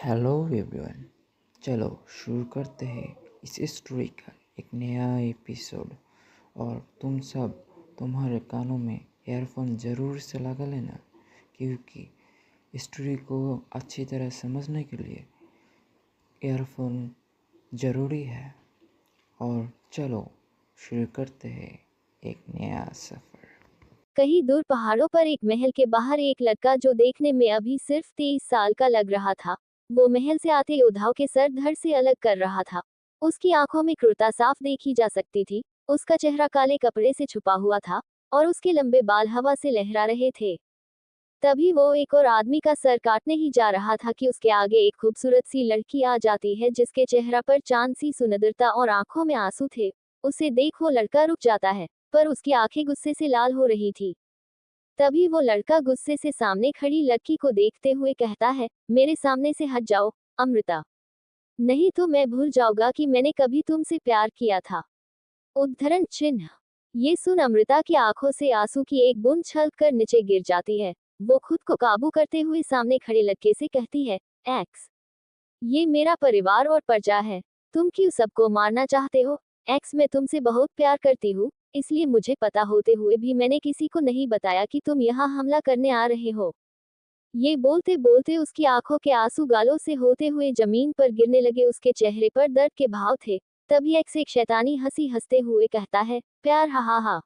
Hello everyone. चलो शुरू करते हैं इस स्टोरी का एक नया एपिसोड। और तुम सब तुम्हारे कानों में ईयरफोन ज़रूर से लगा लेना, क्योंकि स्टोरी को अच्छी तरह समझने के लिए ईयरफोन ज़रूरी है। और चलो शुरू करते हैं एक नया सफ़र। कहीं दूर पहाड़ों पर एक महल के बाहर एक लड़का जो देखने में अभी सिर्फ 23 साल का लग रहा था, वो महल से आते योद्धाओं के सर धड़ से अलग कर रहा था। उसकी आंखों में क्रूरता साफ देखी जा सकती थी। उसका चेहरा काले कपड़े से छुपा हुआ था और उसके लंबे बाल हवा से लहरा रहे थे। तभी वो एक और आदमी का सर काटने ही जा रहा था कि उसके आगे एक खूबसूरत सी लड़की आ जाती है जिसके चेहरा पर चांद सी सुंदरता और आंखों में आंसू थे। उसे देख वो लड़का रुक जाता है, पर उसकी आंखें गुस्से से लाल हो रही थी। तभी वो लड़का गुस्से से सामने खड़ी लड़की को देखते हुए कहता है, मेरे सामने से हट जाओ, अमृता। नहीं तो मैं भूल जाऊंगा कि मैंने कभी तुमसे प्यार किया था। उद्धरण चिन्ह। ये सुन अमृता की आंखों से आंसू की एक बूंद छलक कर नीचे गिर जाती है। वो खुद को काबू करते हुए सामने खड़े लड़के से कहती है, एक्स, ये मेरा परिवार और प्रजा है। तुम क्यों सबको मारना चाहते हो? एक्स, मैं तुमसे बहुत प्यार करती हूँ, इसलिए मुझे पता होते हुए भी मैंने किसी को नहीं बताया कि तुम यहाँ हमला करने आ रहे हो। ये बोलते बोलते उसकी आंखों के आंसू गालों से होते हुए जमीन पर गिरने लगे। उसके चेहरे पर दर्द के भाव थे। तभी एक्स एक शैतानी हंसी हंसते हुए कहता है, प्यार, हा हा हा।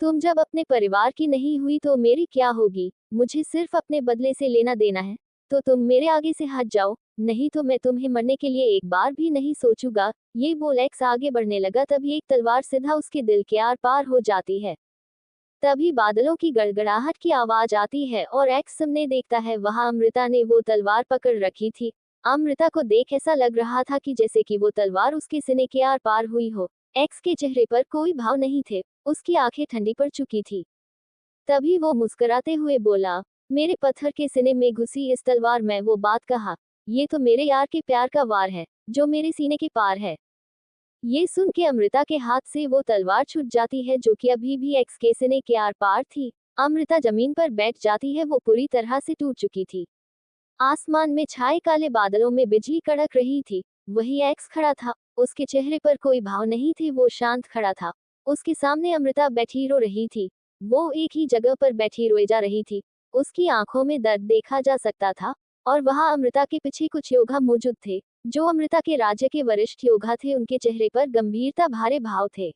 तुम जब अपने परिवार की नहीं हुई तो मेरी क्या होगी? मुझे सिर्फ अपने बदले से लेना देना है। तो तुम मेरे आगे से हट जाओ, नहीं तो मैं तुम्हें मरने के लिए एक बार भी नहीं सोचूंगा। ये बोल एक्स आगे बढ़ने लगा। तभी एक तलवार सीधा उसके दिल के आर पार हो जाती है। तभी बादलों की गड़गड़ाहट की आवाज आती है और एक्स सामने देखता है, वहां अमृता ने वो तलवार पकड़ रखी थी। अमृता को देख ऐसा लग रहा था कि जैसे कि वो तलवार उसके सीने के आर पार हुई हो। एक्स के चेहरे पर कोई भाव नहीं थे, उसकी आंखें ठंडी पड़ चुकी थी। तभी वो मुस्कुराते हुए बोला, मेरे पत्थर के सीने में घुसी इस तलवार में वो बात कहा, ये तो मेरे यार के प्यार का वार है, जो मेरे सीने के पार है। ये सुन के अमृता के हाथ से वो तलवार छूट जाती है जो कि अभी भी एक्स के सीने के आर पार थी। अमृता जमीन पर बैठ जाती है। वो पूरी तरह से टूट चुकी थी। आसमान में छाए काले बादलों में बिजली कड़क रही थी। वही एक्स खड़ा था। उसके चेहरे पर कोई भाव नहीं थे, वो शांत खड़ा था। उसके सामने अमृता बैठी रो रही थी। वो एक ही जगह पर बैठी रोए जा रही थी। उसकी आंखों में दर्द देखा जा सकता था। और वहां अमृता के पीछे कुछ योद्धा मौजूद थे, जो अमृता के राज्य के वरिष्ठ योद्धा थे। उनके चेहरे पर गंभीरता भारे भाव थे।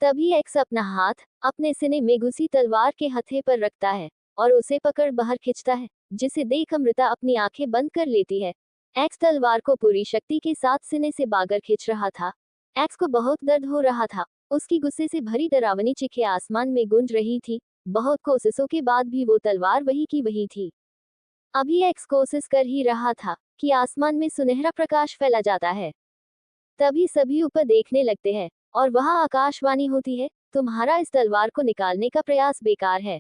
तभी एक्स अपना हाथ अपने सीने में घुसी तलवार के हथे पर रखता है और उसे पकड़ बाहर खींचता है, जिसे देख अमृता अपनी आंखें बंद कर लेती है। एक्स तलवार को पूरी शक्ति के साथ सीने से बाहर खींच रहा था। एक्स को बहुत दर्द हो रहा था। उसकी गुस्से से भरी डरावनी चीखें आसमान में गूंज रही थी। बहुत कोशिशों के बाद भी वो तलवार वही की वही थी। अभी एक्स कोशिश कर ही रहा था कि आसमान में सुनहरा प्रकाश फैला जाता है। तभी सभी ऊपर देखने लगते हैं और वहां आकाशवाणी होती है, तुम्हारा इस तलवार को निकालने का प्रयास बेकार है,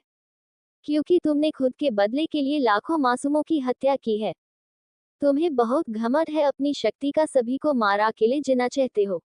क्योंकि तुमने खुद के बदले के लिए लाखों मासूमों की हत्या की है। तुम्हें बहुत घमंड है अपनी शक्ति का, सभी को मार अकेले जीना चाहते हो।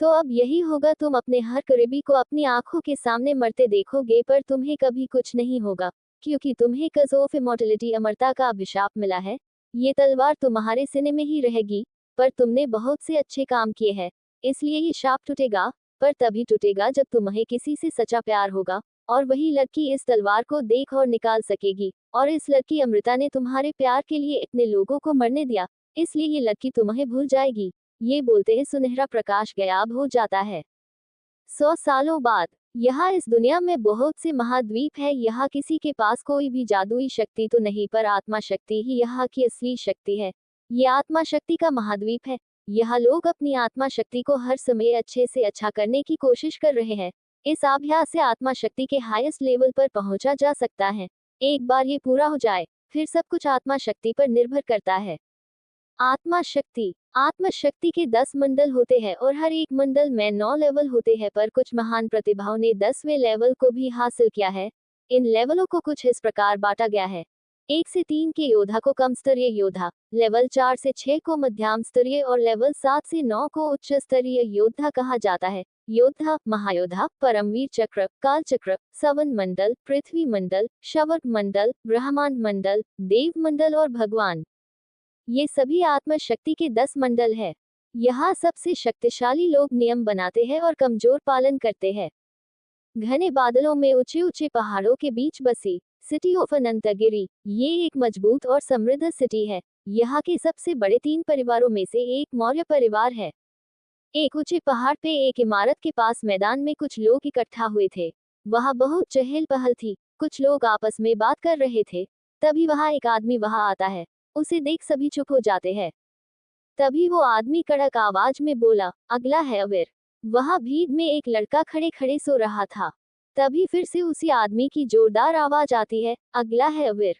तो अब यही होगा, तुम अपने हर करीबी को अपनी आंखों के सामने मरते देखोगे, पर तुम्हें कभी कुछ नहीं होगा, क्योंकि तुम्हें कर्ज ऑफ इमॉर्टलिटी, अमरता का अभिशाप मिला है। ये तलवार तुम्हारे सीने में ही रहेगी, पर तुमने बहुत से अच्छे काम किए हैं, इसलिए ये शाप टूटेगा, पर तभी टूटेगा जब तुम्हें किसी से सच्चा प्यार होगा, और वही लड़की इस तलवार को देख और निकाल सकेगी। और इस लड़की अमृता ने तुम्हारे प्यार के लिए इतने लोगों को मरने दिया, इसलिए ये लड़की तुम्हें भूल जाएगी। ये बोलते ही सुनहरा प्रकाश गायब हो जाता है। 100 सालों बाद यहाँ इस दुनिया में बहुत से महाद्वीप है। यहाँ किसी के पास कोई भी जादुई शक्ति तो नहीं, पर आत्मा शक्ति ही यहाँ की असली शक्ति है। ये आत्मा शक्ति का महाद्वीप है। यहाँ लोग अपनी आत्मा शक्ति को हर समय अच्छे से अच्छा करने की कोशिश कर रहे हैं। इस अभ्यास से आत्मा शक्ति के हाईएस्ट लेवल पर पहुंचा जा सकता है। एक बार ये पूरा हो जाए, फिर सब कुछ आत्मा शक्ति पर निर्भर करता है। आत्मा शक्ति। आत्मा शक्ति के 10 मंडल होते हैं और हर एक मंडल में 9 लेवल होते हैं, पर कुछ महान प्रतिभाओं ने 10वें लेवल को भी हासिल किया है। इन लेवलों को कुछ इस प्रकार बांटा गया है। 1 से 3 के योद्धा को कम स्तरीय योद्धा, लेवल 4 से 6 को मध्यम स्तरीय और लेवल 7 से 9 को उच्च स्तरीय योद्धा कहा जाता है। योद्धा, महायोद्धा, परमवीर चक्र, काल चक्र, सवन मंडल, पृथ्वी मंडल, शवर मंडल, ब्रह्मांड मंडल, देव मंडल और भगवान। ये सभी आत्मशक्ति के 10 मंडल है। यहाँ सबसे शक्तिशाली लोग नियम बनाते हैं और कमजोर पालन करते हैं। घने बादलों में ऊंचे ऊंचे पहाड़ों के बीच बसी सिटी ऑफ अनंतगिरी, ये एक मजबूत और समृद्ध सिटी है। यहाँ के सबसे बड़े 3 परिवारों में से एक मौर्य परिवार है। एक ऊंचे पहाड़ पे एक इमारत के पास मैदान में कुछ लोग इकट्ठा हुए थे। वहां बहुत चहल पहल थी, कुछ लोग आपस में बात कर रहे थे। तभी वहां एक आदमी वहां आता है। उसे देख सभी चुप हो जाते हैं। तभी वो आदमी कड़क आवाज में बोला, अगला है अवीर। वहां भीड़ में एक लड़का खड़े खड़े सो रहा था। तभी फिर से उसी आदमी की जोरदार आवाज आती है, अगला है अवीर।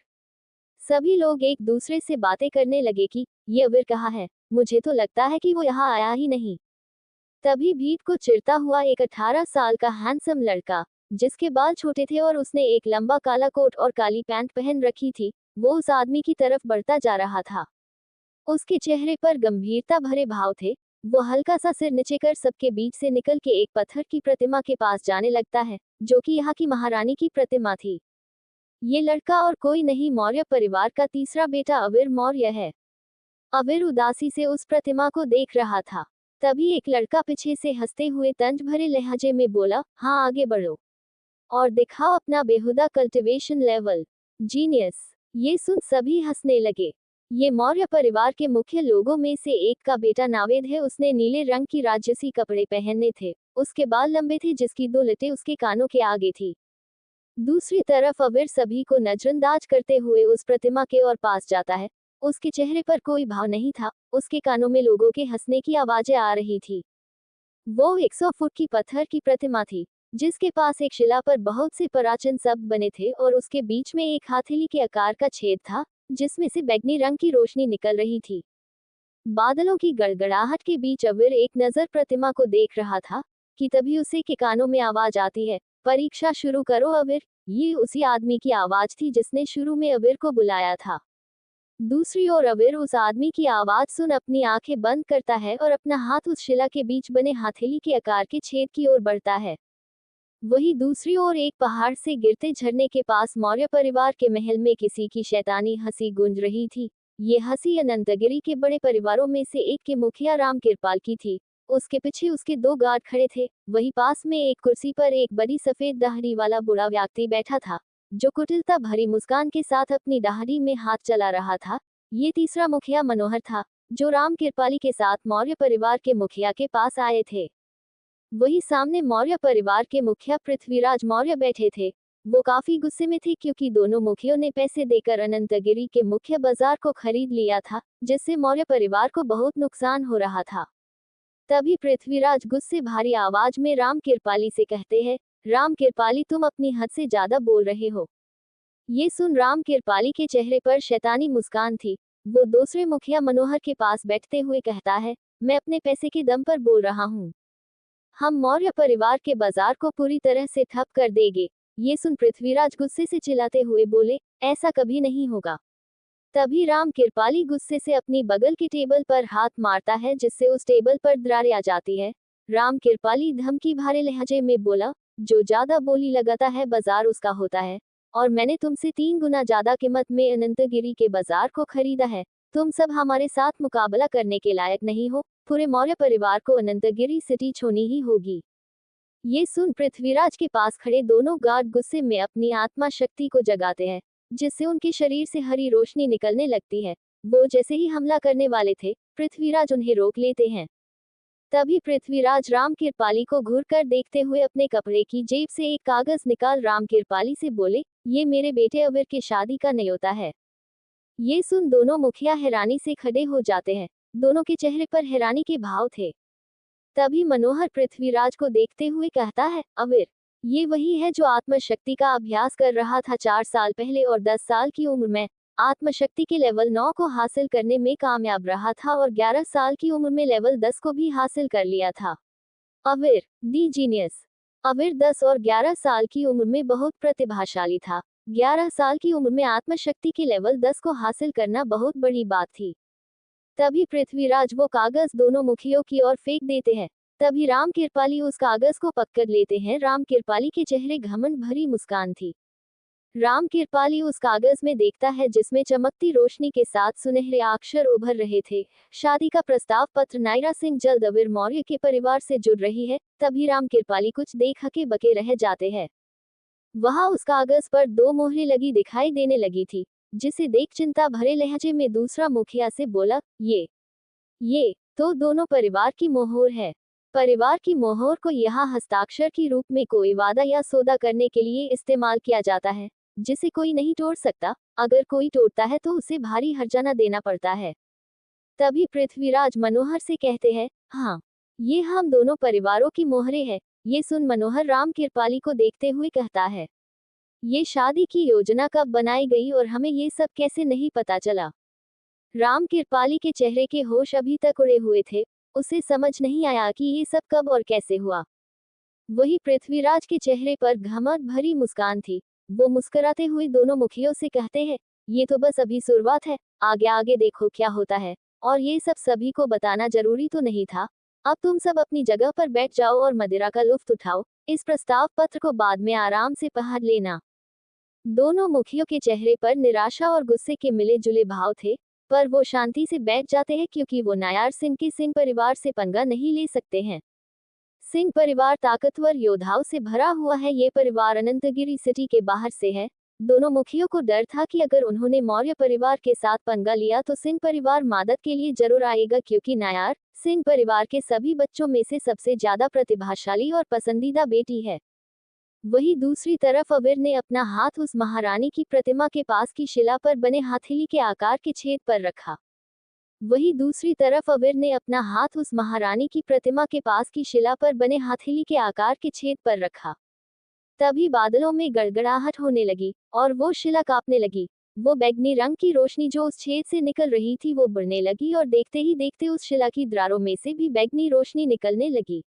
सभी लोग एक दूसरे से बातें करने लगे कि ये अवीर कहाँ है, मुझे तो लगता है कि वो यहाँ आया ही नहीं। तभी भीड़ को चिढ़ता हुआ एक 18 साल का हैंडसम लड़का, जिसके बाल छोटे थे और उसने एक लंबा काला कोट और काली पैंट पहन रखी थी, वो उस आदमी की तरफ बढ़ता जा रहा था। उसके चेहरे पर गंभीरता भरे भाव थे। वो हल्का सा सिर नीचे कर सबके बीच से निकल के एक पत्थर की प्रतिमा के पास जाने लगता है, जो कि यहाँ की महारानी की प्रतिमा थी। ये लड़का और कोई नहीं, मौर्य परिवार का तीसरा बेटा अवीर मौर्य है। अवीर उदासी से उस प्रतिमा को देख रहा था। तभी एक लड़का पीछे से हंसते हुए तंज भरे लहजे में बोला, हाँ आगे बढ़ो और दिखाओ अपना बेहुदा कल्टीवेशन लेवल। जीनियस। ये सुन सभी हंसने लगे। ये मौर्य परिवार के मुख्य लोगों में से एक का बेटा नावेद है। उसने नीले रंग की राजसी कपड़े पहने थे। उसके बाल लंबे थे, जिसकी 2 लटें उसके कानों के आगे थी। दूसरी तरफ अवीर सभी को नजरअंदाज करते हुए उस प्रतिमा के और पास जाता है। उसके चेहरे पर कोई भाव नहीं था। उसके कानों में लोगों के हंसने की आवाजें आ रही थी। वो 100 फुट की पत्थर की प्रतिमा थी, जिसके पास एक शिला पर बहुत से प्राचीन शब्द बने थे और उसके बीच में एक हथेली के आकार का छेद था, जिसमें से बैंगनी रंग की रोशनी निकल रही थी। बादलों की गड़गड़ाहट के बीच अवीर एक नजर प्रतिमा को देख रहा था कि तभी उसे के कानों में आवाज आती है, परीक्षा शुरू करो अवीर। ये उसी आदमी की आवाज थी जिसने शुरू में अवीर को बुलाया था। दूसरी ओर अवीर उस आदमी की आवाज सुन अपनी आंखें बंद करता है और अपना हाथ उस शिला के बीच बने हथेली के आकार के छेद की ओर बढ़ता है। वही दूसरी ओर एक पहाड़ से गिरते झरने के पास मौर्य परिवार के महल में किसी की शैतानी हंसी गूंज रही थी। ये हंसी अनंतगिरी के बड़े परिवारों में से एक के मुखिया राम कृपाल की थी। उसके पीछे उसके 2 गार्ड खड़े थे। वही पास में एक कुर्सी पर एक बड़ी सफेद दाढ़ी वाला बूढ़ा व्यक्ति बैठा था, जो कुटिलता भरी मुस्कान के साथ अपनी दाढ़ी में हाथ चला रहा था। ये तीसरा मुखिया मनोहर था, जो राम कृपाली के साथ मौर्य परिवार के मुखिया के पास आए थे। वही सामने मौर्य परिवार के मुखिया पृथ्वीराज मौर्य बैठे थे। वो काफी गुस्से में थे क्योंकि दोनों मुखियों ने पैसे देकर अनंतगिरी के मुख्य बाजार को खरीद लिया था, जिससे मौर्य परिवार को बहुत नुकसान हो रहा था। तभी पृथ्वीराज गुस्से भारी आवाज में राम कृपाली से कहते हैं, राम कृपाली तुम अपनी हद से ज्यादा बोल रहे हो। ये सुन राम कृपाली के चेहरे पर शैतानी मुस्कान थी। वो दूसरे मुखिया मनोहर के पास बैठते हुए कहता है, मैं अपने पैसे के दम पर बोल रहा हूँ। हम मौर्य परिवार के बाजार को पूरी तरह से ठप कर देंगे। ये सुन पृथ्वीराज गुस्से से चिल्लाते हुए बोले, ऐसा कभी नहीं होगा। तभी राम कृपाली गुस्से से अपनी बगल के टेबल पर हाथ मारता है, जिससे उस टेबल पर दरारें आ जाती है। राम कृपाली धमकी भरे लहजे में बोला, जो ज्यादा बोली लगाता है बाजार उसका होता है, और मैंने तुमसे 3 गुना ज्यादा कीमत में अनंतगिरी के बाजार को खरीदा है। तुम सब हमारे साथ मुकाबला करने के लायक नहीं हो। पूरे मौर्य परिवार को अनंतगिरी सिटी छोड़नी ही होगी। ये सुन पृथ्वीराज के पास खड़े दोनों गार्ड गुस्से में अपनी आत्मा शक्ति को जगाते हैं, जिससे उनके शरीर से हरी रोशनी निकलने लगती है। वो जैसे ही हमला करने वाले थे, पृथ्वीराज उन्हें रोक लेते हैं। तभी पृथ्वीराज राम कृपाली को घूर कर देखते हुए अपने कपड़े की जेब से एक कागज निकाल राम कृपाली से बोले, ये मेरे बेटे अवीर की शादी का न्योता है। ये सुन दोनों मुखिया हैरानी से खड़े हो जाते हैं। दोनों के चेहरे पर हैरानी के भाव थे। तभी मनोहर पृथ्वीराज को देखते हुए कहता है, अवीर, ये वही है जो आत्मशक्ति का अभ्यास कर रहा था 4 साल पहले और 10 साल की उम्र में आत्मशक्ति के लेवल 9 को हासिल करने में कामयाब रहा था और 11 साल की उम्र में लेवल 10 को भी हासिल कर लिया था। अवीर, दी जीनियस। अवीर 10 और 11 साल की उम्र में बहुत प्रतिभाशाली था। 11 साल की उम्र में आत्मशक्ति के लेवल 10 को हासिल करना बहुत बड़ी बात थी। तभी पृथ्वीराज वो कागज दोनों मुखियों की ओर फेंक देते हैं। तभी राम कृपाली उस कागज को पकड़ लेते हैं। राम कृपाली के चेहरे घमंड भरी मुस्कान थी। राम कृपाली उस कागज में देखता है जिसमें चमकती रोशनी के साथ सुनहरे अक्षर उभर रहे थे, शादी का प्रस्ताव पत्र। नायरा सिंह जल्द अवीर मौर्य के परिवार से जुड़ रही है। तभी राम कृपाली कुछ देख हके बके रह जाते हैं। वहां उस कागज पर 2 मोहरें लगी दिखाई देने लगी थी, जिसे देख चिंता भरे लहजे में दूसरा मुखिया से बोला, ये तो दोनों परिवार की मोहर है। परिवार की मोहर को यहाँ हस्ताक्षर के रूप में कोई वादा या सौदा करने के लिए इस्तेमाल किया जाता है, जिसे कोई नहीं तोड़ सकता। अगर कोई तोड़ता है तो उसे भारी हर्जाना देना पड़ता है। तभी पृथ्वीराज मनोहर से कहते हैं, हाँ, ये हम दोनों परिवारों की मोहरें हैं। ये सुन मनोहर राम कृपाली को देखते हुए कहता है, ये शादी की योजना कब बनाई गई और हमें ये सब कैसे नहीं पता चला। राम कृपाली के चेहरे के होश अभी तक उड़े हुए थे। उसे समझ नहीं आया कि ये सब कब और कैसे हुआ। वही पृथ्वीराज के चेहरे पर घमंड भरी मुस्कान थी। वो मुस्कुराते हुए दोनों मुखियों से कहते हैं, ये तो बस अभी शुरुआत है, आगे आगे देखो क्या होता है। और ये सब सभी को बताना जरूरी तो नहीं था। अब तुम सब अपनी जगह पर बैठ जाओ और मदिरा का लुत्फ उठाओ। इस प्रस्ताव पत्र को बाद में आराम से पढ़ लेना। दोनों मुखियों के चेहरे पर निराशा और गुस्से के मिले जुले भाव थे, पर वो शांति से बैठ जाते हैं क्योंकि वो नायर सिंह के सिंह परिवार से पंगा नहीं ले सकते हैं। सिंह परिवार ताकतवर योद्धाओं से भरा हुआ है। ये परिवार अनंतगिरी सिटी के बाहर से है। दोनों मुखियों को डर था कि अगर उन्होंने मौर्य परिवार के साथ पंगा लिया तो सिंह परिवार मदद के लिए जरूर आएगा, क्योंकि नायर सिंह परिवार के सभी बच्चों में से सबसे ज्यादा प्रतिभाशाली और पसंदीदा बेटी है। वहीं दूसरी तरफ अवीर ने अपना हाथ उस महारानी की प्रतिमा के पास की शिला पर बने हथेली के आकार के छेद पर रखा। वहीं दूसरी तरफ अवीर ने अपना हाथ उस महारानी की प्रतिमा के पास की शिला पर बने हथेली के आकार के छेद पर रखा। तभी बादलों में गड़गड़ाहट होने लगी और वो शिला कांपने लगी। वो बैंगनी रंग की रोशनी जो उस छेद से निकल रही थी वो बढ़ने लगी और देखते ही देखते उस शिला की दरारों में से भी बैंगनी रोशनी निकलने लगी।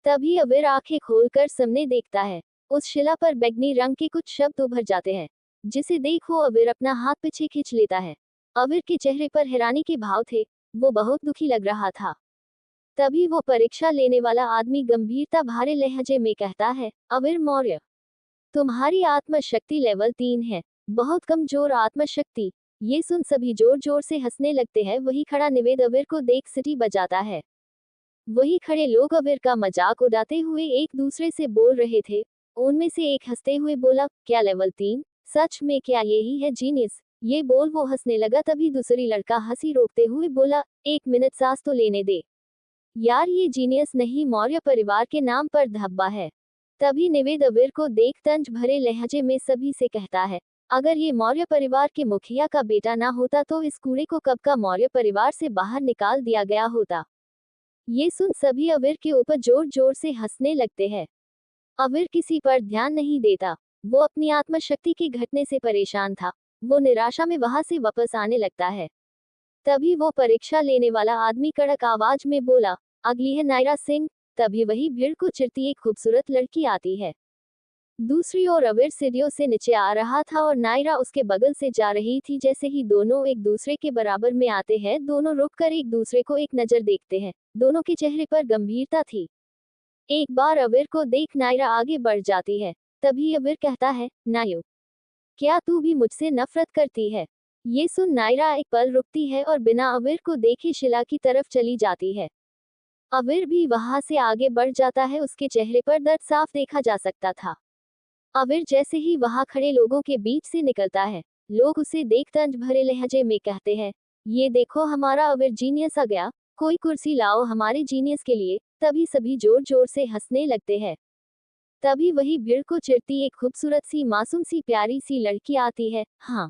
तभी अवीर आंखें खोलकर सामने देखता है। उस शिला पर बैंगनी रंग के कुछ शब्द उभर जाते हैं, जिसे देखो अवीर अपना हाथ पीछे खींच लेता है। अवीर के चेहरे पर हैरानी के भाव थे। वो बहुत दुखी लग रहा था। तभी वो परीक्षा लेने वाला आदमी गंभीरता भरे लहजे में कहता है, अवीर मौर्य, तुम्हारी आत्मशक्ति लेवल 3 है। बहुत कमजोर आत्मशक्ति। ये सुन सभी जोर जोर से हंसने लगते हैं। वही खड़ा निवेद अवीर को देख सीटी बजाता है। वही खड़े लोग अवीर का मजाक उड़ाते हुए एक दूसरे से बोल रहे थे। उनमें से एक हंसते हुए बोला, क्या लेवल 3? सच में क्या यही है जीनियस? ये बोल वो हंसने लगा। तभी दूसरी लड़का हंसी रोकते हुए बोला, 1 मिनट सांस तो लेने दे यार, ये जीनियस नहीं, मौर्य परिवार के नाम पर धब्बा है। तभी निवेद अवीर को देख तंज भरे लहजे में सभी से कहता है, अगर ये मौर्य परिवार के मुखिया का बेटा ना होता तो इस कूड़े को कब का मौर्य परिवार से बाहर निकाल दिया गया होता। ये सुन सभी अवीर के ऊपर जोर जोर से हंसने लगते हैं। अवीर किसी पर ध्यान नहीं देता। वो अपनी आत्मशक्ति के घटने से परेशान था। वो निराशा में वहां से वापस आने लगता है। तभी वो परीक्षा लेने वाला आदमी कड़क आवाज में बोला, अगली है नायरा सिंह। तभी वही भीड़ को चिरती एक खूबसूरत लड़की आती है। दूसरी ओर अवीर सीढ़ियों से नीचे आ रहा था और नायरा उसके बगल से जा रही थी। जैसे ही दोनों एक दूसरे के बराबर में आते हैं, दोनों रुककर एक दूसरे को एक नजर देखते हैं। दोनों के चेहरे पर गंभीरता थी। एक बार अवीर को देख नायरा आगे बढ़ जाती है। तभी अवीर कहता है, नायो, क्या तू भी मुझसे नफरत करती है? ये सुन नायरा एक पल रुकती है और बिना अवीर को देखे शिला की तरफ चली जाती है। अवीर भी वहां से आगे बढ़ जाता है। उसके चेहरे पर दर्द साफ देखा जा सकता था। अवीर जैसे ही वहां खड़े लोगों के बीच से निकलता है, लोग उसे देख तंज भरे लहजे में कहते हैं, ये देखो हमारा अवीर जीनियस आ गया, कोई कुर्सी लाओ हमारे जीनियस के लिए। तभी सभी जोर जोर से हंसने लगते हैं। तभी वही भीड़ को चिरती एक खूबसूरत सी मासूम सी प्यारी सी लड़की आती है। हाँ,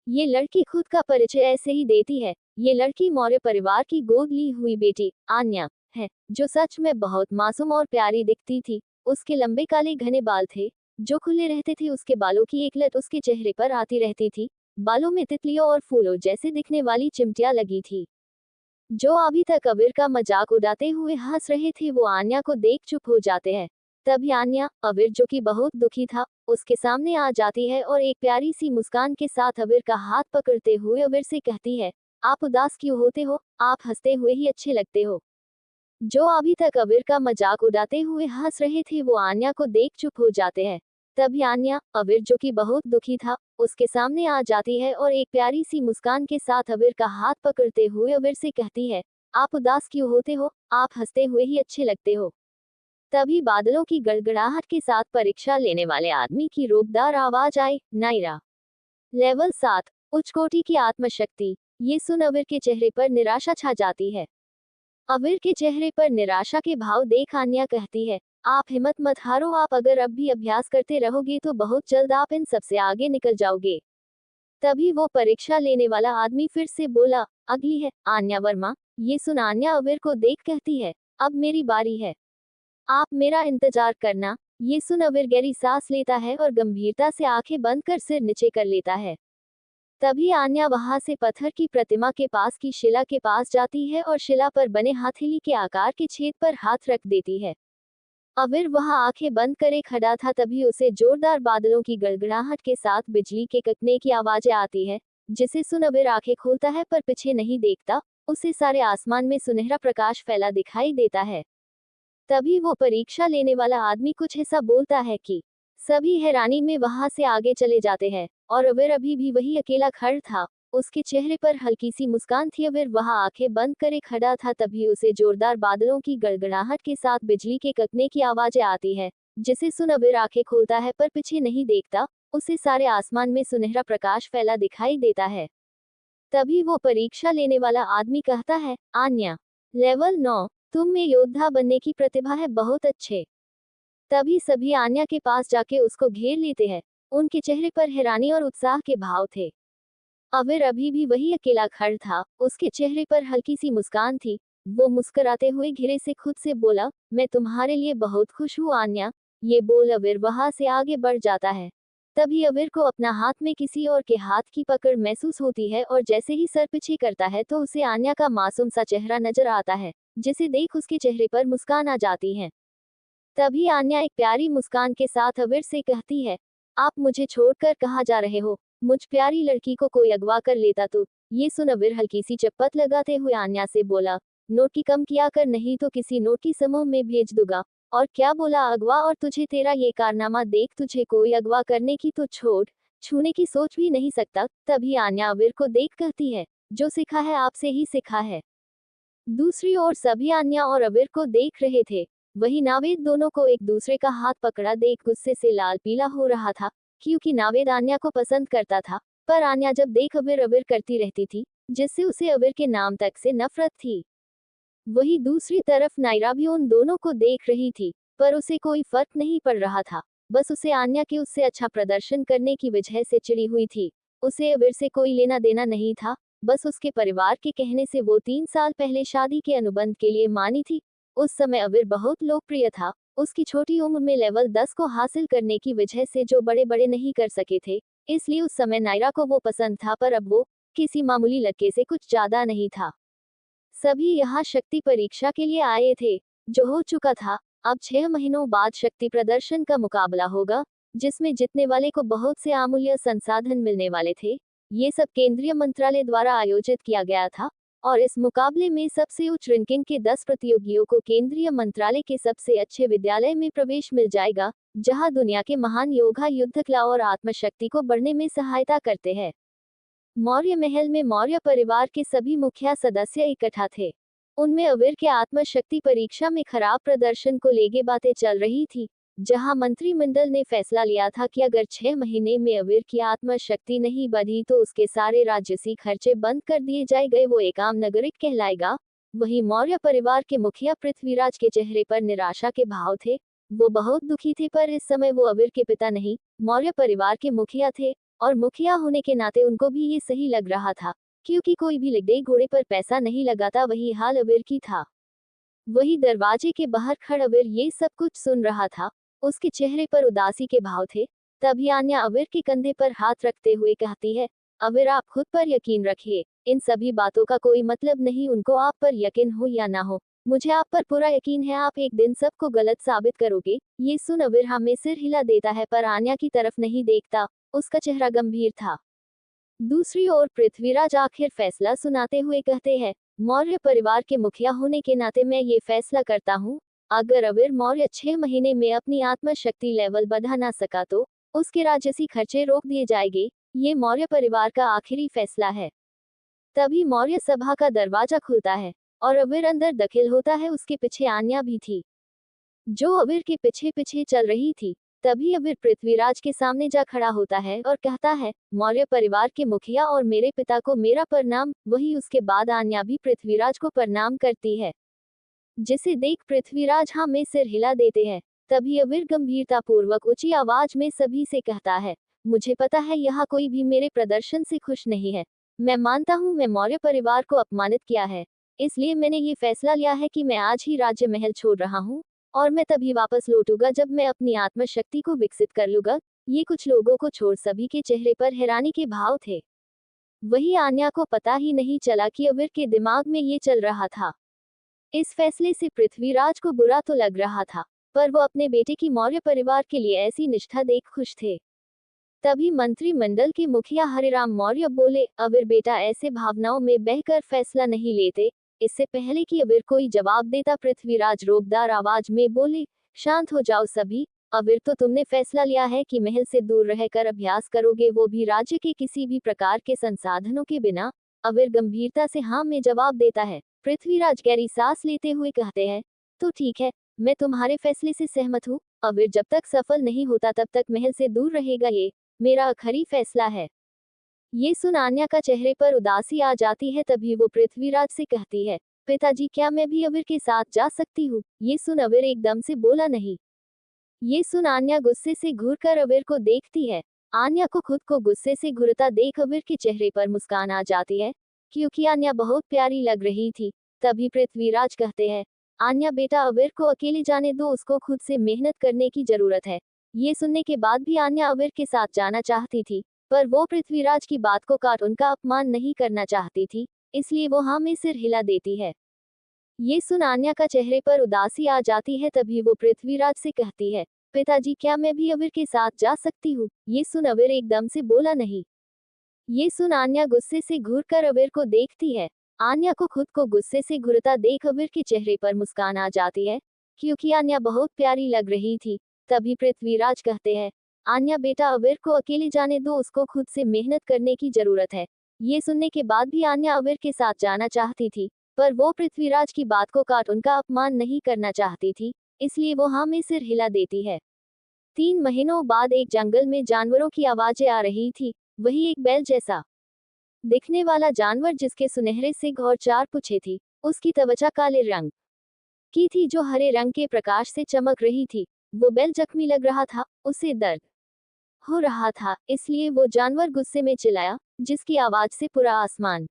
ये लड़की खुद का परिचय ऐसे ही देती है। ये लड़की मौर्य परिवार की गोद ली हुई बेटी आन्या है, जो सच में बहुत मासूम और प्यारी दिखती थी। उसके लंबे काले घने बाल थे, जो खुले रहते थे। उसके बालों की एक लट उसके चेहरे पर आती रहती थी। बालों में तितलियों और फूलों जैसे दिखने वाली चिमटियां लगी थी। जो अभी तक अवीर का मजाक उड़ाते हुए हंस रहे थे, वो आन्या को देख चुप हो जाते हैं। तभी आन्या, अवीर जो कि बहुत दुखी था, उसके सामने आ जाती है और एक प्यारी सी मुस्कान के साथ अवीर का हाथ पकड़ते हुए अवीर से कहती है, आप उदास क्यों होते हो? आप हंसते हुए ही अच्छे लगते हो। जो अभी तक अवीर का मजाक उड़ाते हुए हंस रहे थे, वो आन्या को देख चुप हो जाते हैं। तभी आन्या, अविर जो कि बहुत दुखी था, उसके सामने आ जाती है और एक प्यारी सी मुस्कान के साथ अविर का हाथ पकड़ते हुए अविर से कहती है, आप उदास क्यों होते हो, आप हंसते हुए ही अच्छे लगते हो। तभी बादलों की गड़गड़ाहट के साथ परीक्षा लेने वाले आदमी की रोबदार आवाज आई, नायरा। लेवल 7, उच्च कोटि की आत्मशक्ति। ये सुन अविर के चेहरे पर निराशा छा जाती है। अविर के चेहरे पर निराशा के भाव देख आन्या कहती है, आप हिम्मत मत हारो, आप अगर अब भी अभ्यास करते रहोगे तो बहुत जल्द आप इन सबसे आगे निकल जाओगे। तभी वो परीक्षा लेने वाला आदमी फिर से बोला, अगली है आन्या वर्मा। ये सुन आन्या अविर को देख कहती है, अब मेरी बारी है, आप मेरा इंतजार करना। ये सुन अविर गहरी सांस लेता है और गंभीरता से आंखें बंद कर सिर नीचे कर लेता है। तभी आन्या वहां से पत्थर की प्रतिमा के पास की शिला के पास जाती है और शिला पर बने हथेली के आकार के छेद पर हाथ रख देती है। अविर वहां आंखें बंद करे खड़ा था, तभी उसे जोरदार बादलों की गड़गड़ाहट के साथ बिजली के कड़कने की आवाजें आती है, जिसे सुन अविर आंखें खोलता है पर पीछे नहीं देखता। उसे सारे आसमान में सुनहरा प्रकाश फैला दिखाई देता है। तभी वो परीक्षा लेने वाला आदमी कुछ ऐसा बोलता है कि सभी हैरानी में वहां से आगे चले जाते हैं और अविर अभी भी वही अकेला खड़ा था। उसके चेहरे पर हल्की सी मुस्कान थी। अविर वहां आंखें बंद करे खड़ा था, तभी उसे जोरदार बादलों की गड़गड़ाहट के साथ बिजली के कड़कने की आवाजें आती है, जिसे सुन अविर आंखें खोलता है पर पीछे नहीं देखता। उसे सारे आसमान में सुनहरा प्रकाश फैला दिखाई देता है। तभी वो परीक्षा लेने वाला आदमी कहता है, आन्या, लेवल 9, तुम में योद्धा बनने की प्रतिभा है, बहुत अच्छे। तभी सभी आन्या के पास जाके उसको घेर लेते हैं। उनके चेहरे पर हैरानी और उत्साह के भाव थे। अविर अभी भी वही अकेला खड़ा था, उसके चेहरे पर हल्की सी मुस्कान थी। वो मुस्कुराते हुए घिरे से खुद से बोला, मैं तुम्हारे लिए बहुत खुश हूँ आन्या। ये बोल अविर वहां से आगे बढ़ जाता है। तभी अविर को अपना हाथ में किसी और के हाथ की पकड़ महसूस होती है और जैसे ही सर पीछे करता है तो उसे आन्या का मासूम सा चेहरा नजर आता है, जिसे देख उसके चेहरे पर मुस्कान आ जाती है। तभी आन्या एक प्यारी मुस्कान के साथ अविर से कहती है, आप मुझे छोड़कर कहाँ जा रहे हो, मुझ प्यारी लड़की को कोई अगवा कर लेता तो। ये सुन अविर हल्की सी चप्पत लगाते हुए आन्या से बोला, नोट की कम किया कर, नहीं तो किसी नोट की समूह में भेज दूंगा। और क्या बोला, अगवा? और तुझे तेरा ये कारनामा देख तुझे कोई अगवा करने की तो छोड़, छूने की सोच भी नहीं सकता। तभी आन्या अविर को देख कहती है, जो सीखा है आपसे ही सीखा है। दूसरी ओर सभी आन्या और अविर को देख रहे थे। वही नावेद दोनों को एक दूसरे का हाथ पकड़ा देख गुस्से से लाल पीला हो रहा था, क्योंकि नावेद आन्या को पसंद करता था, पर आन्या जब देख अविर अविर करती रहती थी, जिससे उसे अविर के नाम तक से नफरत थी। वही दूसरी तरफ नायरा भी उन दोनों को देख रही थी, पर उसे कोई फर्क नहीं पड़ रहा था। बस उसे आन्या के उससे अच्छा प्रदर्शन करने की वजह से चिढ़ी हुई थी। उसे अविर से कोई लेना देना नहीं था। बस उसके परिवार के कहने से वो 3 साल पहले शादी के अनुबंध के लिए मानी थी। उस समय अविर बहुत लोकप्रिय था। उसकी छोटी उम्र में लेवल 10 को हासिल करने की वजह से जो बड़े बड़े नहीं कर सके थे, इसलिए उस समय नायरा को वो पसंद था, पर अब वो किसी मामूली लड़के से कुछ ज्यादा नहीं था। सभी यहाँ शक्ति परीक्षा के लिए आए थे, जो हो चुका था। अब 6 महीनों बाद शक्ति प्रदर्शन का मुकाबला होगा, जिसमें जीतने वाले को बहुत से अमूल्य संसाधन मिलने वाले थे। ये सब केंद्रीय मंत्रालय द्वारा आयोजित किया गया था और इस मुकाबले में सबसे उच्च रैंकिंग के 10 प्रतियोगियों को केंद्रीय मंत्रालय के सबसे अच्छे विद्यालय में प्रवेश मिल जाएगा, जहां दुनिया के महान योद्धा युद्ध कला और आत्मशक्ति को बढ़ने में सहायता करते हैं। मौर्य महल में मौर्य परिवार के सभी मुखिया सदस्य इकट्ठा थे। उनमें अविर के आत्मशक्ति परीक्षा में खराब प्रदर्शन को लेके बातें चल रही थी, जहां मंत्रिमंडल ने फैसला लिया था कि अगर 6 महीने में अविर की आत्मशक्ति नहीं बढ़ी तो उसके सारे राजसी खर्चे बंद कर दिए जाएंगे, वो एक आम नागरिक कहलाएगा। वही मौर्य परिवार के मुखिया पृथ्वीराज के चेहरे पर निराशा के भाव थे। वो बहुत दुखी थे, पर इस समय वो अविर के पिता नहीं, मौर्य परिवार के मुखिया थे, और मुखिया होने के नाते उनको भी ये सही लग रहा था, क्योंकि कोई भी लिगड़े घोड़े पर पैसा नहीं लगाता। वही हाल अविर की था। वही दरवाजे के बाहर खड़ा अविर ये सब कुछ सुन रहा था। उसके चेहरे पर उदासी के भाव थे। तभी आन्या अविर के कंधे पर हाथ रखते हुए कहती है, अविर आप खुद पर यकीन रखिए, इन सभी बातों का कोई मतलब नहीं, उनको आप पर यकीन हो या ना हो, मुझे आप पर पूरा यकीन है, आप एक दिन सबको गलत साबित करोगे। ये सुन अविर हाँ में सिर हिला देता है, पर आन्या की तरफ नहीं देखता। उसका चेहरा गंभीर था। दूसरी ओर पृथ्वीराज आखिर फैसला सुनाते हुए कहते हैं, मौर्य परिवार के मुखिया होने के नाते मैं ये फैसला करता हूँ अगर अवीर मौर्य 6 महीने में अपनी आत्मशक्ति लेवल बढ़ा ना सका तो उसके राजसी खर्चे रोक दिए जाएंगे। ये मौर्य परिवार का आखिरी फैसला है। तभी मौर्य सभा का दरवाजा खुलता है और अवीर अंदर दाखिल होता है। उसके पीछे आन्या भी थी, जो अवीर के पीछे पीछे चल रही थी। तभी अवीर पृथ्वीराज के सामने जा खड़ा होता है और कहता है, मौर्य परिवार के मुखिया और मेरे पिता को मेरा प्रणाम। वही उसके बाद आन्या भी पृथ्वीराज को प्रणाम करती है, जिसे देख पृथ्वीराज हाँ में सिर हिला देते हैं। तभी अवीर गंभीरतापूर्वक ऊंची आवाज में सभी से कहता है, मुझे पता है यहाँ कोई भी मेरे प्रदर्शन से खुश नहीं है। मैं मानता हूँ मैं मौर्य परिवार को अपमानित किया है, इसलिए मैंने ये फैसला लिया है कि मैं आज ही राज्य महल छोड़ रहा हूँ और मैं तभी वापस लौटूंगा जब मैं अपनी आत्मशक्ति को विकसित कर लूंगा। ये कुछ लोगों को छोड़ सभी के चेहरे पर हैरानी के भाव थे। वही आन्या को पता ही नहीं चला कि अवीर के दिमाग में ये चल रहा था। इस फैसले से पृथ्वीराज को बुरा तो लग रहा था, पर वो अपने बेटे की मौर्य परिवार के लिए ऐसी निष्ठा देख खुश थे। तभी मंत्रिमंडल के मुखिया हरिराम मौर्य बोले, अवीर बेटा ऐसे भावनाओं में बहकर फैसला नहीं लेते। इससे पहले कि अवीर कोई जवाब देता पृथ्वीराज रोबदार आवाज में बोले, शांत हो जाओ सभी। अवीर तो तुमने फैसला लिया है कि महल से दूर रहकर अभ्यास करोगे, वो भी राज्य के किसी भी प्रकार के संसाधनों के बिना। अवीर गंभीरता से हाँ में जवाब देता है। पृथ्वीराज गहरी सांस लेते हुए कहते हैं, तो ठीक है, मैं तुम्हारे फैसले से सहमत हूँ। अवीर जब तक सफल नहीं होता तब तक महल से दूर रहेगा, ये मेरा आखिरी फैसला है। ये सुन आन्या का चेहरे पर उदासी आ जाती है। तभी वो पृथ्वीराज से कहती है, पिताजी क्या मैं भी अवीर के साथ जा सकती हूँ? ये सुन अवीर एकदम से बोला, नहीं। ये सुन आन्या गुस्से से घूरकर अवीर को देखती है। आन्या को खुद को गुस्से से घूरता देख अवीर के चेहरे पर मुस्कान आ जाती है, क्योंकि आन्या बहुत प्यारी लग रही थी। तभी पृथ्वीराज कहते हैं, आन्या बेटा अवीर को अकेले जाने दो, उसको खुद से मेहनत करने की जरूरत है। ये सुनने के बाद भी आन्या अवीर के साथ जाना चाहती थी, पर वो पृथ्वीराज की बात को काट उनका अपमान नहीं करना चाहती थी, इसलिए वो हाँ में सिर हिला देती है। ये सुन आन्या का चेहरे पर उदासी आ जाती है। तभी वो पृथ्वीराज से कहती है, पिताजी क्या मैं भी अवीर के साथ जा सकती हूँ? ये सुन अवीर एकदम से बोला, नहीं। ये सुन आन्या गुस्से से घूरकर अवीर को देखती है। आन्या को खुद को गुस्से से घूरता देख अवीर के चेहरे पर मुस्कान आ जाती है, क्योंकि आन्या बहुत प्यारी लग रही थी। तभी पृथ्वीराज कहते हैं, आन्या बेटा अवीर को अकेले जाने दो, उसको खुद से मेहनत करने की जरूरत है। ये सुनने के बाद भी आन्या अवीर के साथ जाना चाहती थी, पर वो पृथ्वीराज की बात को काट उनका अपमान नहीं करना चाहती थी, इसलिए वो हाँ में सिर हिला देती है। 3 महीनों बाद एक जंगल में जानवरों की आवाजें आ रही थी। वही एक बैल जैसा दिखने वाला जानवर, जिसके सुनहरे सिंग और 4 पूंछें थी। उसकी त्वचा काले रंग की थी जो हरे रंग के प्रकाश से चमक रही थी। वो बैल जख्मी लग रहा था, उसे दर्द हो रहा था, इसलिए वो जानवर गुस्से में चिल्लाया, जिसकी आवाज से पूरा आसमान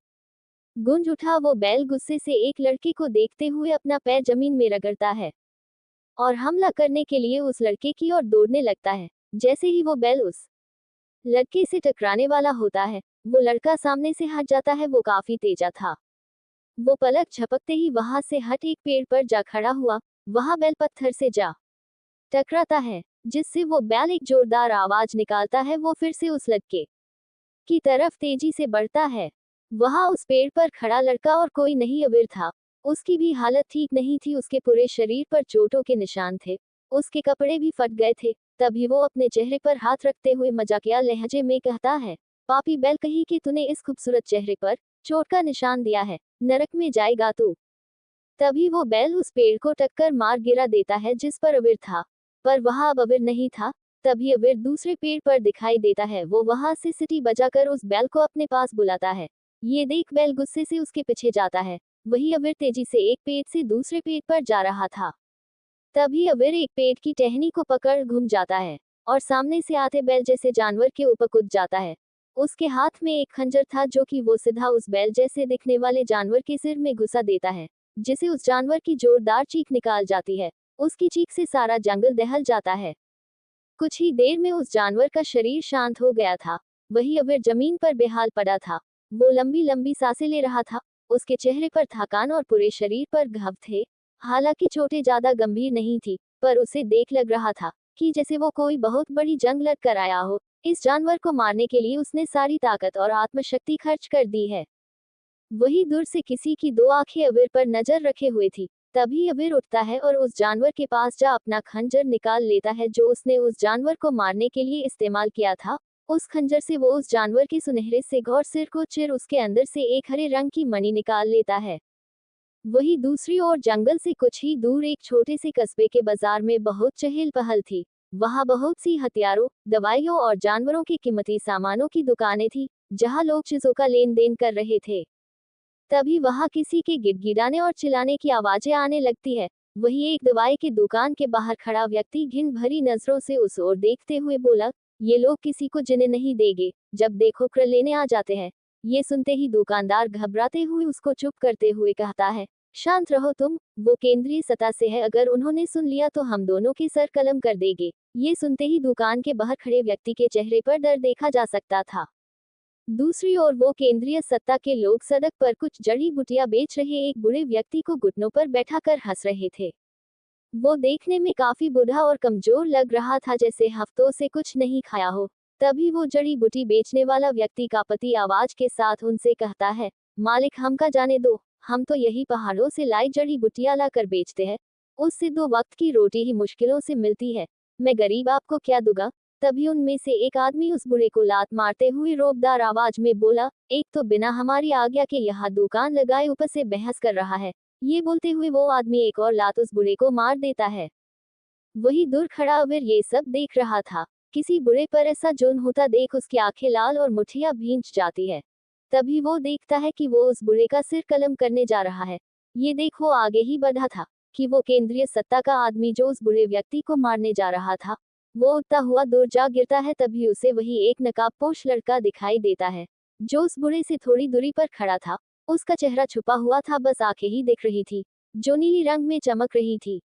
गूंज उठा। वो बैल गुस्से से एक लड़के को देखते हुए अपना पैर जमीन में रगड़ता है और हमला करने के लिए उस लड़के की ओर दौड़ने लगता है। जैसे ही वो बैल उस लड़के से टकराने वाला होता है, वो लड़का सामने से हट जाता है। वो काफी तेजा था। वो पलक झपकते ही वहां से हट एक पेड़ पर जा खड़ा हुआ। वहां बैल पत्थर से जा टकराता है, जिससे वो बैल एक जोरदार आवाज निकालता है। वो फिर से उस लड़के की तरफ तेजी से बढ़ता है। वहां उस पेड़ पर खड़ा लड़का और कोई नहीं, अवीर था। उसकी भी हालत ठीक नहीं थी, उसके पूरे शरीर पर चोटों के निशान थे, उसके कपड़े भी फट गए थे। तभी वो अपने चेहरे पर हाथ रखते हुए मजाकिया लहजे में कहता है, पापी बैल कहीं कि तूने इस खूबसूरत चेहरे पर चोट का निशान दिया है, नरक में जाएगा तू। तभी वो बैल उस पेड़ को टक्कर मार गिरा देता है जिस पर अवीर था, पर वहां अब अवीर नहीं था। तभी अवीर दूसरे पेड़ पर दिखाई देता है। वो वहां से सीटी बजाकर उस बैल को अपने पास बुलाता है। ये देख बैल गुस्से से उसके पीछे जाता है। वही अवीर तेजी से एक पेड़ से दूसरे पेड़ पर जा रहा था। तभी अवीर एक पेड़ की टहनी को पकड़ घूम जाता है और सामने से आते बैल जैसे जानवर के ऊपर कूद जाता है। उसके हाथ में एक खंजर था, जो कि वो सीधा उस बैल जैसे दिखने वाले जानवर के सिर में घुसा देता है, जिसे उस जानवर की जोरदार चीख निकाल जाती है। उसकी चीख से सारा जंगल दहल जाता है। कुछ ही देर में उस जानवर का शरीर शांत हो गया था। वही अवीर जमीन पर बेहाल पड़ा था। वो लंबी लंबी सांसें ले रहा था। उसके चेहरे पर थकान और पूरे शरीर पर घाव थे। हालांकि चोटें ज्यादा गंभीर नहीं थी, पर उसे देख लग रहा था कि जैसे वो कोई बहुत बड़ी जंग लड़ कर आया हो। इस जानवर को मारने के लिए उसने सारी ताकत और आत्मशक्ति खर्च कर दी है। वही दूर से किसी की 2 आंखें अवीर पर नजर रखे हुए थी। तभी अबीर उठता है और उस जानवर के पास जा अपना खंजर निकाल लेता है जो उसने उस जानवर को मारने के लिए इस्तेमाल किया था। उस खंजर से वो उस जानवर के सुनहरे से घौर सिर को चिर उसके अंदर से एक हरे रंग की मणि निकाल लेता है। वहीं दूसरी ओर जंगल से कुछ ही दूर एक छोटे से कस्बे के बाजार में बहुत चहल पहल थी। वहां बहुत सी हथियारों, दवाइयों और जानवरों के कीमती सामानों की दुकानें थी, जहां लोग चीजों का लेन देन कर रहे थे। तभी वहां किसी के गिड़गिड़ाने और चिल्लाने की आवाजें आने लगती है। वही एक दवाई की दुकान के बाहर खड़ा व्यक्ति घिन भरी नजरों से उस ओर देखते हुए बोला, ये लोग किसी को जीने नहीं देंगे, जब देखो कर लेने आ जाते हैं। ये सुनते ही दुकानदार घबराते हुए उसको चुप करते हुए कहता है, शांत रहो तुम, वो केंद्रीय सत्ता से है, अगर उन्होंने सुन लिया तो हम दोनों के सर कलम कर देंगे। ये सुनते ही दुकान के बाहर खड़े व्यक्ति के चेहरे पर डर देखा जा सकता था। दूसरी ओर वो केंद्रीय सत्ता के लोग सड़क पर कुछ जड़ी बूटियां बेच रहे एक बूढ़े व्यक्ति को घुटनों पर बैठाकर हंस रहे थे। वो देखने में काफी बूढ़ा और कमजोर लग रहा था, जैसे हफ्तों से कुछ नहीं खाया हो। तभी वो जड़ी बूटी बेचने वाला व्यक्ति का पति आवाज के साथ उनसे कहता है, मालिक हमका जाने दो, हम तो यही पहाड़ों से लाई जड़ी बूटियां लाकर बेचते हैं। उससे 2 वक्त की रोटी ही मुश्किलों से मिलती है। मैं गरीब आपको क्या दूंगा। तभी उनमें से एक आदमी उस बूढ़े को लात मारते हुए रोबदार आवाज में बोला, एक तो बिना हमारी आज्ञा के यहाँ दुकान लगाए ऊपर से बहस कर रहा है। ये बोलते हुए वो आदमी एक और लात उस बूढ़े को मार देता है। वही दूर खड़ा अबीर ये सब देख रहा था। किसी बूढ़े पर ऐसा जुल्म होता देख उसकी आंखें लाल और मुठियां भींच जाती है। तभी वो देखता है कि वो उस बूढ़े का सिर कलम करने जा रहा है। ये देख वो आगे ही बढ़ा था कि वो केंद्रीय सत्ता का आदमी जो उस बूढ़े व्यक्ति को मारने जा रहा था, वो उड़ता हुआ दूर जा गिरता है। तभी उसे वही एक नकाबपोश लड़का दिखाई देता है जो उस बूढ़े से थोड़ी दूरी पर खड़ा था। उसका चेहरा छुपा हुआ था, बस आंखें ही दिख रही थी जो नीली रंग में चमक रही थी।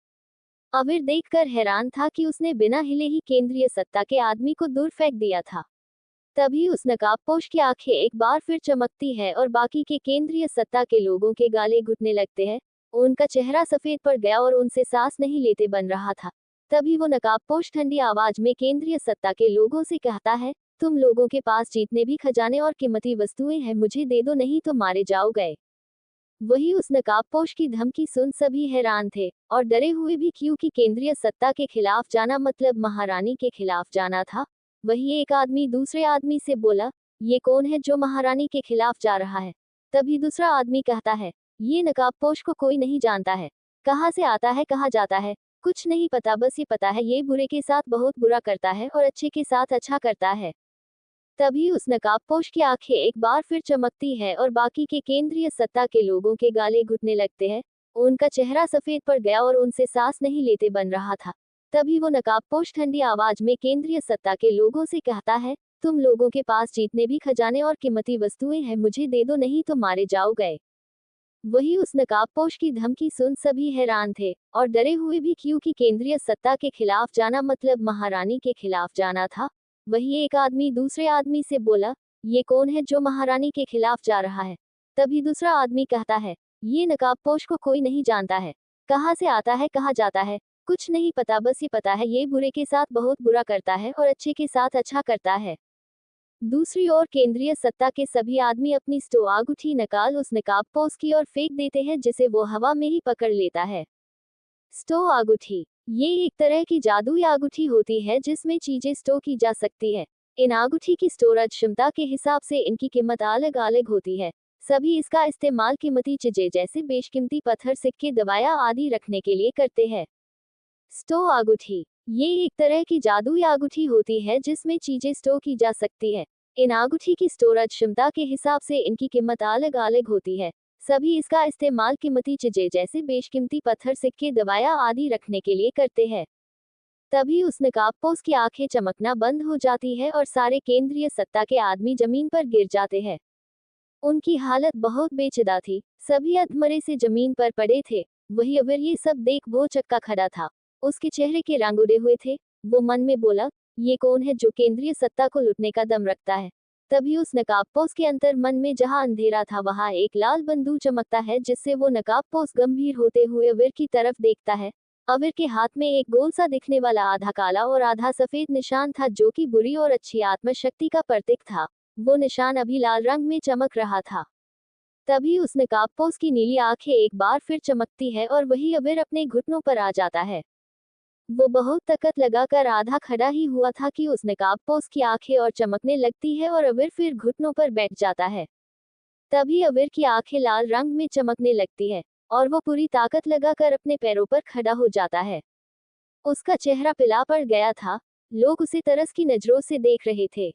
अबीर देखकर हैरान था कि उसने बिना हिले ही केंद्रीय सत्ता के आदमी को दूर फेंक दिया था। तभी उस नकाबपोश की आंखें एक बार फिर चमकती है और बाकी के केंद्रीय सत्ता के लोगों के गाले घुटने लगते हैं। उनका चेहरा सफेद पड़ गया और उनसे सांस नहीं लेते बन रहा था। तभी वो नकाबपोश ठंडी आवाज में केंद्रीय सत्ता के लोगों से कहता है, तुम लोगों के पास जितने भी खजाने और कीमती वस्तुएं हैं मुझे दे दो, नहीं तो मारे जाओगे। वही उस नकाबपोश की धमकी सुन सभी हैरान थे और डरे हुए भी, क्योंकि केंद्रीय सत्ता के खिलाफ जाना मतलब महारानी के खिलाफ जाना था। वही एक आदमी दूसरे आदमी से बोला, ये कौन है जो महारानी के खिलाफ जा रहा है। तभी दूसरा आदमी कहता है, ये नकाबपोश को कोई नहीं जानता है, कहाँ से आता है कहाँ जाता है कुछ नहीं पता, बस ये पता है ये बुरे के साथ बहुत बुरा करता है और अच्छे के साथ अच्छा करता है। तभी उस नकाबपोश की आंखें एक बार फिर चमकती है और बाकी के केंद्रीय सत्ता के लोगों के गाले घुटने लगते हैं। उनका चेहरा सफेद पड़ गया और उनसे सांस नहीं लेते बन रहा था। तभी वो नकाबपोश ठंडी आवाज में केंद्रीय सत्ता के लोगों से कहता है, तुम लोगों के पास जितने भी खजाने और कीमती वस्तुएं हैं मुझे दे दो, नहीं तो मारे जाओगे। वही उस नकाबपोश की धमकी सुन सभी हैरान थे और डरे हुए भी, क्योंकि केंद्रीय सत्ता के खिलाफ जाना मतलब महारानी के खिलाफ जाना था। वही एक आदमी दूसरे आदमी से बोला, ये कौन है जो महारानी के खिलाफ जा रहा है। तभी दूसरा आदमी कहता है, ये नकाबपोश को कोई नहीं जानता है, कहाँ से आता है कहाँ जाता है कुछ नहीं पता, बस ये पता है ये बुरे के साथ बहुत बुरा करता है और अच्छे के साथ अच्छा करता है। दूसरी ओर केंद्रीय सत्ता के सभी आदमी अपनी स्टो आगुठी निकाल उस नकाबपोश की ओर फेंक देते हैं, जिसे वो हवा में ही पकड़ लेता है। स्टो आगुठी, ये एक तरह की जादुई आगुठी होती है जिसमें चीजें स्टो की जा सकती है। इन आगुठी की स्टोरेज क्षमता के हिसाब से इनकी कीमत अलग अलग होती है। सभी इसका इस्तेमाल कीमती चीजें जैसे बेशकीमती पत्थर, सिक्के, दवाइयाँ आदि रखने के लिए करते हैं। स्टो आगुठी, ये एक तरह की जादुई आगुठी होती है जिसमें चीजें स्टो की जा सकती है। इन आगुठी की स्टोरेज क्षमता के हिसाब से इनकी कीमत अलग अलग होती है। सभी इसका इस्तेमाल कीमती चीजें जैसे बेशकीमती पत्थर, सिक्के, दवाइयाँ आदि रखने के लिए करते हैं। तभी उस नकाबपोश की आंखें चमकना बंद हो जाती है और सारे केंद्रीय सत्ता के आदमी जमीन पर गिर जाते हैं। उनकी हालत बहुत बेचैन थी, सभी अधमरे से जमीन पर पड़े थे। वही अबीर ये सब देख वो चक्का खड़ा था, उसके चेहरे के रंग उड़े हुए थे। वो मन में बोला, ये कौन है जो केंद्रीय सत्ता को लूटने का दम रखता है। तभी उस नकाबपोश के अंतर मन में जहां अंधेरा था वहां एक लाल बंदूक चमकता है, जिससे वो नकाबपोश गंभीर होते हुए अबीर की तरफ देखता है। अबीर के हाथ में एक गोल सा दिखने वाला आधा काला और आधा सफेद निशान था, जो कि बुरी और अच्छी आत्मशक्ति का प्रतीक था। वो निशान अभी लाल रंग में चमक रहा था। तभी उस नकाबपोश की नीली आंखें एक बार फिर चमकती है और वही अबीर अपने घुटनों पर आ जाता है। वो बहुत ताकत लगाकर आधा खड़ा ही हुआ था कि उस नकाबपोश की आंखें और चमकने लगती है और अबीर फिर घुटनों पर बैठ जाता है। तभी अबीर की आंखें लाल रंग में चमकने लगती है और वो पूरी ताकत लगाकर अपने पैरों पर खड़ा हो जाता है। उसका चेहरा पिला पड़ गया था। लोग उसे तरस की नजरों से देख रहे थे,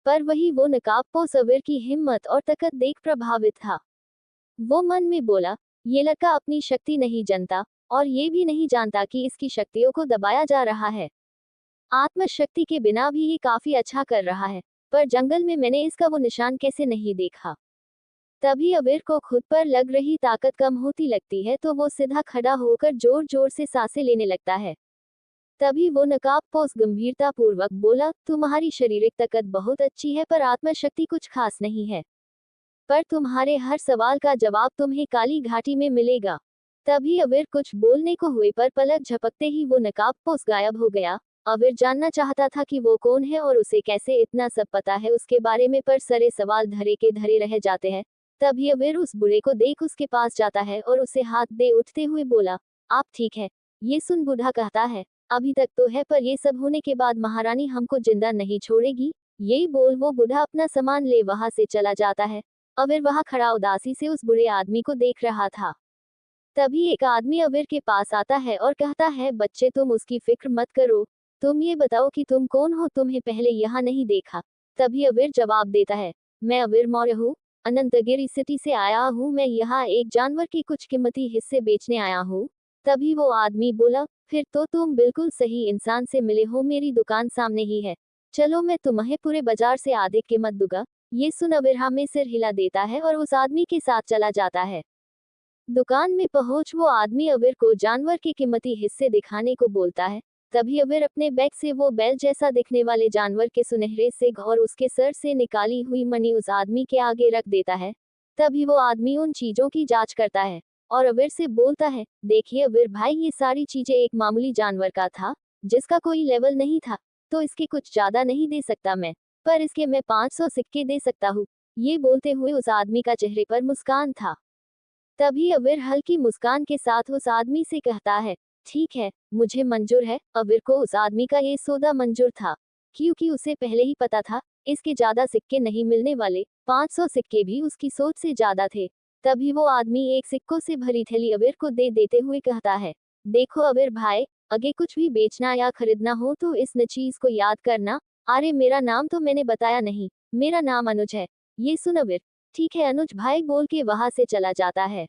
पर वही वो नकाबपोश अबीर की हिम्मत और ताकत देख प्रभावित था। वो मन में बोला, ये लड़का अपनी शक्ति नहीं जानता और ये भी नहीं जानता कि इसकी शक्तियों को दबाया जा रहा है। आत्मशक्ति के बिना भी ये काफी अच्छा कर रहा है, पर जंगल में मैंने इसका वो निशान कैसे नहीं देखा। तभी अबीर को खुद पर लग रही ताकत कम होती लगती है तो वो सीधा खड़ा होकर जोर जोर से सांसें लेने लगता है। तभी वो नकाबपोश गंभीरता पूर्वक बोला, तुम्हारी शारीरिक ताकत बहुत अच्छी है पर आत्मशक्ति कुछ खास नहीं है। पर तुम्हारे हर सवाल का जवाब तुम्हें काली घाटी में मिलेगा। तभी अबीर कुछ बोलने को हुए पर पलक झपकते ही वो नकाबपोश गायब हो गया। अबीर जानना चाहता था कि वो कौन है और उसे कैसे इतना सब पता है उसके बारे में, पर सारे सवाल धरे के धरे रह जाते हैं। तभी अबीर उस बूढ़े को देख उसके पास जाता है और उसे हाथ दे उठते हुए बोला, आप ठीक है? ये सुन बूढ़ा कहता है, अभी तक तो है पर ये सब होने के बाद महारानी हमको जिंदा नहीं छोड़ेगी। यही बोल वो बूढ़ा अपना सामान ले वहां से चला जाता है। अबीर वहां खड़ा उदासी से उस बूढ़े आदमी को देख रहा था। तभी एक आदमी अबीर के पास आता है और कहता है, बच्चे तुम उसकी फिक्र मत करो, तुम ये बताओ कि तुम कौन हो, तुम्हें पहले यहाँ नहीं देखा। तभी अबीर जवाब देता है, मैं अबीर मौर्य हूँ, अनंतगिरी सिटी से आया हूँ, मैं यहाँ एक जानवर के कुछ कीमती हिस्से बेचने आया हूँ। तभी वो आदमी बोला, फिर तो तुम बिल्कुल सही इंसान से मिले हो, मेरी दुकान सामने ही है, चलो मैं तुम्हें पूरे बाजार से आधे कीमत दूंगा। ये सुन अबीर हाँ में सिर हिला देता है और उस आदमी के साथ चला जाता है। दुकान में पहुंच वो आदमी अबीर को जानवर के कीमती हिस्से दिखाने को बोलता है। तभी अबीर अपने बैग से वो बैल जैसा दिखने वाले जानवर के सुनहरे सिंग और उसके सर से निकाली हुई मणि उस आदमी के आगे रख देता है। तभी वो आदमी उन चीजों की जांच करता है और अबीर से बोलता है, देखिए अबीर भाई, ये सारी चीजें एक मामूली जानवर का था जिसका कोई लेवल नहीं था, तो इसके कुछ ज्यादा नहीं दे सकता मैं, पर इसके मैं 500 सिक्के दे सकता हूँ। ये बोलते हुए उस आदमी का चेहरे पर मुस्कान था। तभी अबीर हल्की मुस्कान के साथ उस आदमी से कहता है, ठीक है, मुझे मंजूर है। अबीर को उस आदमी का ये सौदा मंजूर था, क्योंकि उसे पहले ही पता था इसके ज्यादा सिक्के नहीं मिलने वाले। 500 सिक्के भी उसकी सोच से ज्यादा थे। तभी वो आदमी एक सिक्कों से भरी थैली अबीर को दे देते हुए कहता है, देखो अबीर भाई, आगे कुछ भी बेचना या खरीदना हो तो इस न चीज को याद करना। अरे मेरा नाम तो मैंने बताया नहीं, मेरा नाम अनुज है। ये सुन अबीर, ठीक है अनुज भाई बोल के वहां से चला जाता है।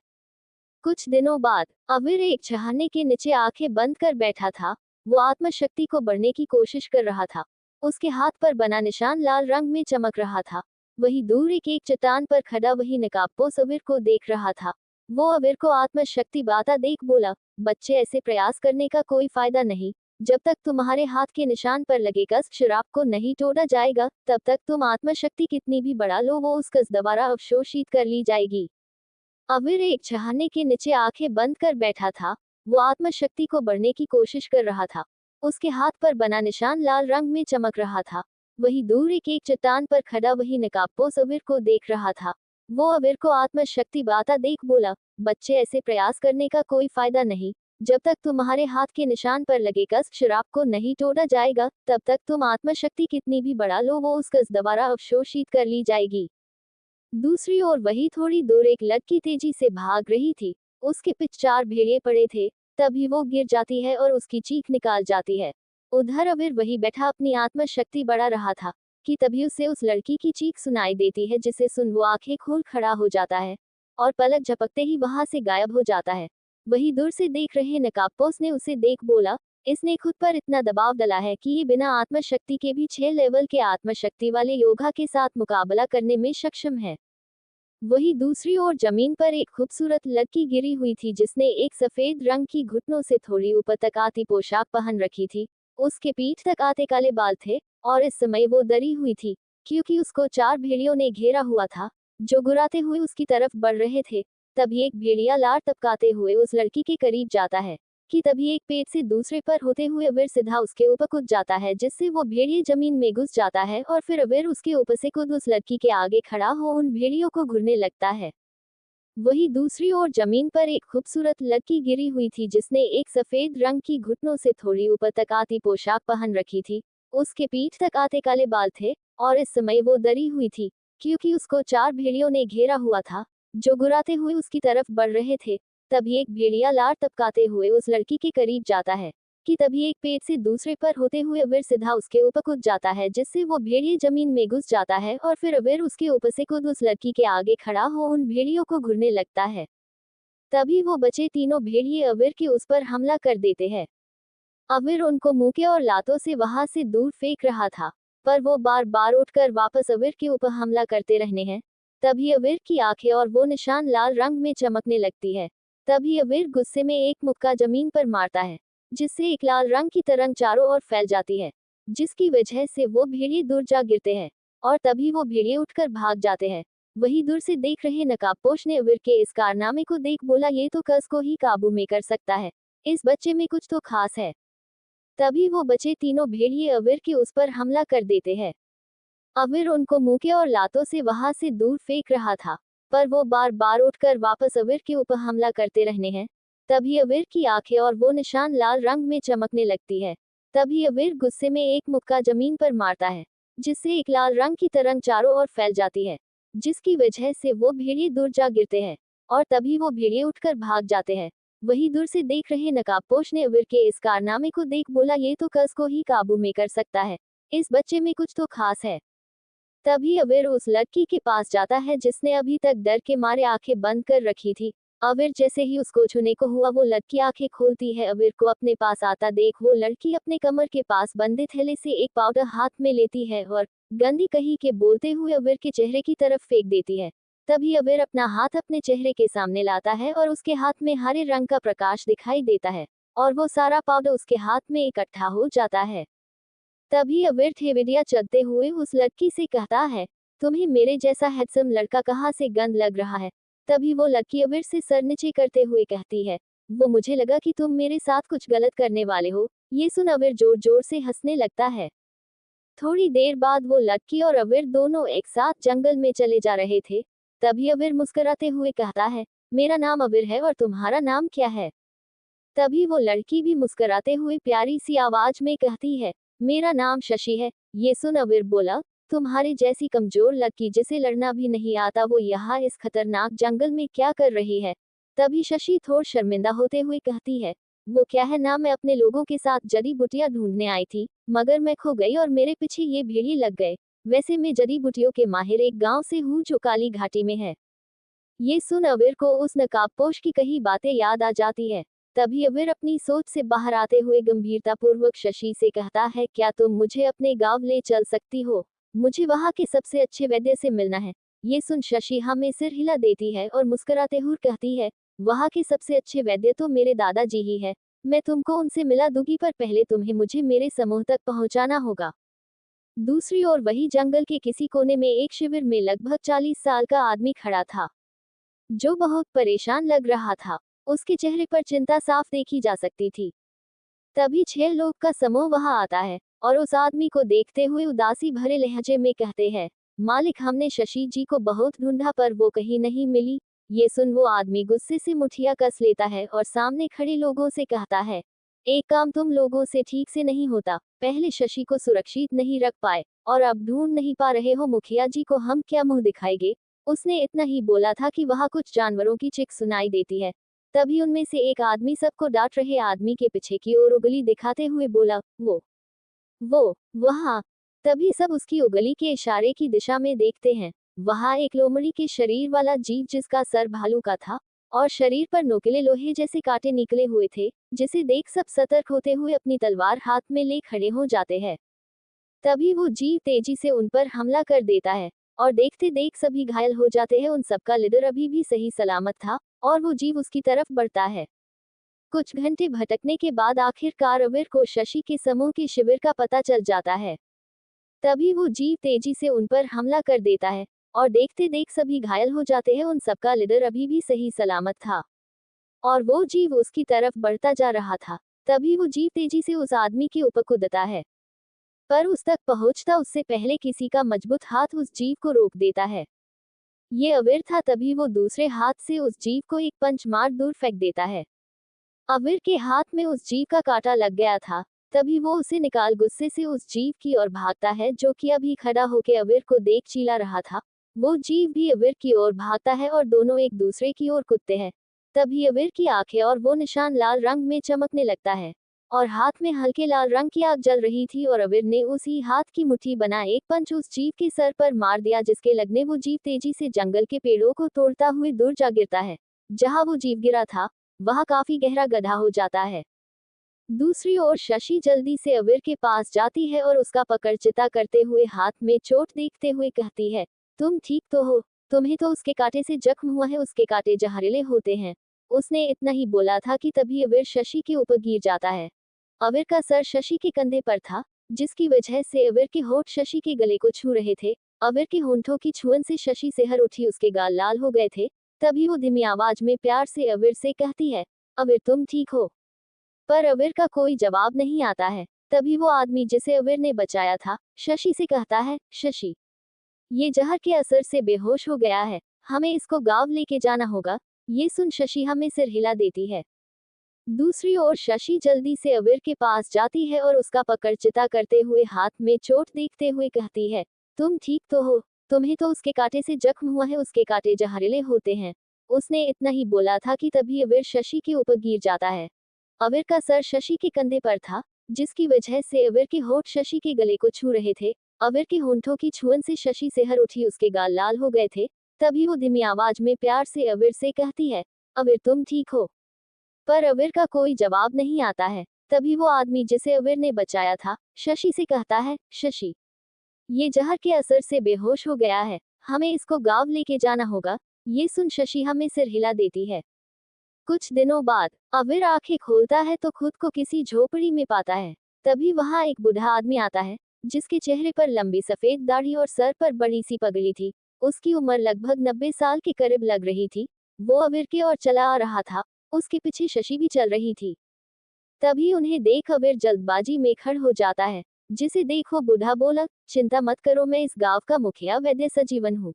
कुछ दिनों बाद अबीर एक छहाने के नीचे आंखें बंद कर बैठा था। वो आत्मशक्ति को बढ़ने की कोशिश कर रहा था। उसके हाथ पर बना निशान लाल रंग में चमक रहा था। वही दूर एक चट्टान पर खड़ा वही नकाबपोश अबीर को देख रहा था। वो अबीर को आत्मशक्ति बाता देख बोला, बच्चे ऐसे प्रयास करने का कोई फायदा नहीं। जब तक तुम्हारे हाथ के निशान पर लगे कस शराब को नहीं तोड़ा जाएगा, तब तक तुम आत्मशक्ति कितनी भी बढ़ा लो वो उस कस दोबारा अवशोषित कर ली जाएगी। अबीर एक छहाने के नीचे आंखें बंद कर बैठा था। वो आत्मशक्ति को बढ़ने की कोशिश कर रहा था। उसके हाथ पर बना निशान लाल रंग में चमक रहा था। वही दूर एक चट्टान पर खड़ा वही नकाबपोश अबीर को देख रहा था। वो अबीर को आत्मशक्ति बाता देख बोला, बच्चे ऐसे प्रयास करने का कोई फायदा नहीं। जब तक तुम्हारे हाथ के निशान पर लगे कस शराब को नहीं तोड़ा जाएगा, तब तक तुम आत्मशक्ति कितनी भी बढ़ा लो वो उस कस दोबारा अवशोषित कर ली जाएगी। दूसरी ओर वही थोड़ी दूर एक लड़की तेजी से भाग रही थी। उसके पीछे 4 भेड़िए पड़े थे। तभी वो गिर जाती है और उसकी चीख निकाल जाती है। उधर अबीर वही बैठा अपनी आत्मशक्ति बढ़ा रहा था कि तभी उसे उस लड़की की चीख सुनाई देती है, जिसे सुन वो आंखें खोल खड़ा हो जाता है और पलक झपकते ही वहां से गायब हो जाता है। वही दूर से देख रहे नकाबपोश ने उसे देख बोला, इसने खुद पर इतना दबाव डाला है कि ये बिना आत्मशक्ति के भी 6 लेवल के आत्मशक्ति वाले योद्धा के साथ मुकाबला करने में सक्षम है। वही दूसरी ओर जमीन पर एक खूबसूरत लड़की गिरी हुई थी, जिसने एक सफेद रंग की घुटनों से थोड़ी ऊपर तक आती पोशाक पहन रखी थी। उसके पीठ तक आते काले बाल थे और इस समय वो डरी हुई थी, क्योंकि उसको 4 भेड़ियों ने घेरा हुआ था, जो गुर्राते हुए उसकी तरफ बढ़ रहे थे। तभी एक भेड़िया लार टपकाते हुए उस लड़की के करीब जाता है कि तभी एक पेड़ से दूसरे पर होते हुए अबीर सीधा उसके ऊपर कूद जाता है, जिससे वो भेड़िए जमीन में घुस जाता है और फिर अबीर उसके ऊपर से कूद उस लड़की के आगे खड़ा हो उन भेड़ियों को घूरने लगता है। वही दूसरी ओर जमीन पर एक खूबसूरत लड़की गिरी हुई थी जिसने एक सफेद रंग की घुटनों से थोड़ी ऊपर तक आती पोशाक पहन रखी थी। उसके पीठ तक आते काले बाल थे और इस समय वो डरी हुई थी क्योंकि उसको 4 भेड़ियों ने घेरा हुआ था जो गुर्राते हुए उसकी तरफ बढ़ रहे थे। तभी एक भेड़िया लार टपकाते हुए उस लड़की के करीब जाता है कि तभी एक पेड़ से दूसरे पर होते हुए अवीर सीधा उसके ऊपर कूद जाता है जिससे वो भेड़िए जमीन में घुस जाता है और फिर अवीर उसके ऊपर से कूद उस लड़की के आगे खड़ा हो उन भेड़ियों को घूरने लगता है। तभी वो बचे तीनों भेड़िए अवीर के उस पर हमला कर देते हैं। अवीर उनको मुक्के और लातों से वहां से दूर फेंक रहा था पर वो बार बार उठकर वापस अवीर के ऊपर हमला करते रहने हैं। तभी अवीर की आंखें और वो निशान लाल रंग में चमकने लगती है। तभी अवीर गुस्से में एक मुक्का जमीन पर मारता है जिससे एक लाल रंग की तरंग चारों ओर फैल जाती है जिसकी वजह से वो भेड़िए दूर जा गिरते हैं और तभी वो भेड़िए उठकर भाग जाते हैं। वही दूर से देख रहे नकाबपोश ने अवीर के इस कारनामे को देख बोला ये तो कस को ही काबू में कर सकता है, इस बच्चे में कुछ तो खास है। तभी वो बचे तीनों भेड़िए अवीर के उस पर हमला कर देते हैं। अवीर उनको मुक्के और लातों से वहां से दूर फेंक रहा था पर वो बार बार उठकर वापस अवीर के ऊपर हमला करते रहने हैं। तभी अवीर की आंखें और वो निशान लाल रंग में चमकने लगती है। तभी अवीर गुस्से में एक मुक्का जमीन पर मारता है जिससे एक लाल रंग की तरंग चारों ओर फैल जाती है जिसकी वजह से वो भेड़िए दूर जा गिरते हैं और तभी वो भेड़िए उठकर भाग जाते हैं। वही दूर से देख रहे नकाबपोश ने अवीर के इस कारनामे को देख बोला ये तो कस को ही काबू में कर सकता है, इस बच्चे में कुछ तो खास है। तभी अवीर उस लड़की के पास जाता है जिसने अभी तक डर के मारे आंखें बंद कर रखी थी। अवीर जैसे ही उसको छूने को हुआ वो लड़की आंखें खोलती है। अवीर को अपने पास आता देख वो लड़की अपने कमर के पास बंधे थैले से एक पाउडर हाथ में लेती है और गंदी कही के बोलते हुए अवीर के चेहरे की तरफ फेंक देती है। तभी अवीर अपना हाथ अपने चेहरे के सामने लाता है और उसके हाथ में हरे रंग का प्रकाश दिखाई देता है और वो सारा पाउडर उसके हाथ में इकट्ठा हो जाता है। तभी अवीर ठेवड़िया चलते हुए उस लड़की से कहता है तुम्हें मेरे जैसा हैंडसम लड़का कहाँ से गंद लग रहा है। तभी वो लड़की अवीर से सर नीचे करते हुए कहती है वो मुझे लगा कि तुम मेरे साथ कुछ गलत करने वाले हो। ये सुन अवीर जोर जोर से हंसने लगता है। थोड़ी देर बाद वो लड़की और अवीर दोनों एक साथ जंगल में चले जा रहे थे। तभी अवीर मुस्कुराते हुए कहता है मेरा नाम अवीर है और तुम्हारा नाम क्या है। तभी वो लड़की भी मुस्कुराते हुए प्यारी सी आवाज में कहती है मेरा नाम शशि है। ये सुन अवीर बोला तुम्हारी जैसी कमजोर लड़की जिसे लड़ना भी नहीं आता वो यहाँ इस खतरनाक जंगल में क्या कर रही है। तभी शशि थोड़ा शर्मिंदा होते हुए कहती है वो क्या है ना मैं अपने लोगों के साथ जड़ी बूटियां ढूंढने आई थी मगर मैं खो गई और मेरे पीछे ये भेड़िए लग गए। वैसे मैं जड़ी बूटियों के माहिर एक गांव से हूँ जो काली घाटी में है। ये सुन अवीर को उस नकाबपोश की कही बातें याद आ जाती है। तभी अवीर अपनी सोच से बाहर आते हुए गंभीरतापूर्वक शशि से कहता है क्या तुम मुझे अपने गांव ले चल सकती हो, मुझे वहां के सबसे अच्छे वैद्य से मिलना है। ये सुन शशि हमें सिर हिला देती है और मुस्कुराते हुए कहती है वहां के सबसे अच्छे वैद्य तो मेरे दादाजी ही है, मैं तुमको उनसे मिला दूंगी पर पहले तुम्हें मुझे मेरे समूह तक पहुंचाना होगा। दूसरी ओर वही जंगल के किसी कोने में एक शिविर में लगभग 40 साल का आदमी खड़ा था जो बहुत परेशान लग रहा था। उसके चेहरे पर चिंता साफ देखी जा सकती थी। तभी 6 लोग का समूह वहां आता है और उस आदमी को देखते हुए उदासी भरे लहजे में कहते हैं मालिक हमने शशि जी को बहुत ढूंढा पर वो कहीं नहीं मिली। ये सुन वो आदमी गुस्से से मुठिया कस लेता है और सामने खड़े लोगों से कहता है एक काम तुम लोगों से ठीक से नहीं होता, पहले शशि को सुरक्षित नहीं रख पाए और अब ढूंढ नहीं पा रहे हो, मुखिया जी को हम क्या मुंह दिखाएंगे। उसने इतना ही बोला था कि वहां कुछ जानवरों की चीख सुनाई देती है। तभी उनमें से एक आदमी सबको डांट रहे आदमी के पीछे की ओर उंगली दिखाते हुए बोला वो वहां। तभी सब उसकी उंगली के इशारे की दिशा में देखते हैं। वहां एक लोमड़ी के शरीर वाला जीव जिसका सर भालू का था और शरीर पर नुकीले लोहे जैसे कांटे निकले हुए थे, जिसे देख सब सतर्क होते हुए अपनी तलवार हाथ में ले खड़े हो जाते हैं। तभी वो जीव तेजी से उन पर हमला कर देता है और देखते देख सभी घायल हो जाते हैं। उन सबका लीडर अभी भी सही सलामत था और वो जीव उसकी तरफ बढ़ता है। कुछ घंटे भटकने के बाद आखिरकार अवीर को शशि के समूह के शिविर का पता चल जाता है। तभी वो जीव तेजी से उन पर हमला कर देता है और देखते देख सभी घायल हो जाते हैं। उन सबका लीडर अभी भी सही सलामत था और वो जीव उसकी तरफ बढ़ता जा रहा था। तभी वो जीव तेजी से उस आदमी के ऊपर कूदता है पर उस तक पहुंचता उससे पहले किसी का मजबूत हाथ उस जीव को रोक देता है। ये अवीर था। तभी वो दूसरे हाथ से उस जीव को एक पंच मार दूर फेंक देता है। अवीर के हाथ में उस जीव का कांटा लग गया था। तभी वो उसे निकाल गुस्से से उस जीव की ओर भागता है, जो कि अभी खड़ा होकर अवीर को देख चिल्ला रहा था। वो जीव भी अवीर की ओर भागता है और दोनों एक दूसरे की ओर कूदते हैं। तभी अवीर की आंखें और वो निशान लाल रंग में चमकने लगता है और हाथ में हल्के लाल रंग की आग जल रही थी और अवीर ने उसी हाथ की मुट्ठी बना एक पंच उस जीव के सर पर मार दिया, जिसके लगने वो जीव तेजी से जंगल के पेड़ों को तोड़ता हुए दूर जा गिरता है। जहां वो जीव गिरा था वह काफी गहरा गड्ढा हो जाता है। दूसरी ओर शशि जल्दी से अवीर के पास जाती है और उसका पकड़ चिता करते हुए हाथ में चोट देखते हुए कहती है, तुम ठीक तो हो? तुम्हें तो उसके कांटे से जख्म हुआ है, उसके कांटे जहरीले होते हैं। उसने इतना ही बोला था कि तभी अवीर शशि के ऊपर गिर जाता है। अवीर का सर शशि के कंधे पर था, जिसकी वजह से अवीर के होंठ शशि के गले को छू रहे थे। अवीर के होंठों की छुअन से शशि सिहर उठी, उसके गाल लाल हो गए थे। तभी वो धीमी आवाज में प्यार से अवीर से कहती है, अवीर तुम ठीक हो? पर अवीर का कोई जवाब नहीं आता है। तभी वो आदमी जिसे अवीर ने बचाया था शशि से कहता है, शशि ये जहर के असर से बेहोश हो गया है, हमें इसको गांव लेके जाना होगा। ये सुन शशि हमें सिर हिला देती है। दूसरी ओर शशि जल्दी से अवीर के पास जाती है और उसका पकड़ चिता करते हुए हाथ में चोट देखते हुए कहती है, तुम ठीक तो हो? तुम्हें तो उसके कांटे से जख्म हुआ है, उसके कांटे जहरीले होते हैं। उसने इतना ही बोला था कि तभी अवीर शशि के ऊपर गिर जाता है। अवीर का सर शशि के कंधे पर था, जिसकी वजह से अवीर के होंठ शशि के गले को छू रहे थे। अवीर के होंठों की छुअन से शशि सिहर उठी, उसके गाल लाल हो गए थे। तभी वो धीमी आवाज में प्यार से अवीर से कहती है, अवीर तुम ठीक हो? पर अवीर का कोई जवाब नहीं आता है। तभी वो आदमी जिसे अवीर ने बचाया था शशि से कहता है, शशि ये जहर के असर से बेहोश हो गया है, हमें इसको गांव लेके जाना होगा। ये सुन शशि हमें सिर हिला देती है। कुछ दिनों बाद अवीर आंखें खोलता है तो खुद को किसी झोपड़ी में पाता है। तभी वहां एक बूढ़ा आदमी आता है, जिसके चेहरे पर लंबी सफेद दाढ़ी और सर पर बड़ी सी पगड़ी थी। उसकी उम्र लगभग 90 साल के करीब लग रही थी। वो अवीर की ओर चला आ रहा था, उसके पीछे शशि भी चल रही थी। तभी उन्हें देख अवीर जल्दबाजी में खड़ हो जाता है। जिसे देखो बूढ़ा बोला, चिंता मत करो, मैं इस गांव का मुखिया वैद्य सजीवन हूँ।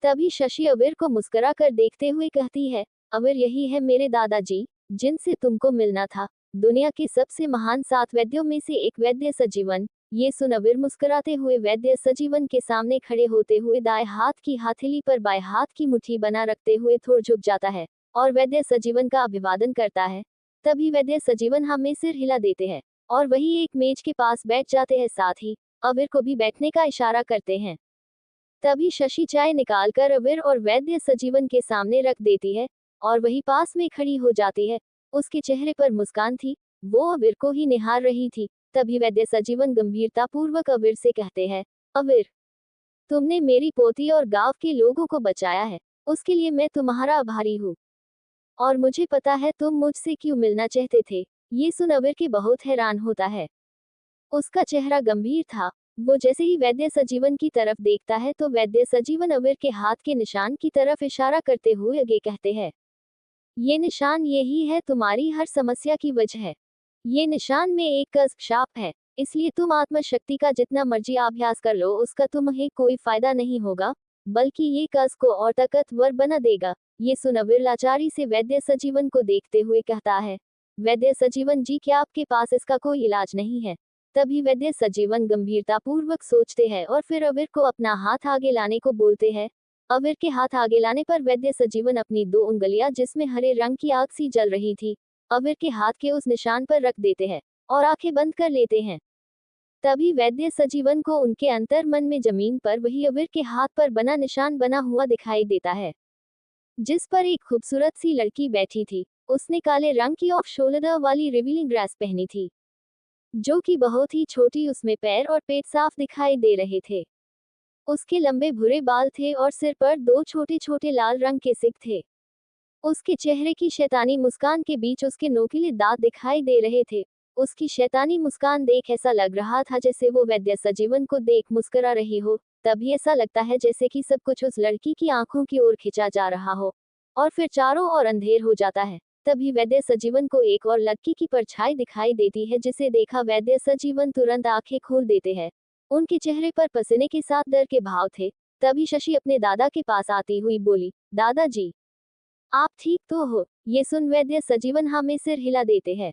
तभी शशि अवीर को मुस्कुरा कर देखते हुए कहती है, अवीर यही है मेरे दादाजी, जिनसे तुमको मिलना था। दुनिया के सबसे महान 7 वैद्यों में से एक वैद्य सजीवन। ये सुन अवीर मुस्कुराते हुए वैद्य सजीवन के सामने खड़े होते हुए दाएं हाथ की हथेली पर बाएं हाथ की मुट्ठी बना रखते हुए थोड़ा झुक जाता है और वैद्य सजीवन का अभिवादन करता है। तभी वैद्य सजीवन हमें सिर हिला देते हैं और वही एक मेज के पास बैठ जाते हैं, साथ ही अवीर को भी बैठने का इशारा करते हैं। तभी शशि चाय निकालकर अवीर और वैद्य सजीवन के सामने रख देती है और वही पास में खड़ी हो जाती है। उसके चेहरे पर मुस्कान थी, वो अवीर को ही निहार रही थी। तभी वैद्य सजीवन गंभीरता पूर्वक अवीर से कहते हैं, अवीर तुमने मेरी पोती और गांव के लोगों को बचाया है, उसके लिए मैं तुम्हारा आभारी हूँ। और मुझे पता है तुम मुझसे क्यों मिलना चाहते थे। ये सुन अवीर के बहुत हैरान होता है। उसका चेहरा गंभीर था। वो जैसे ही वैद्य सजीवन की तरफ देखता है तो वैद्य सजीवन अवीर के हाथ के निशान की तरफ इशारा करते हुए आगे कहते हैं, ये निशान यही है तुम्हारी हर समस्या की वजह है। ये निशान में एक कस शाप है, इसलिए तुम आत्मशक्ति का जितना मर्जी अभ्यास कर लो, उसका तुम्हें कोई फायदा नहीं होगा, बल्कि ये कस को और ताकतवर बना देगा। ये सुन अवीर लाचारी से वैद्य सजीवन को देखते हुए कहता है, वैद्य सजीवन जी, क्या आपके पास इसका कोई इलाज नहीं है? तभी वैद्य सजीवन गंभीरतापूर्वक सोचते हैं और फिर अवीर को अपना हाथ आगे लाने को बोलते हैं। अवीर के हाथ आगे लाने पर वैद्य सजीवन अपनी 2 उंगलियां, जिसमें हरे रंग की आग सी जल रही थी, अवीर के हाथ के उस निशान पर रख देते हैं और आंखें बंद कर लेते हैं। तभी वैद्य सजीवन को उनके अंतर मन में जमीन पर वही अवीर के हाथ पर बना निशान बना हुआ दिखाई देता है, जिस पर एक खूबसूरत सी लड़की बैठी थी। उसने काले रंग की ऑफ शोल्डर वाली रिवीलिंग ड्रेस पहनी थी, जो कि बहुत ही छोटी। उसमें पैर और पेट साफ दिखाई दे रहे थे। उसके लंबे भूरे बाल थे और सिर पर 2 छोटे छोटे लाल रंग के सिक थे। उसके चेहरे की शैतानी मुस्कान के बीच उसके नोकीले दांत दिखाई दे रहे थे। उसकी शैतानी मुस्कान देख ऐसा लग रहा था जैसे वो वैद्य सजीवन को देख मुस्कुरा रही हो। तभी ऐसा लगता है जैसे कि सब कुछ उस लड़की की आंखों की ओर खिंचा जा रहा हो और फिर चारों ओर अंधेर हो जाता है। तभी वैद्य सजीवन को एक और लड़की की परछाई दिखाई देती है, जिसे देखा वैद्य सजीवन तुरंत आंखें खोल देते हैं। उनके चेहरे पर पसीने के साथ डर के भाव थे। तभी शशि अपने दादा के पास आती हुई बोली, दादाजी, आप ठीक तो हो? ये सुन वैद्य सजीवन हाँ में सिर हिला देते हैं।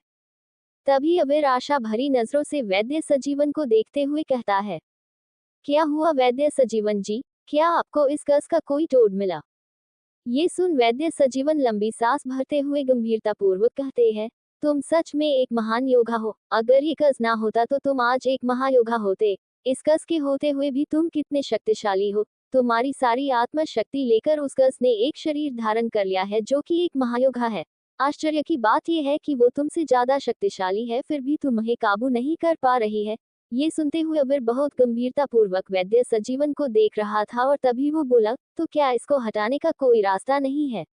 तभी अबीर आशा भरी नजरों से वैद्य सजीवन को देखते हुए कहता है, क्या हुआ वैद्य सजीवन जी, क्या आपको इस कस का कोई टोड़ मिला? ये सुन वैद्य सजीवन लंबी सांस भरते हुए गंभीरतापूर्वक कहते हैं, तुम सच में एक महान योद्धा हो। अगर ये कस ना होता तो तुम आज एक महायोद्धा होते। इस कस के होते हुए भी तुम कितने शक्तिशाली हो। तुम्हारी सारी आत्मा शक्ति लेकर उस कस ने एक शरीर धारण कर लिया है जो कि एक महायोद्धा है। आश्चर्य की बात यह है कि वो तुमसे ज्यादा शक्तिशाली है, फिर भी तुम्हें काबू नहीं कर पा रही है। ये सुनते हुए अबीर बहुत गंभीरतापूर्वक वैद्य सजीवन को देख रहा था और तभी वो बोला, तो क्या इसको हटाने का कोई रास्ता नहीं है?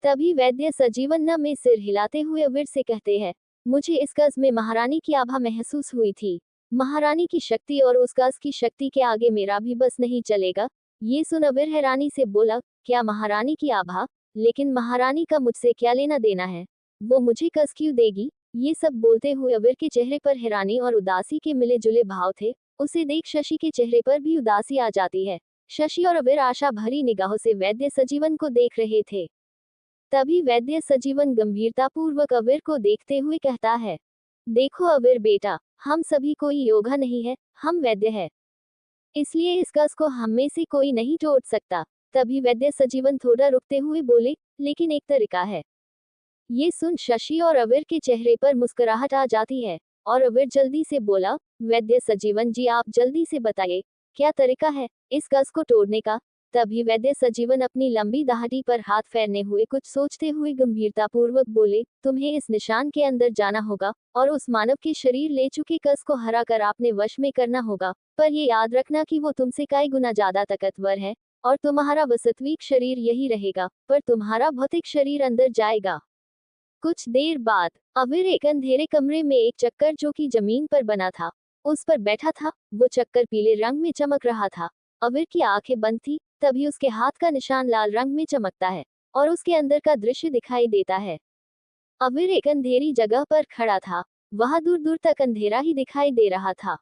तभी वैद्य सजीवन न में सिर हिलाते हुए अबीर से कहते हैं, मुझे इस कस में महारानी की आभा महसूस हुई थी। महारानी की शक्ति और उस कस की शक्ति के आगे मेरा भी बस नहीं चलेगा। ये सुन अबीर हैरानी से बोला, क्या महारानी की आभा? लेकिन महारानी का मुझसे क्या लेना देना है? वो मुझे कस क्यों देगी? ये सब बोलते हुए अबीर के चेहरे पर हैरानी और उदासी के मिले जुले भाव थे। उसे देख शशि के चेहरे पर भी उदासी आ जाती है। शशि और अबीर आशा भरी निगाहों से वैद्य सजीवन को देख रहे थे। तभी वैद्य सजीवन गंभीरतापूर्वक अबीर को देखते हुए कहता है, देखो अबीर बेटा, हम सभी कोई योद्धा नहीं है, हम वैद्य है। इसलिए इस कस को हम में से कोई नहीं तोड़ सकता। तभी वैद्य सजीवन थोड़ा रुकते हुए बोले, लेकिन एक तरीका है। ये सुन शशि और अबीर के चेहरे पर मुस्कुराहट आ जाती है और अबीर जल्दी से बोला, वैद्य सजीवन जी आप जल्दी से बताइए, क्या तरीका है इस कस को तोड़ने का? तभी वैद्य सजीवन अपनी लंबी दाढ़ी पर हाथ फेरने हुए कुछ सोचते हुए गंभीरतापूर्वक बोले, तुम्हें इस निशान के अंदर जाना होगा और उस मानव के शरीर ले चुके कस को हरा कर आपने वश में करना होगा। पर ये याद रखना कि वो तुमसे कई गुना ज्यादा ताकतवर है और तुम्हारा वास्तविक शरीर यही रहेगा, पर तुम्हारा भौतिक शरीर अंदर जाएगा। कुछ देर बाद अबीर एक अंधेरे कमरे में एक चक्कर जो कि जमीन पर बना था, उस पर बैठा था। वो चक्कर पीले रंग में चमक रहा था। अबीर की आंखें बंद थी। तभी उसके हाथ का निशान लाल रंग में चमकता है और उसके अंदर का दृश्य दिखाई देता है। अबीर एक अंधेरी जगह पर खड़ा था। वहां दूर दूर तक अंधेरा ही दिखाई दे रहा था।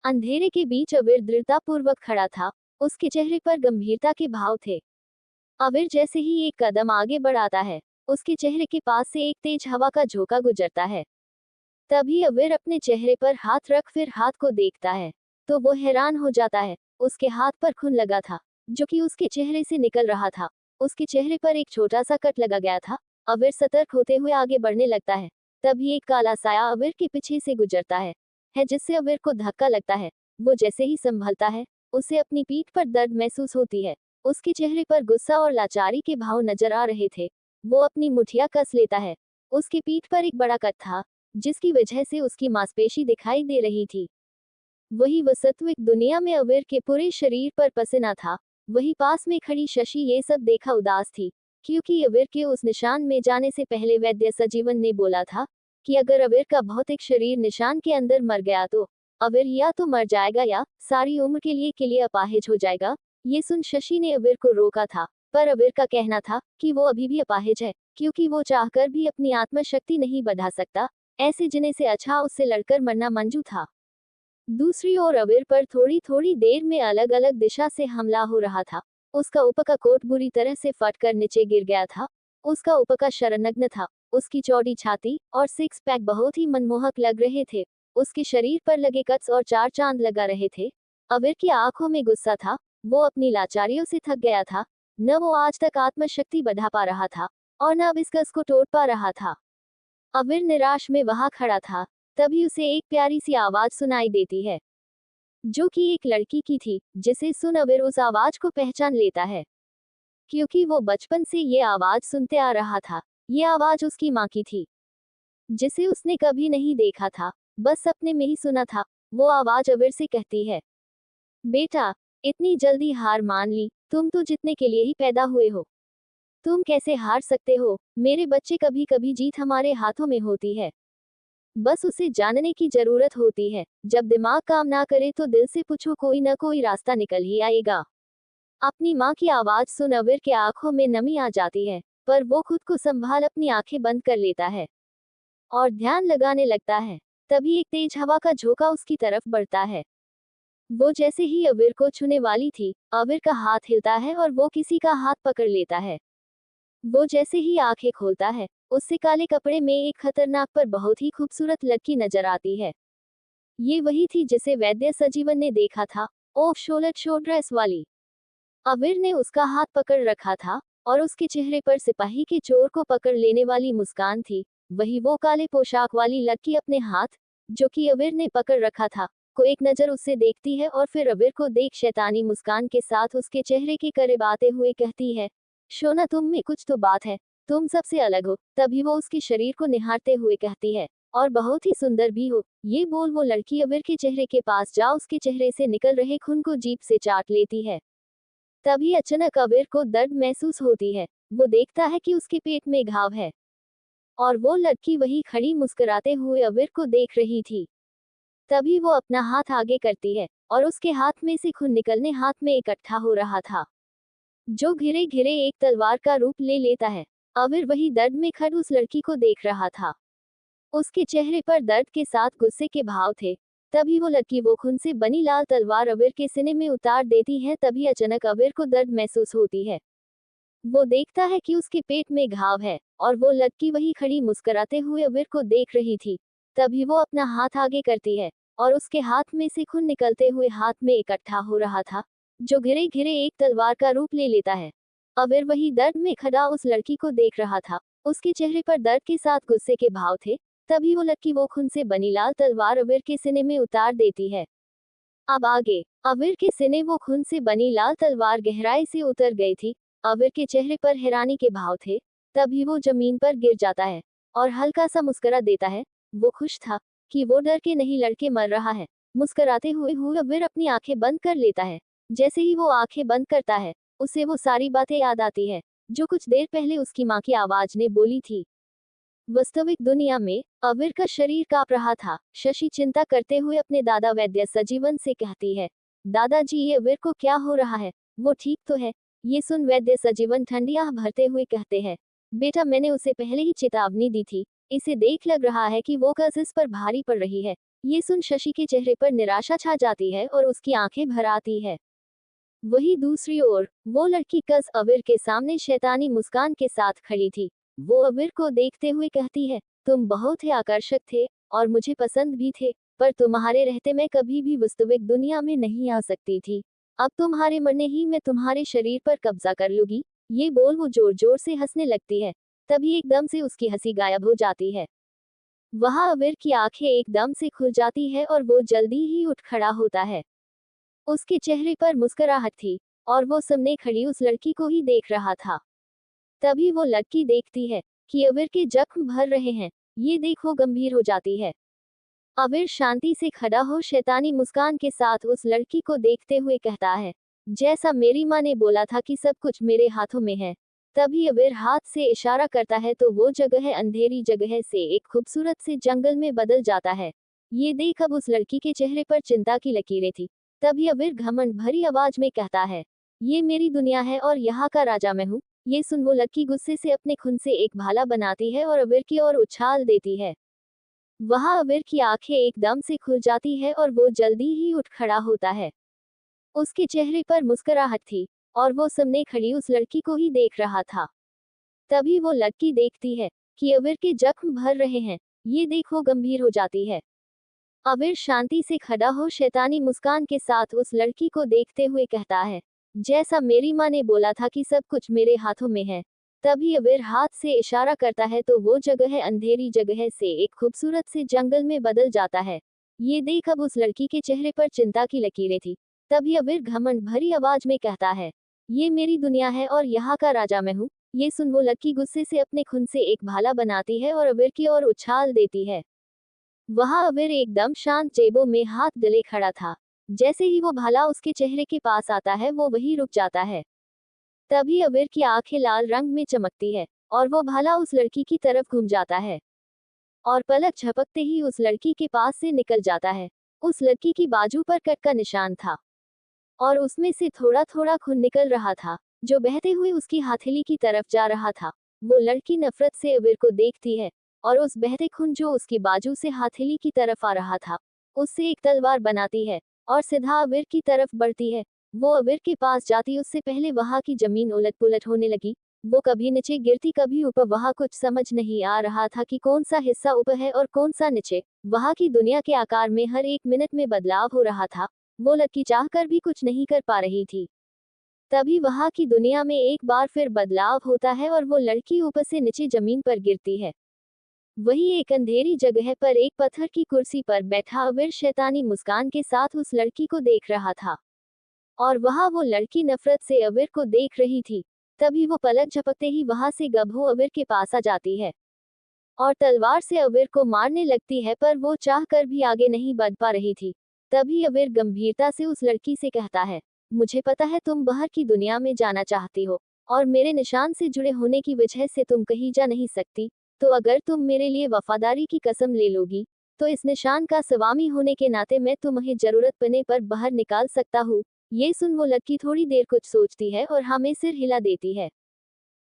अंधेरे के बीच अबीर दृढ़तापूर्वक खड़ा था। उसके चेहरे पर गंभीरता के भाव थे। अबीर जैसे ही एक कदम आगे बढ़ाता है, उसके चेहरे के पास से एक तेज हवा का झोंका गुजरता है। तभी अबीर अपने चेहरे पर हाथ रख फिर हाथ को देखता है तो वो हैरान हो जाता है। उसके हाथ पर खून लगा था जो कि उसके चेहरे से निकल रहा था। उसके चेहरे पर एक छोटा सा कट लगा गया था। अबीर सतर्क होते हुए आगे बढ़ने लगता है। तभी एक काला साया अबीर के पीछे से गुजरता है जिससे अबीर को धक्का लगता है। वो जैसे ही संभलता है, उसे अपनी पीठ पर दर्द महसूस होती है। उसके चेहरे पर गुस्सा और लाचारी के भाव नजर आ रहे थे। वो अपनी मुठिया कस लेता है। उसकी पीठ पर एक बड़ा कट था जिसकी वजह से उसकी मांसपेशी दिखाई दे रही थी। वही वास्तविक दुनिया में अबीर के पूरे शरीर पर पसीना था। वही पास में खड़ी शशि ये सब देखा उदास थी, क्योंकि अबीर के उस निशान में जाने से पहले वैद्य सजीवन ने बोला था कि अगर अबीर का भौतिक शरीर निशान के अंदर मर गया तो अबीर या तो मर जाएगा या सारी उम्र के लिए अपाहिज हो जाएगा। ये सुन शशि ने अबीर को रोका था, पर अबीर का कहना था कि वो अभी भी अपाहिज है, क्योंकि वो चाहकर भी अपनी आत्मशक्ति नहीं बढ़ा सकता। ऐसे जीने से अच्छा उससे लड़कर मरना मंजूर था। दूसरी ओर अबीर पर थोड़ी थोड़ी देर में अलग अलग दिशा से हमला हो रहा था। उसका ऊपर का कोट बुरी तरह से फटकर नीचे गिर गया था। उसका ऊपर का शरणग्न था। उसकी चौड़ी छाती और सिक्स पैक बहुत ही मनमोहक लग रहे थे। उसके शरीर पर लगे कट्स और चार चांद लगा रहे थे। अबीर की आंखों में गुस्सा था। वो अपनी लाचारियों से थक गया था। न वो आज तक आत्मशक्ति बढ़ा पा रहा था और न अब इस कस को तोड़ पा रहा था। अबीर निराश में वहां खड़ा था। तभी उसे एक प्यारी सी आवाज सुनाई देती है जो कि एक लड़की की थी, जिसे सुन अबीर उस आवाज को पहचान लेता है, क्योंकि वो बचपन से ये आवाज सुनते आ रहा था। ये आवाज उसकी माँ की थी, जिसे उसने कभी नहीं देखा था, बस सपने में ही सुना था। वो आवाज अबीर से कहती है, बेटा, इतनी जल्दी हार मान ली? तुम तो जीतने के लिए ही पैदा हुए हो। तुम कैसे हार सकते हो? मेरे बच्चे, कभी कभी जीत हमारे हाथों में होती है। बस उसे जानने की जरूरत होती है। जब दिमाग काम ना करे तो दिल से पूछो, कोई ना कोई रास्ता निकल ही आएगा। अपनी माँ की आवाज सुन अबीर के आंखों में नमी आ जाती है, पर वो खुद को संभाल अपनी आंखें बंद कर लेता है और ध्यान लगाने लगता है। तभी एक तेज हवा का झोंका उसकी तरफ बढ़ता है। वो जैसे ही अविर को छूने वाली थी, अविर का हाथ हिलता है और वो किसी का हाथ पकड़ लेता है। वो जैसे ही आंखें खोलता है, उससे काले कपड़े में एक खतरनाक पर बहुत ही खूबसूरत लड़की नजर आती है। ये वही थी जिसे वैद्य सजीवन ने देखा था, ओह शोलट शो ड्रेस वाली। अविर ने उसका हाथ पकड़ रखा था, और उसके चेहरे पर सिपाही के चोर को पकड़ लेने वाली मुस्कान थी। वही वो काले पोशाक वाली लड़की अपने हाथ, जो कि अविर ने पकड़ रखा था, को एक नजर उससे देखती है और फिर अविर को देख शैतानी मुस्कान के साथ उसके चेहरे के करीब आते हुए कहती है, शोना तुम में कुछ तो बात है, तुम सबसे अलग हो। तभी वो उसके शरीर को निहारते हुए कहती है, और बहुत ही सुंदर भी हो। ये बोल वो लड़की अविर के चेहरे के पास जा उसके चेहरे से निकल रहे खून को जीभ से चाट लेती है। तभी अचानक अविर को दर्द महसूस होती है। वो देखता है कि उसके पेट में घाव है, और वो लड़की वही खड़ी मुस्कुराते हुए अविर को देख रही थी। तभी वो अपना हाथ आगे करती है, और उसके हाथ में से खून निकलने हाथ में इकट्ठा हो रहा था, जो घिरे घिरे एक तलवार का रूप ले लेता है। अविर वही दर्द में खड़ उस लड़की को देख रहा था। उसके चेहरे पर दर्द के साथ गुस्से के भाव थे। तभी वो लड़की वो खून से बनी लाल तलवार अविर के सीने में उतार देती है। तभी अचानक अविर को दर्द महसूस होती है। वो देखता है कि उसके पेट में घाव है, और वो लड़की वही खड़ी मुस्कुराते हुए अविर को देख रही थी। तभी वो अपना हाथ आगे करती है, और उसके हाथ में से खून निकलते हुए हाथ में इकट्ठा हो रहा था, जो घिरे घिरे एक तलवार का रूप ले लेता है। अविर वही दर्द में खड़ा उस लड़की को देख रहा था। उसके चेहरे पर दर्द के साथ गुस्से के भाव थे। तभी वो लड़की वो खून से बनी लाल तलवार अविर के सीने में उतार देती है। अब आगे, अविर के सीने वो खून से बनी लाल तलवार गहराई से उतर गई थी। अविर के चेहरे पर हैरानी के भाव थे। तभी वो जमीन पर गिर जाता है, और हल्का सा मुस्कुरा देता है। वो खुश था कि वो डर के नहीं लड़के मर रहा है। मुस्कुराते हुए अविर अपनी आंखें बंद कर लेता है। जैसे ही वो आंखें बंद करता है, उसे वो सारी बातें याद आती है, जो कुछ देर पहले उसकी माँ की आवाज ने बोली थी। वास्तविक दुनिया में अविर का शरीर कांप रहा था। शशि चिंता करते हुए अपने दादा वैद्य सजीवन से कहती है, दादाजी ये अविर को क्या हो रहा है, वो ठीक तो है? ये सुन वैद्य सजीवन ठंडी आह भरते हुए कहते हैं, बेटा मैंने उसे पहले ही चेतावनी दी थी। इसे देख लग रहा है कि वो कस इस पर भारी पड़ रही है। ये सुन शशि के चेहरे पर निराशा छा जाती है और उसकी आंखें भर आती है। वही दूसरी ओर, वो लड़की कस अविर के सामने शैतानी मुस्कान के साथ खड़ी थी। वो अविर को देखते हुए कहती है, तुम बहुत ही आकर्षक थे, और मुझे पसंद भी थे, पर तुम्हारे रहते मैं कभी भी वास्तविक दुनिया में नहीं आ सकती थी। अब तुम्हारे मरने ही मैं तुम्हारे शरीर पर कब्जा कर लूंगी। ये बोल वो जोर जोर से हंसने लगती है। तभी एकदम से उसकी हंसी गायब हो जाती है। वहां अविर की आंखें एकदम से खुल जाती है और वो जल्दी ही उठ खड़ा होता है। उसके चेहरे पर मुस्कुराहट थी, और वो सामने खड़ी उस लड़की को ही देख रहा था। तभी वो लड़की देखती है कि अविर के जख्म भर रहे हैं। ये देख वो गंभीर हो जाती है। अविर शांति से खड़ा हो शैतानी मुस्कान के साथ उस लड़की को देखते हुए कहता है, जैसा मेरी माँ ने बोला था कि सब कुछ मेरे हाथों में है। तभी अविर हाथ से इशारा करता है तो वो जगह अंधेरी जगह से एक खूबसूरत से जंगल में बदल जाता है। ये देख अब उस लड़की के चेहरे पर चिंता की लकीरें थी। तभी अविर घमंड भरी आवाज में कहता है, ये मेरी दुनिया है और यहाँ का राजा मैं हूँ। ये सुन वो लड़की गुस्से से अपने खून से एक भाला बनाती है और अविर की ओर उछाल देती है। वहां अविर की आंखें एकदम से खुल जाती है और वो जल्दी ही उठ खड़ा होता है। उसके चेहरे पर मुस्कुराहट थी, और वो सामने खड़ी उस लड़की को ही देख रहा था। तभी वो लड़की देखती है कि अविर के जख्म भर रहे हैं। ये देख वो गंभीर हो जाती है। अविर शांति से खड़ा हो शैतानी मुस्कान के साथ उस लड़की को देखते हुए कहता है, जैसा मेरी माँ ने बोला था कि सब कुछ मेरे हाथों में है। तभी अविर हाथ से इशारा करता है तो वो जगह अंधेरी जगह से एक खूबसूरत से जंगल में बदल जाता है। ये देख अब उस लड़की के चेहरे पर चिंता की लकीरें थी। तभी अविर घमंड भरी आवाज में कहता है, ये मेरी दुनिया है और यहाँ का राजा मैं हूँ। ये सुन वो लड़की गुस्से से अपने खून से एक भाला बनाती है और अविर की ओर उछाल देती है। वहां अविर एकदम शांत जेबों में हाथ डले खड़ा था। जैसे ही वो भाला उसके चेहरे के पास आता है वो वहीं रुक जाता है। तभी अविर की आंखें लाल रंग में चमकती है, और वो भाला उस लड़की की तरफ घूम जाता है, और पलक झपकते ही उस लड़की के पास से निकल जाता है। उस लड़की की बाजू पर कट का निशान था, और उसमें से थोड़ा थोड़ा खून निकल रहा था, जो बहते हुए उसकी हथेली की तरफ जा रहा था। वो लड़की नफरत से अविर को देखती है, और उस बहते खून जो उसकी बाजू से हथेली की तरफ आ रहा था, उससे एक तलवार बनाती है, और सीधा अवीर की तरफ बढ़ती है। वो अवीर के पास जाती उससे पहले वहां की जमीन उलट पुलट होने लगी। वो कभी नीचे गिरती कभी ऊपर, वहां कुछ समझ नहीं आ रहा था कि कौन सा हिस्सा ऊपर है और कौन सा नीचे। वहां की दुनिया के आकार में हर एक मिनट में बदलाव हो रहा था। वो लड़की चाह कर भी कुछ नहीं कर पा रही थी। तभी वहां की दुनिया में एक बार फिर बदलाव होता है और वो लड़की ऊपर से नीचे जमीन पर गिरती है। वही एक अंधेरी जगह पर एक पत्थर की कुर्सी पर बैठा अवीर शैतानी मुस्कान के साथ उस लड़की को देख रहा था। और वहां वो लड़की नफरत से अवीर को देख रही थी। तभी वो पलक झपकते ही वहां से गबो अवीर के पास आ जाती है और तलवार से अवीर को मारने लगती है, पर वो चाह कर भी आगे नहीं बढ़ पा रही थी। तभी अवीर गंभीरता से उस लड़की से कहता है, मुझे पता है तुम बाहर की दुनिया में जाना चाहती हो और मेरे निशान से जुड़े होने की वजह से तुम कहीं जा नहीं सकती। तो अगर तुम मेरे लिए वफादारी की कसम ले लोगी तो इस निशान का स्वामी होने के नाते मैं तुम्हें जरूरत पड़ने पर बाहर निकाल सकता हूँ। ये सुन वो लड़की थोड़ी देर कुछ सोचती है और हमें सिर हिला देती है।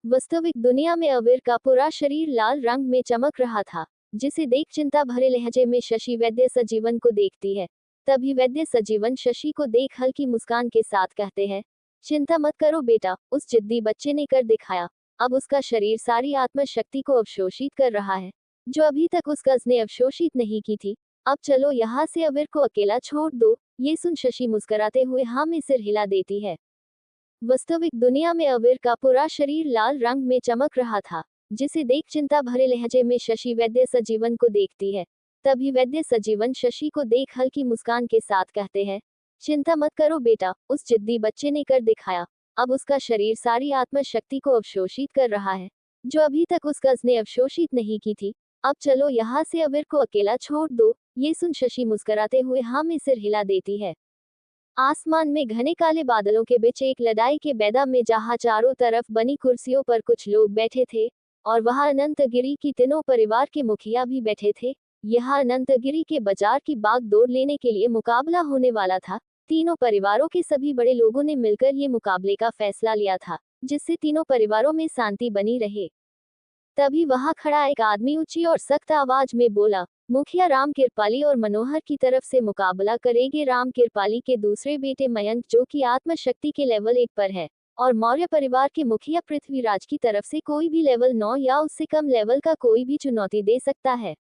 वास्तविक दुनिया में अवीर का पूरा शरीर लाल रंग में चमक रहा था, जिसे देख चिंता भरे लहजे में शशि वैद्य सजीवन को देखती है। तभी वैद्य सजीवन शशि को देख हल्की मुस्कान के साथ कहते हैं, चिंता मत करो बेटा, उस जिद्दी बच्चे ने कर दिखाया। अब उसका शरीर सारी आत्मा शक्ति को अवशोषित कर रहा है, जो अभी तक उस कज ने अवशोषित नहीं की थी। अब चलो यहाँ से अवीर को अकेला छोड़ दो। ये सुन शशि मुस्कुराते हुए हाँ में सिर हिला देती है। वास्तविक दुनिया में अवीर का पूरा शरीर लाल रंग में चमक रहा था, जिसे देख चिंता भरे लहजे में शशि वैद्य सजीवन को देखती है। तभी वैद्य सजीवन शशि को देख हल्की मुस्कान के साथ कहते हैं, चिंता मत करो बेटा, उस जिद्दी बच्चे ने कर दिखाया। अब उसका शरीर सारी आत्मा शक्ति को अवशोषित कर रहा है, जो अभी तक उस कज ने अवशोषित नहीं की थी। अब चलो यहाँ से अवीर को अकेला छोड़ दो। ये सुन शशि मुस्कुराते हुए हाँ में सिर हिला देती है। आसमान में घने काले बादलों के बीच एक लड़ाई के मैदान में जहां चारों तरफ बनी कुर्सियों पर कुछ लोग बैठे थे और वहां अनंतगिरी की तीनों परिवार के मुखिया भी बैठे थे। यहाँ अनंतगिरी के बाजार की बागडोर लेने के लिए मुकाबला होने वाला था। तीनों परिवारों के सभी बड़े लोगों ने मिलकर ये मुकाबले का फैसला लिया था, जिससे तीनों परिवारों में शांति बनी रहे। तभी वहां खड़ा एक आदमी ऊंची और सख्त आवाज में बोला, मुखिया राम कृपाली और मनोहर की तरफ से मुकाबला करेंगे राम कृपाली के दूसरे बेटे मयंक, जो कि आत्मशक्ति के लेवल 1 पर है, और मौर्य परिवार के मुखिया पृथ्वीराज की तरफ से कोई भी लेवल 9 या उससे कम लेवल का कोई भी चुनौती दे सकता है।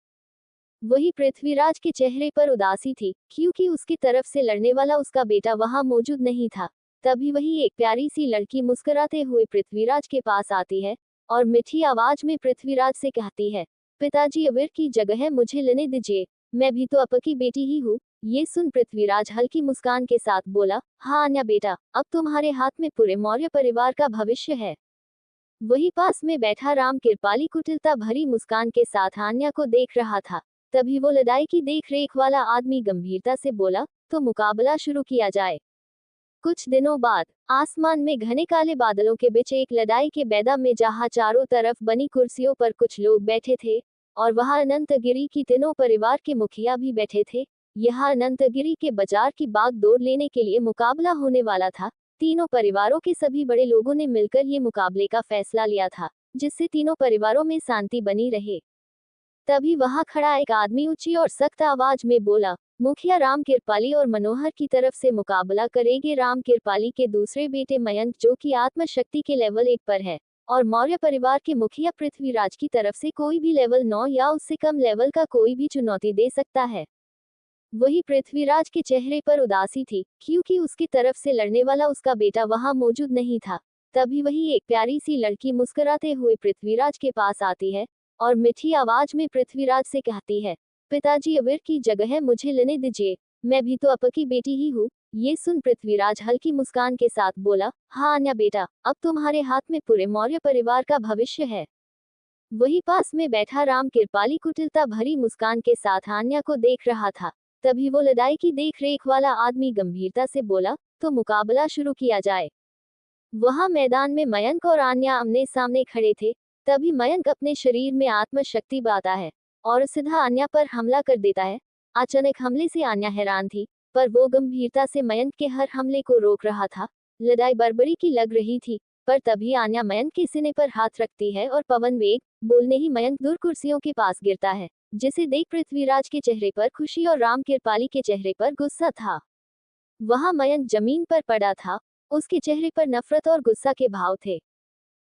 वही पृथ्वीराज के चेहरे पर उदासी थी, क्योंकि उसकी तरफ से लड़ने वाला उसका बेटा वहां मौजूद नहीं था। तभी वही एक प्यारी सी लड़की मुस्कुराते हुए पृथ्वीराज के पास आती है और मीठी आवाज में पृथ्वीराज से कहती है, पिताजी अवीर की जगह मुझे लेने दीजिए, मैं भी तो आपकी बेटी ही हूँ। ये सुन पृथ्वीराज हल्की मुस्कान के साथ बोला, हाँ अन्या बेटा, अब तुम्हारे हाथ में पूरे मौर्य परिवार का भविष्य है। वही पास में बैठा राम कृपाली कुटिलता भरी मुस्कान के साथ आन्या को देख रहा था। तभी वो लड़ाई की देख रेख वाला आदमी गंभीरता से बोला, तो मुकाबला शुरू किया जाए। कुछ दिनों बाद आसमान में घने काले बादलों के बीच एक लड़ाई के मैदान में जहां चारों तरफ बनी कुर्सियों पर कुछ लोग बैठे थे और वहां अनंतगिरी की तीनों परिवार के मुखिया भी बैठे थे। यहाँ अनंतगिरी के बाजार की बागडोर लेने के लिए मुकाबला होने वाला था। तीनों परिवारों के सभी बड़े लोगों ने मिलकर ये मुकाबले का फैसला लिया था, जिससे तीनों परिवारों में शांति बनी रहे। तभी वहां खड़ा एक आदमी ऊंची और सख्त आवाज में बोला, मुखिया राम कृपाली और मनोहर की तरफ से मुकाबला करेंगे राम कृपाली के दूसरे बेटे मयंक, जो कि आत्मशक्ति के लेवल 1 पर है, और मौर्य परिवार के मुखिया पृथ्वीराज की तरफ से कोई भी लेवल 9 या उससे कम लेवल का कोई भी चुनौती दे सकता है। वही पृथ्वीराज के चेहरे पर उदासी थी, क्योंकि उसकी तरफ से लड़ने वाला उसका बेटा वहां मौजूद नहीं था। तभी वही एक प्यारी सी लड़की मुस्कुराते हुए पृथ्वीराज के पास आती है और मीठी आवाज में पृथ्वीराज से कहती है, पिताजी अवीर की जगह मुझे लेने दीजिए, मैं भी तो आपकी बेटी ही हूँ। ये सुन पृथ्वीराज हल्की मुस्कान के साथ बोला, हाँ अन्या बेटा, अब तुम्हारे हाथ में पूरे मौर्य परिवार का भविष्य है। वही पास में बैठा राम कृपाली कुटिलता भरी मुस्कान के साथ आन्या को देख रहा था। तभी वो लड़ाई की देख रेख वाला आदमी गंभीरता से बोला, तो मुकाबला शुरू किया जाए। वहां मैदान में मयंक और आन्या आमने सामने खड़े थे। तभी मयंक अपने शरीर में आत्मशक्ति पाता है और सीधा आन्या पर हमला कर देता है। अचानक हमले से आन्या हैरान थी, पर वो गंभीरता से मयंक के हर हमले को रोक रहा था। लड़ाई बर्बरी की लग रही थी, पर तभी आन्या मयंक के सीने पर हाथ रखती है और पवन वेग बोलने ही मयंक दूर कुर्सियों के पास गिरता है, जिसे देख पृथ्वीराज के चेहरे पर खुशी और राम कृपाली के चेहरे पर गुस्सा था। वहां मयंक जमीन पर पड़ा था। उसके चेहरे पर नफरत और गुस्सा के भाव थे।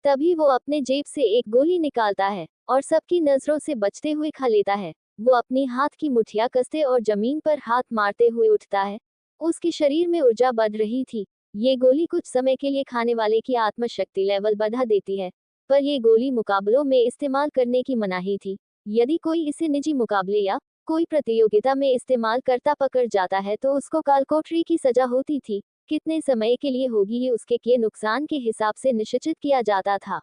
तभी वो अपने जेब से एक गोली निकालता है और सबकी नजरों से बचते हुए खा लेता है। वो अपनी हाथ की मुठियां कसते और जमीन पर हाथ मारते हुए उठता है। उसके शरीर में ऊर्जा बढ़ रही थी। ये गोली कुछ समय के लिए खाने वाले की आत्मशक्ति लेवल बढ़ा देती है, पर ये गोली मुकाबलों में इस्तेमाल करने की मनाही थी। यदि कोई इसे निजी मुकाबले या कोई प्रतियोगिता में इस्तेमाल करता पकड़ जाता है तो उसको कालकोठरी की सजा होती थी। कितने समय के लिए होगी ये उसके किए नुकसान के हिसाब से निश्चित किया जाता था।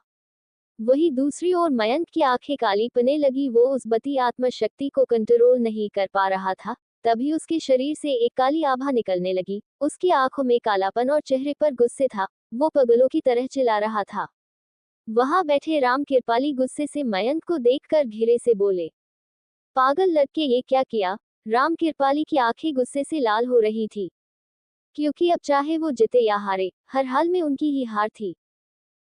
वही दूसरी ओर मयंक की आंखें काली पड़ने लगी। वो उस बती आत्मशक्ति को कंट्रोल नहीं कर पा रहा था। तभी उसके शरीर से एक काली आभा निकलने लगी। उसकी आंखों में कालापन और चेहरे पर गुस्से था। वो पगलों की तरह चिल्ला रहा था। वहां बैठे राम कृपाली गुस्से से मयंक को देखकर घिरे से बोले, पागल लड़के, ये क्या किया? राम कृपाली की आंखें गुस्से से लाल हो रही थी, क्योंकि अब चाहे वो जीते या हारे, हर हाल में उनकी ही हार थी।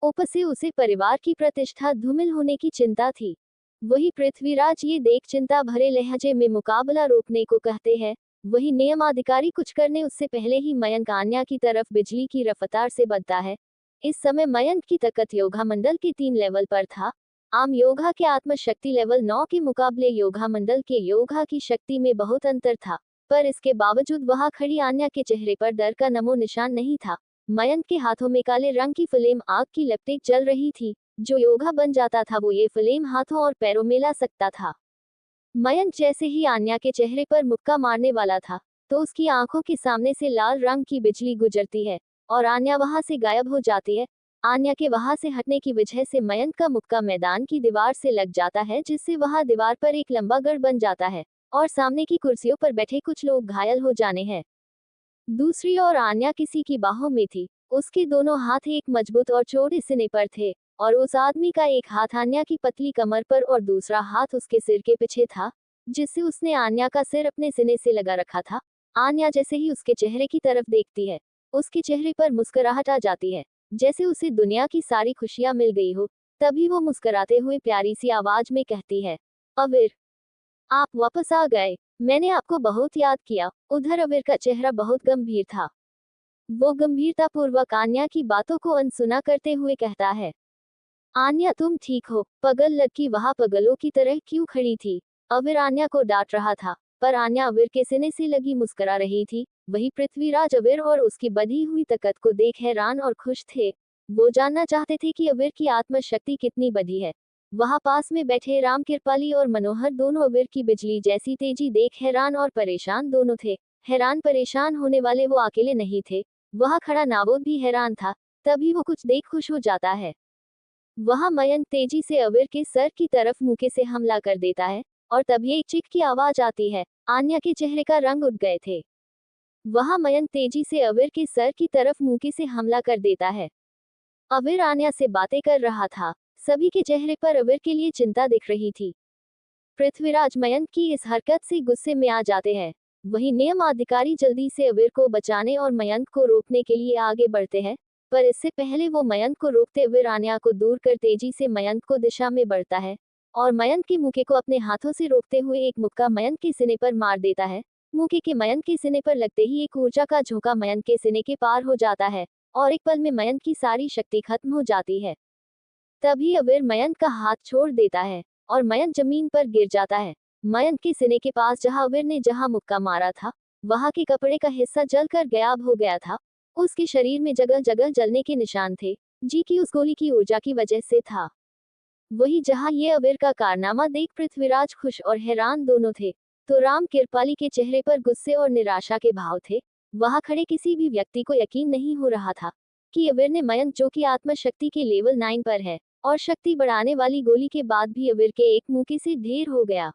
ऊपर से उसे परिवार की प्रतिष्ठा धूमिल होने की चिंता थी। वही पृथ्वीराज ये देख चिंता भरे लहजे में मुकाबला रोकने को कहते हैं। वही नियमाधिकारी कुछ करने उससे पहले ही मयंक आन्या की तरफ बिजली की रफ्तार से बढ़ता है। इस समय मयंक की ताकत योगा मंडल के 3 लेवल पर था। आम योगा के आत्मशक्ति लेवल 9 के मुकाबले योगा मंडल के योगा की शक्ति में बहुत अंतर था, पर इसके बावजूद वहां खड़ी आन्या के चेहरे पर डर का नमो निशान नहीं था। मयंक के हाथों में काले रंग की फ्लेम आग की लपटें जल रही थी। जो योगा बन जाता था वो ये फ्लेम हाथों और पैरों में ला सकता था। मयंक जैसे ही आन्या के चेहरे पर मुक्का मारने वाला था, तो उसकी आंखों के सामने से लाल रंग की बिजली गुजरती है और आन्या वहां से गायब हो जाती है। आन्या के वहां से हटने की वजह से मयंक का मुक्का मैदान की दीवार से लग जाता है, जिससे वहां दीवार पर एक लंबा गढ़ बन जाता है और सामने की कुर्सियों पर बैठे कुछ लोग घायल हो जाने हैं। दूसरी ओर आन्या किसी की बाहों में थी। उसके दोनों हाथ एक मजबूत और चौड़े सीने पर थे और उस आदमी का एक हाथ आन्या की पतली कमर पर और दूसरा हाथ उसके सिर के पीछे था, जिससे उसने आन्या का सिर अपने सीने से लगा रखा था। आन्या जैसे ही उसके चेहरे की तरफ देखती है, उसके चेहरे पर मुस्कुराहट आ जाती है, जैसे उसे दुनिया की सारी खुशियां मिल गई हो। तभी वो मुस्कुराते हुए प्यारी सी आवाज में कहती है, अविर, आप वापस आ गए। मैंने आपको बहुत याद किया। उधर अविर का चेहरा बहुत गंभीर था। वो गंभीरतापूर्वक आन्या की बातों को अनसुना करते हुए कहता है, आन्या, तुम ठीक हो? पगल लड़की वहां पगलों की तरह क्यों खड़ी थी? अविर आन्या को डांट रहा था, पर आन्या अविर के सीने से लगी मुस्कुरा रही थी। वही पृथ्वीराज अविर और उसकी बढ़ी हुई ताकत को देख हैरान और खुश थे। वो जानना चाहते थे कि अविर की आत्मशक्ति कितनी बढ़ी है। वहां पास में बैठे राम कृपाली और मनोहर दोनों अविर की बिजली जैसी तेजी देख हैरान और परेशान दोनों थे। हैरान परेशान होने वाले वो अकेले नहीं थे। वहां खड़ा नाबोद भी हैरान था। तभी वो कुछ देख खुश हो जाता है। वहां मयंक तेजी से अविर के सर की तरफ मुक्के से हमला कर देता है और तभी एक चीख की आवाज आती है। आन्या के चेहरे का रंग उठ गए थे। वहां मयंक तेजी से अविर के सर की तरफ मुक्के से हमला कर देता है। अविर आन्या से बातें कर रहा था। सभी के चेहरे पर अविर के लिए चिंता दिख रही थी। पृथ्वीराज मयंक की इस हरकत से गुस्से में आ जाते हैं। वही नियम अधिकारी जल्दी से अविर को बचाने और मयंक को रोकने के लिए आगे बढ़ते हैं, पर इससे पहले वो मयंक को रोकते अविर आन्या को दूर कर तेजी से मयंक को दिशा में बढ़ता है और मयंक के मुक्के को अपने हाथों से रोकते हुए एक मुक्का मयंक के सीने पर मार देता है। मुक्के के मयंक के सीने पर लगते ही एक ऊर्जा का झोंका मयंक के सीने के पार हो जाता है और एक पल में मयंक की सारी शक्ति खत्म हो जाती है। तभी अविर मयंक का हाथ छोड़ देता है और मयंक जमीन पर गिर जाता है। मयंक के सीने के पास जहां अविर ने जहां मुक्का मारा था, वहां के कपड़े का हिस्सा जलकर गायब हो गया था। उसके शरीर में जगह जगह जलने के निशान थे, जी की उस गोली की ऊर्जा की वजह से था। वही जहां ये अविर का कारनामा देख पृथ्वीराज खुश और हैरान दोनों थे, तो राम कृपाली के चेहरे पर गुस्से और निराशा के भाव थे। वहां खड़े किसी भी व्यक्ति को यकीन नहीं हो रहा था कि अविर ने मयंक, जो कि आत्मशक्ति के लेवल 9 पर है और शक्ति बढ़ाने वाली गोली के बाद भी अविर के एक मुक्के से ढेर हो गया।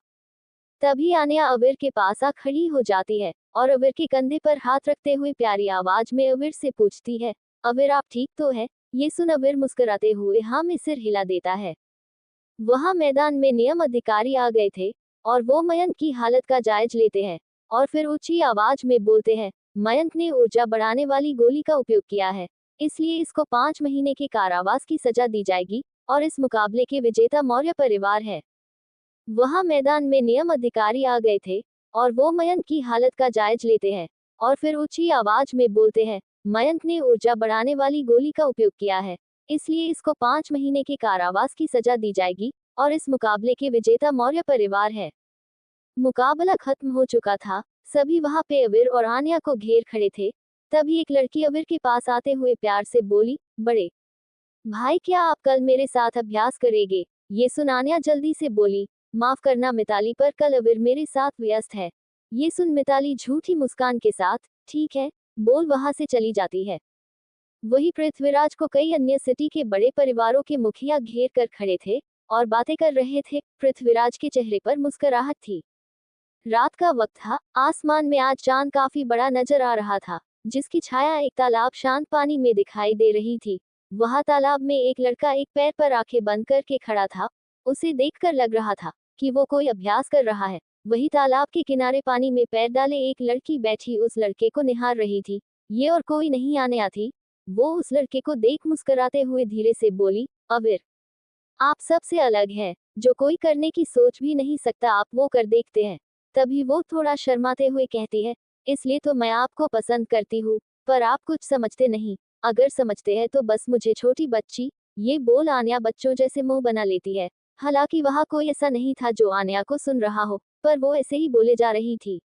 तभी आन्या अविर के पास आ खड़ी हो जाती है और अविर के कंधे पर हाथ रखते हुए प्यारी आवाज में अविर से पूछती है, अविर, आप ठीक तो है? ये सुन अविर मुस्कुराते हुए हाँ में सिर हिला देता है। वहां मैदान में नियम अधिकारी आ गए थे और वो मयंक की हालत का जायज लेते हैं और फिर ऊंची आवाज में बोलते हैं, मयंक ने ऊर्जा बढ़ाने वाली गोली का उपयोग किया है, इसलिए इसको 5 महीने के कारावास की सजा दी जाएगी और इस मुकाबले के विजेता मौर्य परिवार है। वहां मैदान में नियम अधिकारी आ गए थे और वो मयंक की हालत का जायज लेते हैं और फिर ऊंची आवाज में बोलते हैं, मयंक ने ऊर्जा बढ़ाने वाली गोली का उपयोग किया है, इसलिए इसको 5 महीने के कारावास की सजा दी जाएगी, और इस मुकाबले के विजेता मौर्य परिवार है। मुकाबला खत्म हो चुका था, सभी वहां पे अवीर और आन्या को घेर खड़े थे। तभी एक लड़की अवीर के पास आते हुए प्यार से बोली, बड़े भाई क्या आप कल मेरे साथ अभ्यास करेंगे? ये सुन आन्या जल्दी से बोली, माफ करना मिताली, पर कल अवीर मेरे साथ व्यस्त है। ये सुन मिताली झूठी मुस्कान के साथ, ठीक है, बोल वहां से चली जाती है। वही पृथ्वीराज को कई अन्य सिटी के बड़े परिवारों के मुखिया घेर कर खड़े थे और बातें कर रहे थे। पृथ्वीराज के चेहरे पर मुस्कुराहट थी। रात का वक्त था, आसमान में आज चांद काफी बड़ा नजर आ रहा था, जिसकी छाया एक तालाब शांत पानी में दिखाई दे रही थी। वहां तालाब में एक लड़का एक पैर पर आंखें बंद करके खड़ा था। उसे देखकर लग रहा था कि वो कोई अभ्यास कर रहा है। वही तालाब के किनारे पानी में पैर डाले एक लड़की बैठी उस लड़के को निहार रही थी। ये और कोई नहीं आने थी। वो उस लड़के को देख मुस्कुराते हुए धीरे से बोली, अवीर, आप सबसे अलग है, जो कोई करने की सोच भी नहीं सकता आप वो कर देखते हैं। तभी वो थोड़ा शर्माते हुए कहती है, इसलिए तो मैं आपको पसंद करती हूँ, पर आप कुछ समझते नहीं। अगर समझते हैं तो बस मुझे छोटी बच्ची। ये बोल आन्या बच्चों जैसे मुंह बना लेती है। हालांकि वहां कोई ऐसा नहीं था जो आन्या को सुन रहा हो, पर वो ऐसे ही बोले जा रही थी।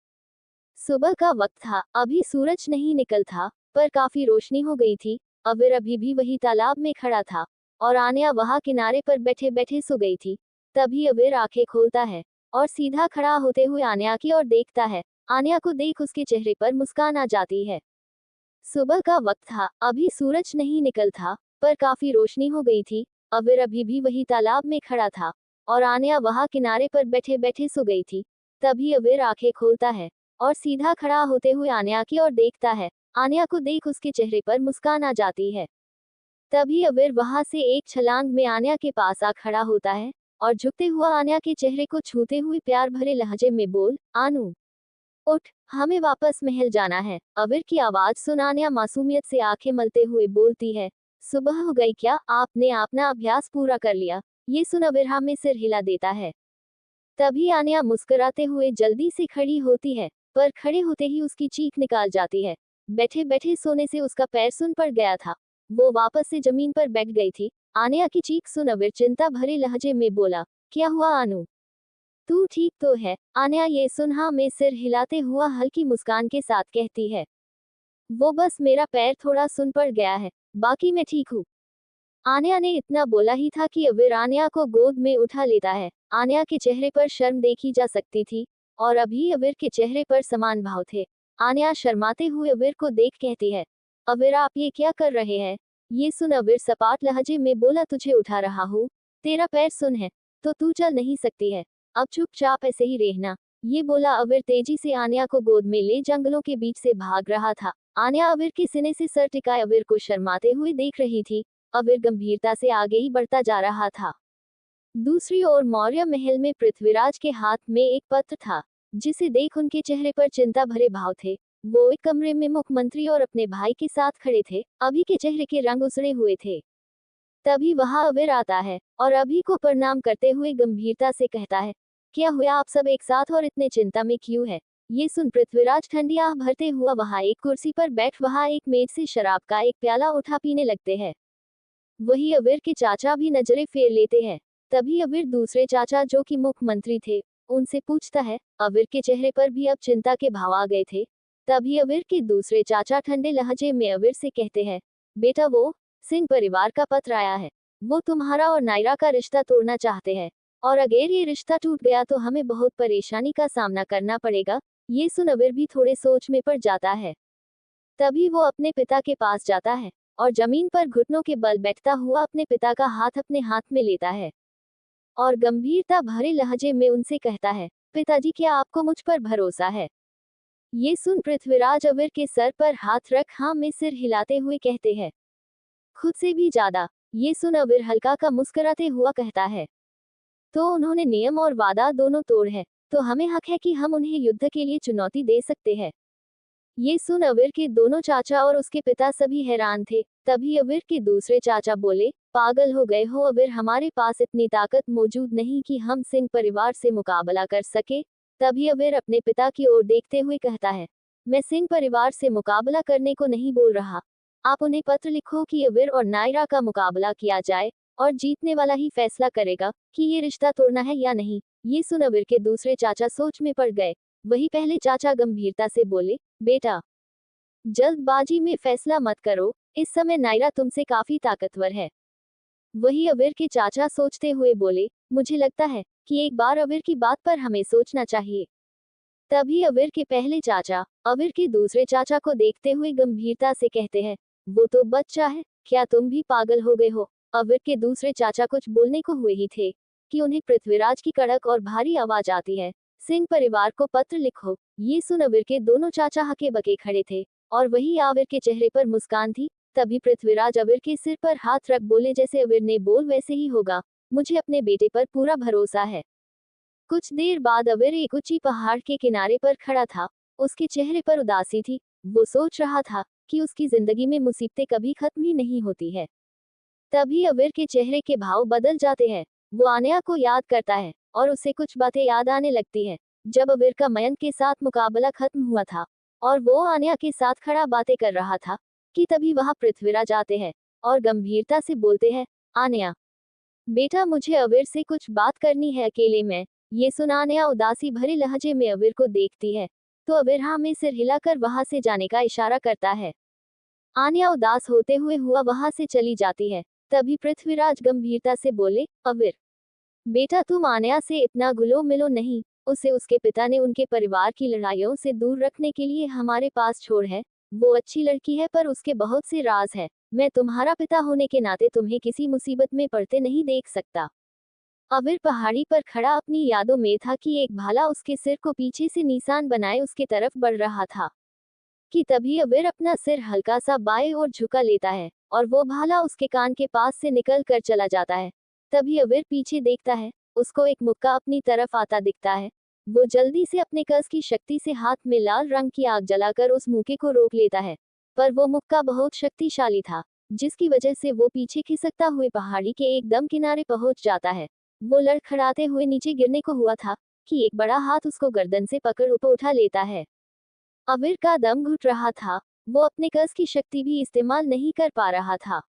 सुबह का वक्त था, अभी सूरज नहीं निकल था, पर काफी रोशनी हो गई थी। अवीर अभी भी वही तालाब में खड़ा था और आन्या वहां किनारे पर बैठे बैठे सो गई थी। तभी अवीर आंखें खोलता है और सीधा खड़ा होते हुए आन्या की ओर देखता है। आन्या को देख उसके चेहरे पर मुस्कान आ जाती है। सुबह का वक्त था, अभी सूरज नहीं निकल था, पर काफी रोशनी हो गई थी। अवीर अभी भी वही तालाब में खड़ा था और आन्या वहां किनारे पर बैठे बैठे सो गई थी। तभी अवीर आंखें खोलता है और सीधा खड़ा होते हुए आन्या की ओर देखता है। आन्या को देख उसके चेहरे पर मुस्कान आ जाती है। तभी अवीर वहां से एक छलांग में आन्या के पास आ खड़ा होता है और झुकते हुआ आन्या के चेहरे को छूते हुए प्यार भरे लहजे में बोल, आनू, उठ, हमें वापस महल जाना है। अवीर की आवाज सुन आन्या मासूमियत से आंखें मलते हुए बोलती है, सुबह हो गई क्या? आपने अपना अभ्यास पूरा कर लिया? ये सुन अवीर हाँ में सिर हिला देता है। तभी आन्या मुस्कुराते हुए जल्दी से खड़ी होती है, पर खड़े होते ही उसकी चीख निकाल जाती है। बैठे बैठे सोने से उसका पैर सुन पड़ गया था। वो वापस से जमीन पर बैठ गई थी। आन्या की चीख सुन अवीर चिंता भरे लहजे में बोला, क्या हुआ आनू, तू ठीक तो है? आन्या ये सुन हाँ में सिर हिलाते हुआ हल्की मुस्कान के साथ कहती है, वो बस मेरा पैर थोड़ा सुन पड़ गया है, बाकी मैं ठीक हूँ। आन्या ने इतना बोला ही था कि अवीर आन्या को गोद में उठा लेता है। आन्या के चेहरे पर शर्म देखी जा सकती थी और अभी अवीर के चेहरे पर समान भाव थे। आन्या शर्माते हुए अवीर को देख कहती है, अवीर आप ये क्या कर रहे हैं? ये सुन अवीर सपाट लहजे में बोला, तुझे उठा रहा हूँ, तेरा पैर सुन है तो तू चल नहीं सकती है, अब चुपचाप ऐसे ही रहना। ये बोला अवीर तेजी से आन्या को गोद में ले जंगलों के बीच से भाग रहा था। आन्या अवीर के सीने से सर टिकाए अवीर को शर्माते हुए देख रही थी। अवीर गंभीरता से आगे ही बढ़ता जा रहा था। दूसरी ओर मौर्य महल में पृथ्वीराज के हाथ में एक पत्र था, जिसे देख उनके चेहरे पर चिंता भरे भाव थे। वो एक कमरे में मुख्यमंत्री और अपने भाई के साथ खड़े थे। अभी के चेहरे के रंग उजड़े हुए थे। तभी वहां अवीर आता है और अभी को प्रणाम करते हुए गंभीरता से कहता है, क्या हुआ आप सब एक साथ और इतने चिंता में क्यों है? ये सुन पृथ्वीराज ठंडी आह भरते हुआ वहां एक कुर्सी पर बैठ वहां एक मेज से शराब का एक प्याला उठा पीने लगते हैं। वही अवीर के चाचा भी नजरें फेर लेते हैं। तभी अवीर दूसरे चाचा जो कि मुख्यमंत्री थे, उनसे पूछता है। अवीर के चेहरे पर भी अब चिंता के भाव आ गए थे। तभी अवीर के दूसरे चाचा ठंडे लहजे में अवीर से कहते हैं, बेटा वो सिंह परिवार का पत्र आया है। वो तुम्हारा और नायरा का रिश्ता तोड़ना चाहते हैं, और अगर ये रिश्ता टूट गया तो हमें बहुत परेशानी का सामना करना पड़ेगा। ये सुन अवीर भी थोड़े सोच में पड़ जाता है। तभी वो अपने पिता के पास जाता है और जमीन पर घुटनों के बल बैठता हुआ अपने पिता का हाथ अपने हाथ में लेता है और गंभीरता भरे लहजे में उनसे कहता है, पिताजी क्या आपको मुझ पर भरोसा है? ये सुन पृथ्वीराज अवीर के सर पर हाथ रख हाँ में सिर हिलाते हुए कहते हैं, खुद से भी ज्यादा। ये सुन अवीर हल्का का मुस्कुराते हुआ कहता है, तो उन्होंने नियम और वादा दोनों तोड़ है, तो हमें हक है कि हम उन्हें युद्ध के लिए चुनौती दे सकते हैं। ये सुन अवीर के दोनों चाचा और उसके पिता सभी हैरान थे। तभी अवीर के दूसरे चाचा बोले, पागल हो गए हो अवीर, हमारे पास इतनी ताकत मौजूद नहीं कि हम सिंह परिवार से मुकाबला कर सके। तभी अवीर अपने पिता की ओर देखते हुए कहता है, मैं सिंह परिवार से मुकाबला करने को नहीं बोल रहा। आप उन्हें पत्र लिखो कि अविर और नायरा का मुकाबला किया जाए और जीतने वाला ही फैसला करेगा कि ये रिश्ता तोड़ना है या नहीं। ये सुन अविर के दूसरे चाचा सोच में पड़ गए। वही पहले चाचा गंभीरता से बोले, बेटा, जल्दबाजी में फैसला मत करो, इस समय नायरा तुमसे काफी ताकतवर है। वही अविर के चाचा सोचते हुए बोले, मुझे लगता है कि एक बार अविर की बात पर हमें सोचना चाहिए। तभी अविर के पहले चाचा अविर के दूसरे चाचा को देखते हुए गंभीरता से कहते हैं, वो तो बच्चा है, क्या तुम भी पागल हो गए हो। अविर के दूसरे चाचा कुछ बोलने को हुए ही थे कि उन्हें पृथ्वीराज की कड़क और भारी आवाज आती है, सिंह परिवार को पत्र लिखो। ये सुन अविर के दोनों चाचा हके बके खड़े थे और वही अविर के चेहरे पर मुस्कान थी। तभी पृथ्वीराज अविर के सिर पर हाथ रख बोले, जैसे अविर ने बोल वैसे ही होगा, मुझे अपने बेटे पर पूरा भरोसा है। कुछ देर बाद अविर एक ऊंची पहाड़ के किनारे पर खड़ा था। उसके चेहरे पर उदासी थी। वो सोच रहा था कि उसकी जिंदगी में मुसीबतें कभी खत्म ही नहीं होती है। तभी अविर के चेहरे के भाव बदल जाते हैं। वो आन्या को याद करता है और उसे कुछ बातें याद आने लगती है। जब अविर का मयंक के साथ मुकाबला खत्म हुआ था और वो आन्या के साथ खड़ा बातें कर रहा था कि तभी वहां पृथ्वीराज आते हैं और गंभीरता से बोलते हैं, आन्या, बेटा, मुझे अविर से कुछ बात करनी है अकेले में। ये सुन आन्या उदासी भरे लहजे में अविर को देखती है तो अविर हाँ में सिर हिलाकर वहां से जाने का इशारा करता है। आन्या उदास होते हुआ वहां से चली जाती है। तभी पृथ्वीराज गंभीरता से बोले, अविर, बेटा, तुम आन्या से इतना घुलो मिलो नहीं। उसे उसके पिता ने उनके परिवार की लड़ाइयों से दूर रखने के लिए हमारे पास छोड़ है। वो अच्छी लड़की है पर उसके बहुत से राज है। मैं तुम्हारा पिता होने के नाते तुम्हें किसी मुसीबत में पड़ते नहीं देख सकता। अविर पहाड़ी पर खड़ा अपनी यादों में था कि एक भाला उसके सिर को पीछे से निशान बनाए उसके तरफ बढ़ रहा था कि तभी अविर अपना सिर हल्का सा बाएं ओर झुका लेता है और वो भाला उसके कान के पास से निकल कर चला जाता है। तभी अविर पीछे देखता है, उसको एक मुक्का अपनी तरफ आता दिखता है। वो जल्दी से अपने कस की शक्ति से हाथ में लाल रंग की आग जलाकर उस मुक्के को रोक लेता है, पर वो मुक्का बहुत शक्तिशाली था, जिसकी वजह से वो पीछे खिसकता हुए पहाड़ी के एकदम किनारे पहुंच जाता है। वो लड़खड़ाते हुए नीचे गिरने को हुआ था कि एक बड़ा हाथ उसको गर्दन से पकड़ ऊपर उठा लेता है। अविर का दम घुट रहा था। वो अपने कस की शक्ति भी इस्तेमाल नहीं कर पा रहा था।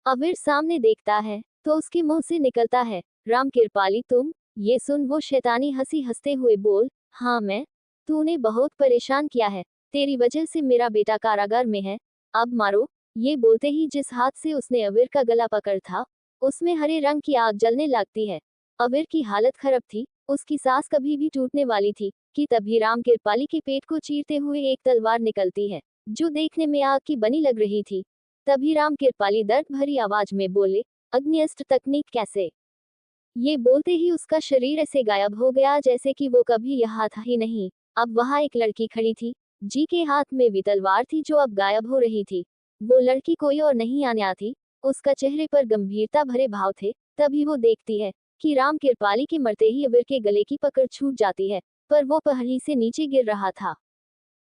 अविर सामने देखता है तो उसके मुंह से निकलता है, राम कृपाली तुम। ये सुन वो शैतानी हंसी हंसते हुए बोल, हाँ मैं। तूने बहुत परेशान किया है, तेरी वजह से मेरा बेटा कारागार में है, अब मारो। ये बोलते ही जिस हाथ से उसने अविर का गला पकड़ था उसमें हरे रंग की आग जलने लगती है। अविर की हालत खराब थी, उसकी सांस कभी भी टूटने वाली थी कि तभी राम कृपाली के पेट को चीरते हुए एक तलवार निकलती है जो देखने में आग की बनी लग रही थी। तभी राम कृपाली दर्द भरी आवाज में बोले, अग्निअस्त्र तकनीक कैसे। ये बोलते ही उसका शरीर ऐसे गायब हो गया जैसे कि वो कभी यहाँ था ही नहीं। अब वहां एक लड़की खड़ी थी, जी के हाथ में भी तलवार थी जो अब गायब हो रही थी। वो लड़की कोई और नहीं आन्या थी। उसका चेहरे पर गंभीरता भरे भाव थे। तभी वो देखती है कि राम कृपाली के मरते ही अविर के गले की पकड़ छूट जाती है, पर वो पहाड़ी से नीचे गिर रहा था।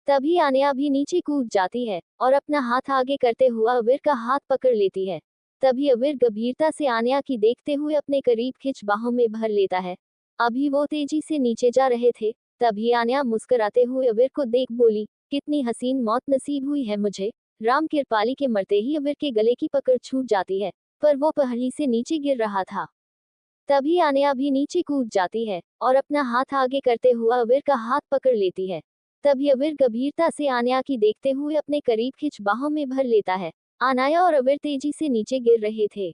तभी आन्या भी नीचे कूद जाती है और अपना हाथ आगे करते हुआ अविर का हाथ पकड़ लेती है। तभी अविर गंभीरता से आन्या की देखते हुए अपने करीब खिंच बाहों में भर लेता है। अभी वो तेजी से नीचे जा रहे थे तभी आन्या मुस्कुराते हुए अविर को देख बोली, कितनी हसीन मौत नसीब हुई है मुझे। राम कृपाली के मरते ही अविर के गले की पकड़ छूट जाती है, पर वो पहाड़ी से नीचे गिर रहा था। तभी आन्या भी नीचे कूद जाती है और अपना हाथ आगे करते हुआ अविर का हाथ पकड़ लेती है। तभी अविर गंभीरता से आन्या की देखते हुए अपने करीब खिंच बाहों में भर लेता है। आन्या और अविर तेजी से नीचे गिर रहे थे।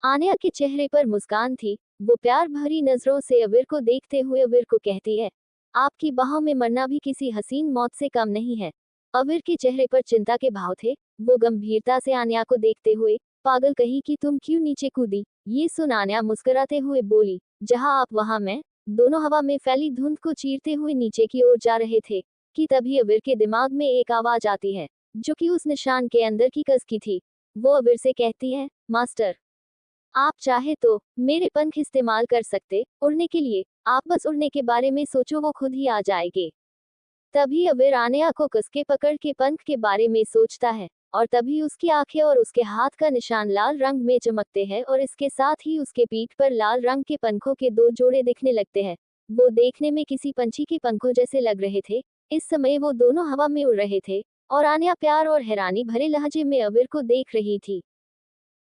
आन्या के चेहरे पर मुस्कान थी। वो प्यार भरी नजरों से अविर को देखते हुए अविर को कहती है, आपकी बाहों में मरना भी किसी हसीन मौत से कम नहीं है। अविर के चेहरे पर चिंता के भाव थे। वो गंभीरता से आन्या को देखते हुए, पागल कही कि तुम क्यों नीचे कूदी। ये सुन आन्या मुस्कुराते हुए बोली, जहां आप वहां मैं। दोनों हवा में फैली धुंध को चीरते हुए नीचे की ओर जा रहे थे कि तभी अविर के दिमाग में एक आवाज आती है जो कि उस निशान के अंदर की कस की थी। वो अविर से कहती है, मास्टर, आप चाहे तो मेरे पंख इस्तेमाल कर सकते उड़ने के लिए। आप बस उड़ने के बारे में सोचो, वो खुद ही आ जाएंगे। तभी अविर आन्या को कसके पकड़ के पंख के बारे में सोचता है और तभी उसकी आंखें और उसके हाथ का निशान लाल रंग में चमकते हैं और इसके साथ ही उसके पीठ पर लाल रंग के पंखों के दो जोड़े दिखने लगते हैं। वो देखने में किसी पंछी के पंखों जैसे लग रहे थे। इस समय वो दोनों हवा में उड़ रहे थे और आन्या प्यार और हैरानी भरे लहजे में अविर को देख रही थी।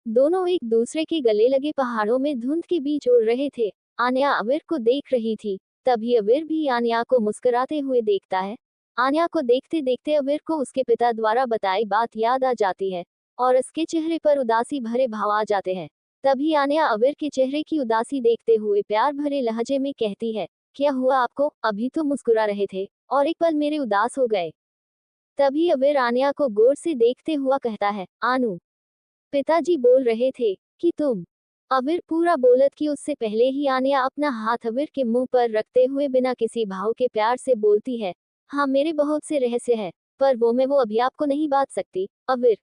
दोनों एक दूसरे के गले लगे पहाड़ों में धुंध के बीच उड़ रहे थे। आन्या अविर को देख रही थी। तभी अविर भी आन्या को मुस्कुराते हुए देखता है। आन्या को देखते देखते अविर को उसके पिता द्वारा बताई बात याद आ जाती है और उसके चेहरे पर उदासी भरे भाव आ जाते हैं। तभी आन्या अविर के चेहरे की उदासी देखते हुए प्यार भरे लहजे में कहती है, क्या हुआ आपको? अभी तो मुस्कुरा रहे थे और एक पल मेरे उदास हो गए। तभी अविर आन्या को गौर से देखते हुआ कहता है, आनू, पिताजी बोल रहे थे कि तुम। अविर पूरा बोलत कि उससे पहले ही आन्या अपना हाथ अविर के मुंह पर रखते हुए बिना किसी भाव के प्यार से बोलती है, हाँ मेरे बहुत से रहस्य है, पर वो अभी आपको नहीं बात सकती। अविर,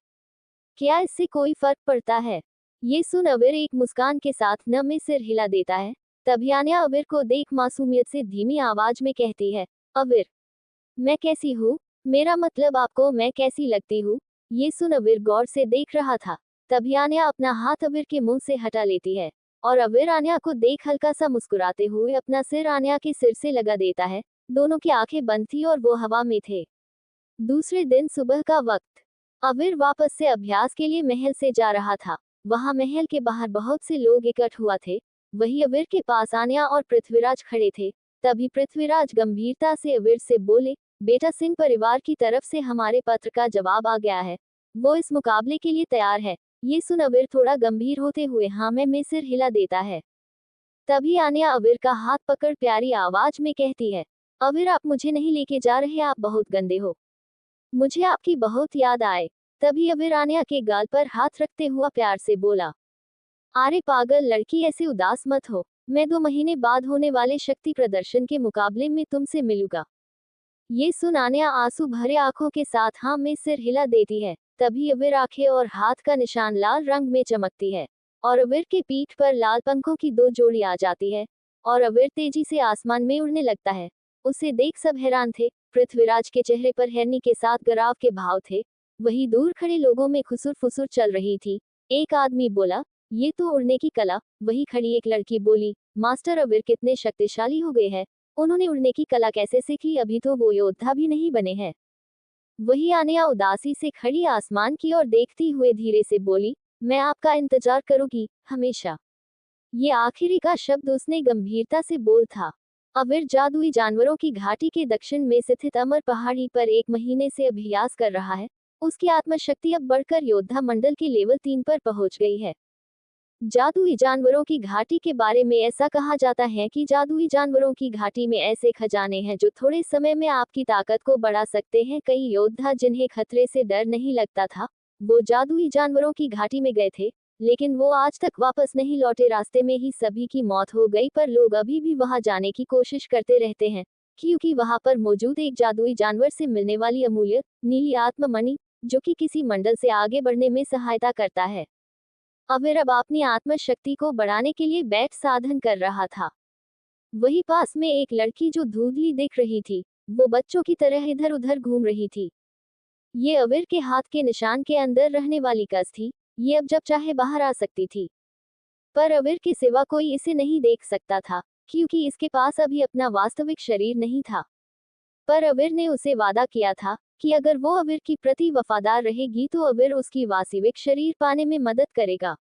क्या इससे कोई फर्क पड़ता है? ये सुन अविर एक मुस्कान के साथ न में सिर हिला देता है। तभी आन्या अविर को देख मासूमियत से धीमी आवाज में कहती है, अविर, मैं कैसी हूँ? मेरा मतलब आपको मैं कैसी लगती हूँ? ये सुन अविर गौर से देख रहा था। तभी आन्या अपना हाथ अविर के मुंह से हटा लेती है और अविर आन्या को देख हल्का सा मुस्कुराते हुए अपना सिर आन्या के सिर से लगा देता है। दोनों की आंखें बंद थी और वो हवा में थे। दूसरे दिन सुबह का वक्त। अविर वापस से अभ्यास के लिए महल से जा रहा था। वहां महल के बाहर बहुत से लोग इकट्ठ हुआ थे। वही अविर के पास आन्या और पृथ्वीराज खड़े थे। तभी पृथ्वीराज गंभीरता से अविर से बोले, बेटा सिंह परिवार की तरफ से हमारे पत्र का जवाब आ गया है। वो इस मुकाबले के लिए तैयार है। ये सुन अविर थोड़ा गंभीर होते हुए हाँ में सिर हिला देता है। तभी आन्या अविर का हाथ पकड़ प्यारी आवाज में कहती है, अविर आप मुझे नहीं लेके जा रहे, आप बहुत गंदे हो, मुझे आपकी बहुत याद आए। तभी अविर आन्या के गाल पर हाथ रखते हुआ प्यार से बोला, अरे पागल लड़की, ऐसे उदास मत हो, मैं 2 महीने बाद होने वाले शक्ति प्रदर्शन के मुकाबले में तुमसे मिलूंगा। ये सुन आन्या आंसू भरे आंखों के साथ हाँ में सिर हिला देती है। तभी अविर आंखें और हाथ का निशान लाल रंग में चमकती है और अविर के पीठ पर लाल पंखों की 2 जोड़ी आ जाती है और अविर तेजी से आसमान में उड़ने लगता है। उसे देख सब हैरान थे। पृथ्वीराज के चेहरे पर हैरानी के साथ गौरव के भाव थे। वही दूर खड़े लोगों में खुसुर फुसुर चल रही थी। एक आदमी बोला, ये तो उड़ने की कला। वही खड़ी एक लड़की बोली, मास्टर अविर कितने शक्तिशाली हो गए हैं, उन्होंने उड़ने की कला कैसे सीख ली, अभी तो वो योद्धा भी नहीं बने हैं। वही आन्या उदासी से खड़ी आसमान की ओर देखती हुए धीरे से बोली, मैं आपका इंतजार करूंगी हमेशा। ये आखिरी का शब्द उसने गंभीरता से बोल था। अविर जादुई जानवरों की घाटी के दक्षिण में स्थित अमर पहाड़ी पर 1 महीने से अभ्यास कर रहा है। उसकी आत्मशक्ति अब बढ़कर योद्धा मंडल के लेवल 3 पर पहुंच गई है। जादुई जानवरों की घाटी के बारे में ऐसा कहा जाता है कि जादुई जानवरों की घाटी में ऐसे खजाने हैं जो थोड़े समय में आपकी ताकत को बढ़ा सकते हैं। कई योद्धा जिन्हें खतरे से डर नहीं लगता था, वो जादुई जानवरों की घाटी में गए थे, लेकिन वो आज तक वापस नहीं लौटे। रास्ते में ही सभी की मौत हो गई, पर लोग अभी भी वहां जाने की कोशिश करते रहते हैं, क्योंकि वहां पर मौजूद एक जादुई जानवर से मिलने वाली अमूल्य नीली आत्म मणि, जो कि किसी मंडल से आगे बढ़ने में सहायता करता है। अविर अब अपनी आत्मशक्ति को बढ़ाने के लिए बैठ साधन कर रहा था। वही पास में एक लड़की जो धुंधली दिख रही थी, वो बच्चों की तरह इधर उधर घूम रही थी। ये अविर के हाथ के निशान के अंदर रहने वाली कस थी। ये अब जब चाहे बाहर आ सकती थी, पर अविर के सिवा कोई इसे नहीं देख सकता था, क्योंकि इसके पास अभी अपना वास्तविक शरीर नहीं था। पर अविर ने उसे वादा किया था कि अगर वो अविर की प्रति वफादार रहेगी तो अविर उसकी वास्तविक शरीर पाने में मदद करेगा।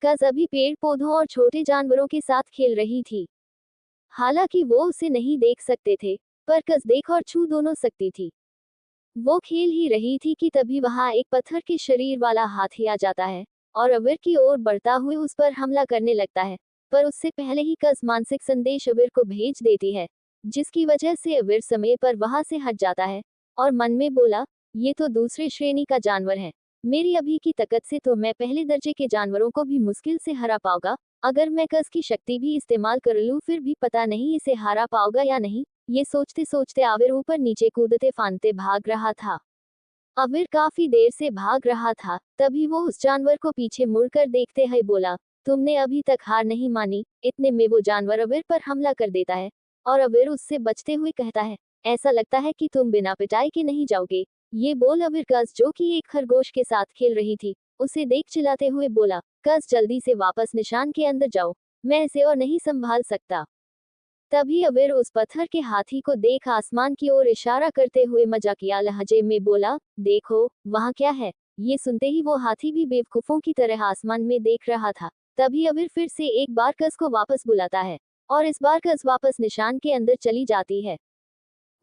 कज अभी पेड़ पौधों और छोटे जानवरों के साथ खेल रही थी। हालांकि वो उसे नहीं देख सकते थे, पर कज देख और छू दोनों सकती थी। वो खेल ही रही थी कि तभी वहां एक पत्थर के शरीर वाला हाथी आ जाता है और अविर की ओर बढ़ता हुए उस पर हमला करने लगता है। पर उससे पहले ही कज मानसिक संदेश अविर को भेज देती है, जिसकी वजह से अविर समय पर वहां से हट जाता है और मन में बोला, ये तो दूसरे श्रेणी का जानवर है, मेरी अभी की ताकत से तो मैं पहले दर्जे के जानवरों को भी मुश्किल से हरा पाऊंगा। अगर मैं कस की शक्ति भी इस्तेमाल कर लूं फिर भी पता नहीं इसे हरा पाऊंगा या नहीं। ये सोचते सोचते अविर ऊपर नीचे कूदते फांदते भाग रहा था। अविर काफी देर से भाग रहा था, तभी वो उस जानवर को पीछे मुड़कर देखते हुए बोला, तुमने अभी तक हार नहीं मानी। इतने में वो जानवर अविर पर हमला कर देता है और अविर उससे बचते हुए कहता है, ऐसा लगता है कि तुम बिना पिटाई के नहीं जाओगे। ये बोल अविर कस, जो कि एक खरगोश के साथ खेल रही थी, उसे देख चिल्लाते हुए बोला, कस जल्दी से वापस निशान के अंदर जाओ, मैं इसे और नहीं संभाल सकता। तभी अवीर उस पत्थर के हाथी को देख आसमान की ओर इशारा करते हुए मजाकिया लहजे में बोला, देखो वहां क्या है। ये सुनते ही वो हाथी भी बेवकूफों की तरह आसमान में देख रहा था। तभी अवीर फिर से एक बार कस को वापस बुलाता है और इस बार कस वापस निशान के अंदर चली जाती है।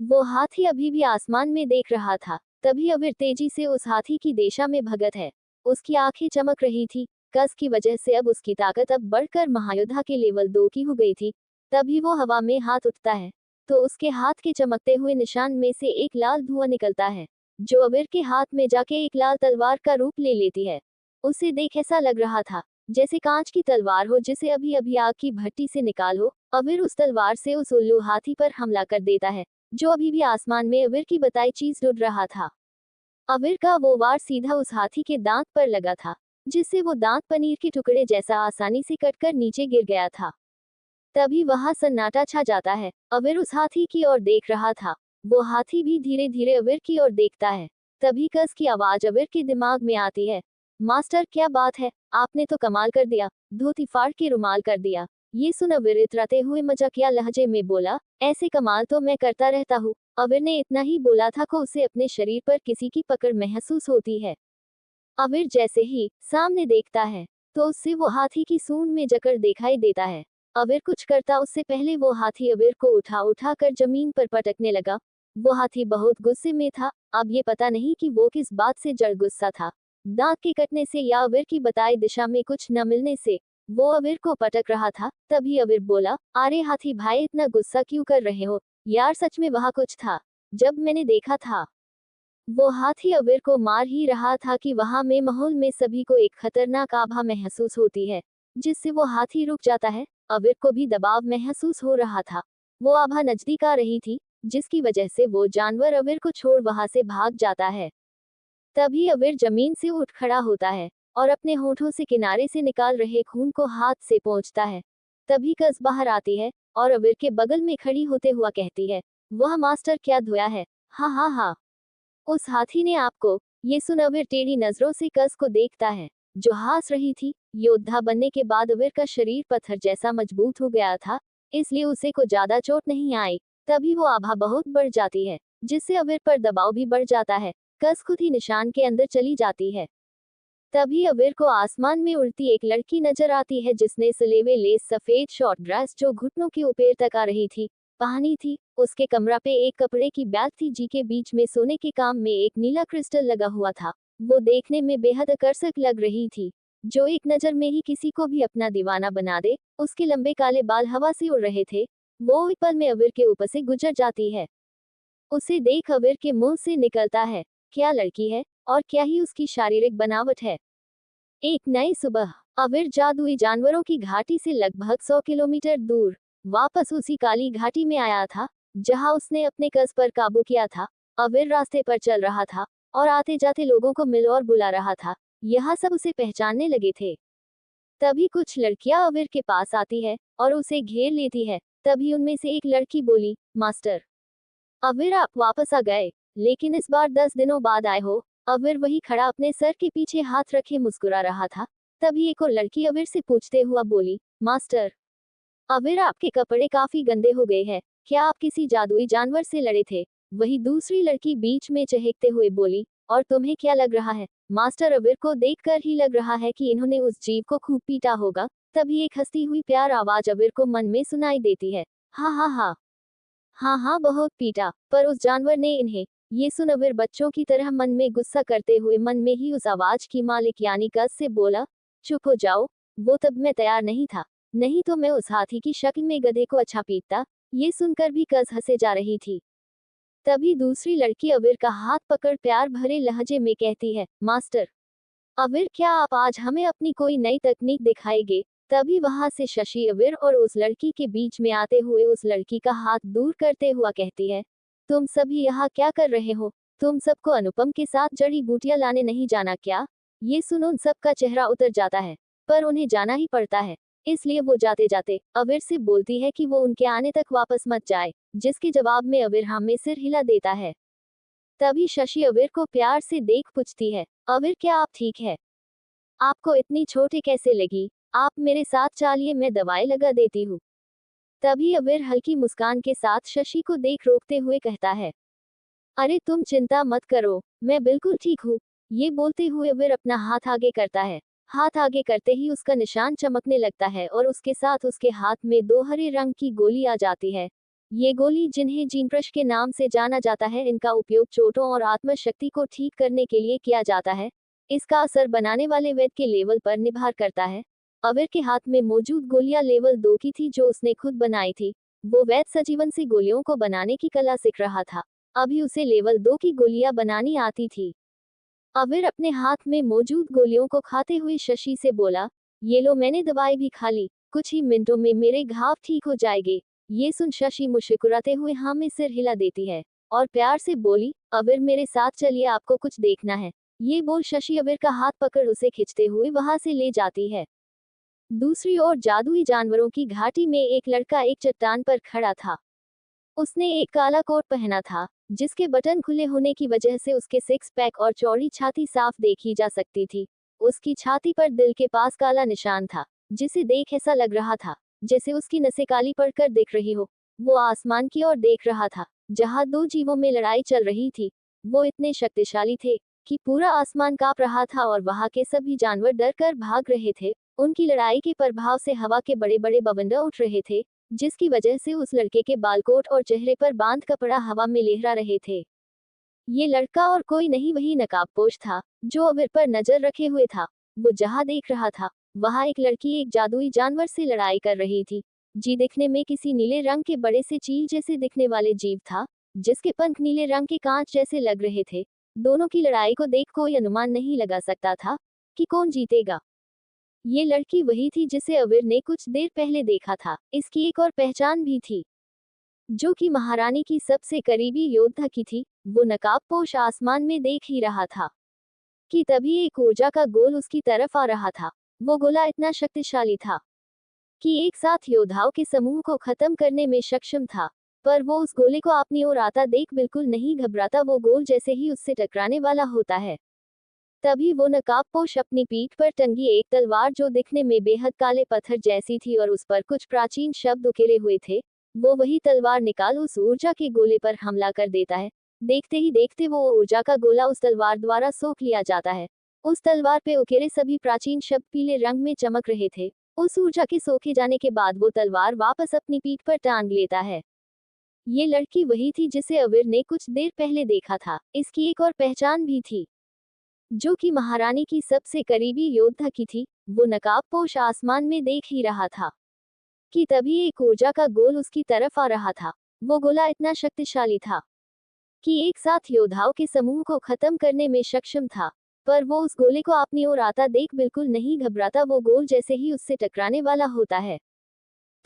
वो हाथी अभी भी आसमान में देख रहा था। तभी अवीर तेजी से उस हाथी की दिशा में भगत है। उसकी आंखें चमक रही थी। कस की वजह से अब उसकी ताकत अब बढ़कर महायोद्धा के लेवल 2 की हो गई थी। तभी वो हवा में हाथ उठता है तो उसके हाथ के चमकते हुए निशान में से एक लाल धुआं निकलता है जो अवीर के हाथ में जाके एक लाल तलवार का रूप ले लेती है। उसे देख ऐसा लग रहा था जैसे कांच की तलवार हो जिसे अभी अभी आग की भट्टी से निकाल हो। अवीर उस तलवार से उस उल्लू हाथी पर हमला कर देता है जो अभी भी आसमान में अवीर की बताई चीज ढूंढ रहा था। अवीर का वो वार सीधा उस हाथी के दांत पर लगा था जिससे वो दांत पनीर के टुकड़े जैसा आसानी से कटकर नीचे गिर गया था। तभी वहां सन्नाटा छा जाता है। अवीर उस हाथी की ओर देख रहा था। वो हाथी भी धीरे धीरे अवीर की ओर देखता है। तभी कस की आवाज अवीर के दिमाग में आती है, मास्टर क्या बात है, आपने तो कमाल कर दिया, धोती फाड़ के रुमाल कर दिया। ये सुन अवीर इतराते हुए मजाकिया लहजे में बोला, ऐसे कमाल तो मैं करता रहता हूँ। अवीर ने इतना ही बोला था कि उसे अपने शरीर पर किसी की पकड़ महसूस होती है। अवीर जैसे ही सामने देखता है तो उससे वो हाथी की सूंड में जकड़ दिखाई देता है। अवीर कुछ करता उससे पहले वो हाथी अवीर को उठा उठा कर जमीन पर पटकने लगा। वो हाथी बहुत गुस्से में था। अब ये पता नहीं कि वो किस बात से जड़ गुस्सा था, दांत के कटने से या अवीर की बताई दिशा में कुछ न मिलने से। वो अवीर को पटक रहा था। तभी अवीर बोला, अरे हाथी भाई इतना गुस्सा क्यों कर रहे हो यार, सच में वहां कुछ था जब मैंने देखा था। वो हाथी अवीर को मार ही रहा था कि वहां में माहौल में सभी को एक खतरनाक आभा महसूस होती है जिससे वो हाथी रुक जाता है। अवीर को भी दबाव महसूस हो रहा था। वो आभा नजदीक आ रही थी जिसकी वजह से वो जानवर अवीर को छोड़ वहां से भाग जाता है। तभी अवीर जमीन से उठ खड़ा होता है और अपने होठों से किनारे से निकाल रहे खून को हाथ से पोंछता है। तभी कस बाहर आती है और अवीर के बगल में खड़ी होते हुआ कहती है, वह मास्टर क्या धोया है। हाँ हाँ हाँ, उस हाथी ने आपको। ये सुन अवीर टेढ़ी नजरों से कस को देखता है जो हंस रही थी। योद्धा बनने के बाद अवीर का शरीर पत्थर जैसा मजबूत हो गया था इसलिए उसे को ज्यादा चोट नहीं आई। तभी वो आभा बहुत बढ़ जाती है जिससे अवीर पर दबाव भी बढ़ जाता है। कस खुद ही निशान के अंदर चली जाती है। तभी अवीर को आसमान में उड़ती एक लड़की नजर आती है जिसने सलेवे लेस सफेद शॉर्ट ड्रेस जो घुटनों के ऊपर तक आ रही थी पहनी थी। उसके कमरा पे एक कपड़े की बैग थी जी के बीच में सोने के काम में एक नीला क्रिस्टल लगा हुआ था। वो देखने में बेहद आकर्षक लग रही थी जो एक नजर में ही किसी को भी अपना दीवाना बना दे। उसके लंबे काले बाल हवा से उड़ रहे थे। वो एक पल में अवीर के ऊपर से गुजर जाती है। उसे देख अवीर के मुंह से निकलता है, क्या लड़की है और क्या ही उसकी शारीरिक बनावट है। एक नई सुबह अवीर जादुई जानवरों की घाटी से लगभग 100 किलोमीटर दूर वापस उसी काली घाटी में आया था जहां उसने अपने कस पर काबू किया था। अवीर रास्ते पर चल रहा था और आते जाते लोगों को मिल और बुला रहा था। यह सब उसे पहचानने लगे थे। तभी कुछ लड़कियां अवीर के पास आती है और उसे घेर लेती है। तभी उनमें से एक लड़की बोली, मास्टर अवीर आप वापस आ गए, लेकिन इस बार 10 दिनों बाद आए हो। अवीर वही खड़ा अपने सर के पीछे हाथ रखे मुस्कुरा रहा था। तभी एक और लड़की अवीर से पूछते हुआ बोली, मास्टर अवीर आपके कपड़े काफी गंदे हो गए हैं, क्या आप किसी जादुई जानवर से लड़े थे। वही दूसरी लड़की बीच में चहकते हुए बोली, और तुम्हें क्या लग रहा है, मास्टर अवीर को देखकर ही लग रहा है कि इन्होंने उस जीव को खूब पीटा होगा। तभी एक हंसती हुई प्यार आवाज अवीर को मन में सुनाई देती है, हाँ हाँ हाँ, हाँ हाँ बहुत पीटा, पर उस जानवर ने इन्हें। ये सुन अवीर बच्चों की तरह मन में गुस्सा करते हुए मन में ही उस आवाज की मालिक यानी कस से बोला, चुप हो जाओ, वो तब मैं तैयार नहीं था, नहीं तो मैं उस हाथी की शक्ल में गधे को अच्छा पीटता। ये सुनकर भी कस हंसे जा रही थी। तभी दूसरी लड़की अवीर का हाथ पकड़ प्यार भरे लहजे में कहती है, मास्टर अवीर क्या आप आज हमें अपनी कोई नई तकनीक दिखाएंगे। तभी वहां से शशि अवीर और उस लड़की के बीच में आते हुए उस लड़की का हाथ दूर करते हुआ कहती है, तुम सभी यहाँ क्या कर रहे हो, तुम सबको अनुपम के साथ जड़ी बूटियां लाने नहीं जाना क्या। ये सुन उन सबका चेहरा उतर जाता है पर उन्हें जाना ही पड़ता है इसलिए वो जाते जाते अवीर से बोलती है कि वो उनके आने तक वापस मत जाए, जिसके जवाब में अवीर हाँ में सिर हिला देता है। तभी शशि अवीर को प्यार से देख पूछती है, अवीर क्या आप ठीक है, आपको इतनी चोटें कैसे लगी, आप मेरे साथ चलिए मैं दवाई लगा देती हूँ। तभी अबीर हल्की मुस्कान के साथ शशि को देख रोकते हुए कहता है, अरे तुम चिंता मत करो, मैं बिल्कुल ठीक हूँ। ये बोलते हुए अबीर अपना हाथ आगे करता है। हाथ आगे करते ही उसका निशान चमकने लगता है और उसके साथ उसके हाथ में 2 हरे रंग की गोली आ जाती है। ये गोली, जिन्हें जीनप्रश के नाम से जाना जाता है, इनका उपयोग चोटों और आत्मशक्ति को ठीक करने के लिए किया जाता है। इसका असर बनाने वाले वैद्य के लेवल पर निर्भर करता है। अबीर के हाथ में मौजूद गोलियां लेवल 2 की थी, जो उसने खुद बनाई थी। वो वैद्य सजीवन से गोलियों को बनाने की कला सीख रहा था। अभी उसे लेवल 2 की गोलियां बनानी आती थी। अबीर अपने हाथ में मौजूद गोलियों को खाते हुए शशि से बोला, ये लो, मैंने दवाई भी खा ली, कुछ ही मिनटों में मेरे घाव ठीक हो जाएंगे। ये सुन शशि मुस्कुराते हुए हाँ में सिर हिला देती है और प्यार से बोली, अबीर मेरे साथ चलिए, आपको कुछ देखना है। ये बोल शशि अबीर का हाथ पकड़ उसे खींचते हुए वहां से ले जाती है। दूसरी ओर जादुई जानवरों की घाटी में एक लड़का एक चट्टान पर खड़ा था। उसने एक काला कोट पहना था, जिसके बटन खुले होने की वजह से उसके सिक्स पैक और चौड़ी छाती साफ देखी जा सकती थी। उसकी छाती पर दिल के पास काला निशान था, जिसे देख ऐसा लग रहा था जैसे उसकी नसें काली पड़कर दिख रही हो। वो आसमान की ओर देख रहा था, जहां 2 जीवों में लड़ाई चल रही थी। वो इतने शक्तिशाली थे कि पूरा आसमान कांप रहा था और वहां के सभी जानवर डर कर भाग रहे थे। उनकी लड़ाई के प्रभाव से हवा के बड़े बड़े बवंडर उठ रहे थे, जिसकी वजह से उस लड़के के बालकोट और चेहरे पर बांध कपड़ा हवा में लहरा रहे थे। ये लड़का और कोई नहीं, वही नकाबपोश था, जो अबीर पर नजर रखे हुए था। वो जहां देख रहा था, वहां एक लड़की एक जादुई जानवर से लड़ाई कर रही थी। जी दिखने में किसी नीले रंग के बड़े से चील जैसे दिखने वाले जीव था, जिसके पंख नीले रंग के कांच जैसे लग रहे थे। दोनों की लड़ाई को देख कोई अनुमान नहीं लगा सकता था कि कौन जीतेगा। ये लड़की वही थी जिसे अबीर ने कुछ देर पहले देखा था। इसकी एक और पहचान भी थी, जो कि महारानी की सबसे करीबी योद्धा की थी। वो नकाबपोश आसमान में देख ही रहा था कि तभी एक ऊर्जा का गोल उसकी तरफ आ रहा था। वो गोला इतना शक्तिशाली था कि एक साथ योद्धाओं के समूह को खत्म करने में सक्षम था। पर वो उस गोले को अपनी ओर आता देख बिल्कुल नहीं घबराता। वो गोल जैसे ही उससे टकराने वाला होता है, तभी वो नकाबपोश अपनी पीठ पर टंगी एक तलवार, जो दिखने में बेहद काले पत्थर जैसी थी और उस पर कुछ प्राचीन शब्द उकेरे हुए थे, वो वही तलवार निकाल उस ऊर्जा के गोले पर हमला कर देता है। देखते ही देखते वो ऊर्जा का गोला उस तलवार द्वारा सोख लिया जाता है। उस तलवार पे उकेरे सभी प्राचीन शब्द पीले रंग में चमक रहे थे। उस ऊर्जा के सोखे जाने के बाद वो तलवार वापस अपनी पीठ पर टांग लेता है। ये लड़की वही थी जिसे अबीर ने कुछ देर पहले देखा था। इसकी एक और पहचान भी थी, जो कि महारानी की सबसे करीबी योद्धा की थी। वो नकाबपोश आसमान में देख ही रहा था कि तभी एक ऊर्जा का गोल उसकी तरफ आ रहा था। वो गोला इतना शक्तिशाली था कि एक साथ योद्धाओं के समूह को खत्म करने में सक्षम था। पर वो उस गोले को अपनी ओर आता देख बिल्कुल नहीं घबराता। वो गोल जैसे ही उससे टकराने वाला होता है,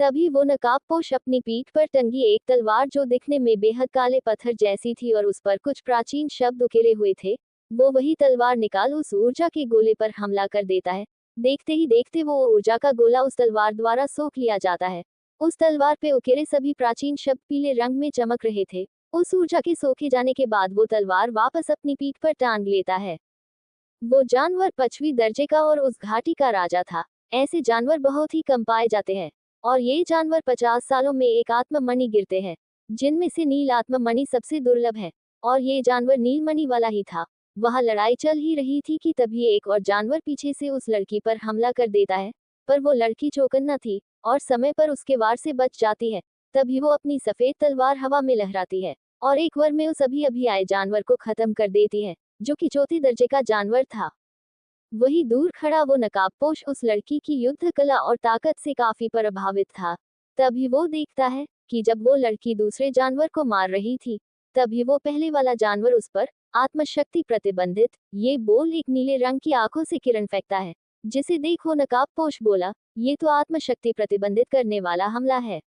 तभी वो नकाबपोश अपनी पीठ पर टंगी एक तलवार, जो दिखने में बेहद काले पत्थर जैसी थी और उस पर कुछ प्राचीन शब्द उकेरे हुए थे, वो वही तलवार निकाल उस ऊर्जा के गोले पर हमला कर देता है। देखते ही देखते वो ऊर्जा का गोला उस तलवार द्वारा सोख लिया जाता है। उस तलवार पे उकेरे सभी प्राचीन शब्द पीले रंग में चमक रहे थे। उस ऊर्जा के सोखे जाने के बाद वो तलवार वापस अपनी पीठ पर टांग लेता है। वो जानवर 5वीं दर्जे का और उस घाटी का राजा था। ऐसे जानवर बहुत ही कम पाए जाते हैं और ये जानवर 50 सालों में एक आत्ममणि गिरते हैं, जिनमें से नील आत्ममणि सबसे दुर्लभ है और ये जानवर नीलमणि वाला ही था। वहां लड़ाई चल ही रही थी कि तभी एक और जानवर पीछे से उस लड़की पर हमला कर देता है, पर वो लड़की चौकन्ना थी और समय पर उसके वार से बच जाती है। तभी वो अपनी सफेद तलवार हवा में लहराती है और एक वार में उस अभी आए जानवर को खत्म कर देती है, जो कि चौथे दर्जे का जानवर था। वही दूर खड़ा वो नकाबपोश उस लड़की की युद्ध कला और ताकत से काफी प्रभावित था। तभी वो देखता है कि जब वो लड़की दूसरे जानवर को मार रही थी, तभी वो पहले वाला जानवर उस पर आत्मशक्ति प्रतिबंधित, ये बोल एक नीले रंग की आंखों से किरण फेंकता है, जिसे देख वो नकाबपोश बोला, ये तो आत्मशक्ति प्रतिबंधित करने वाला हमला है।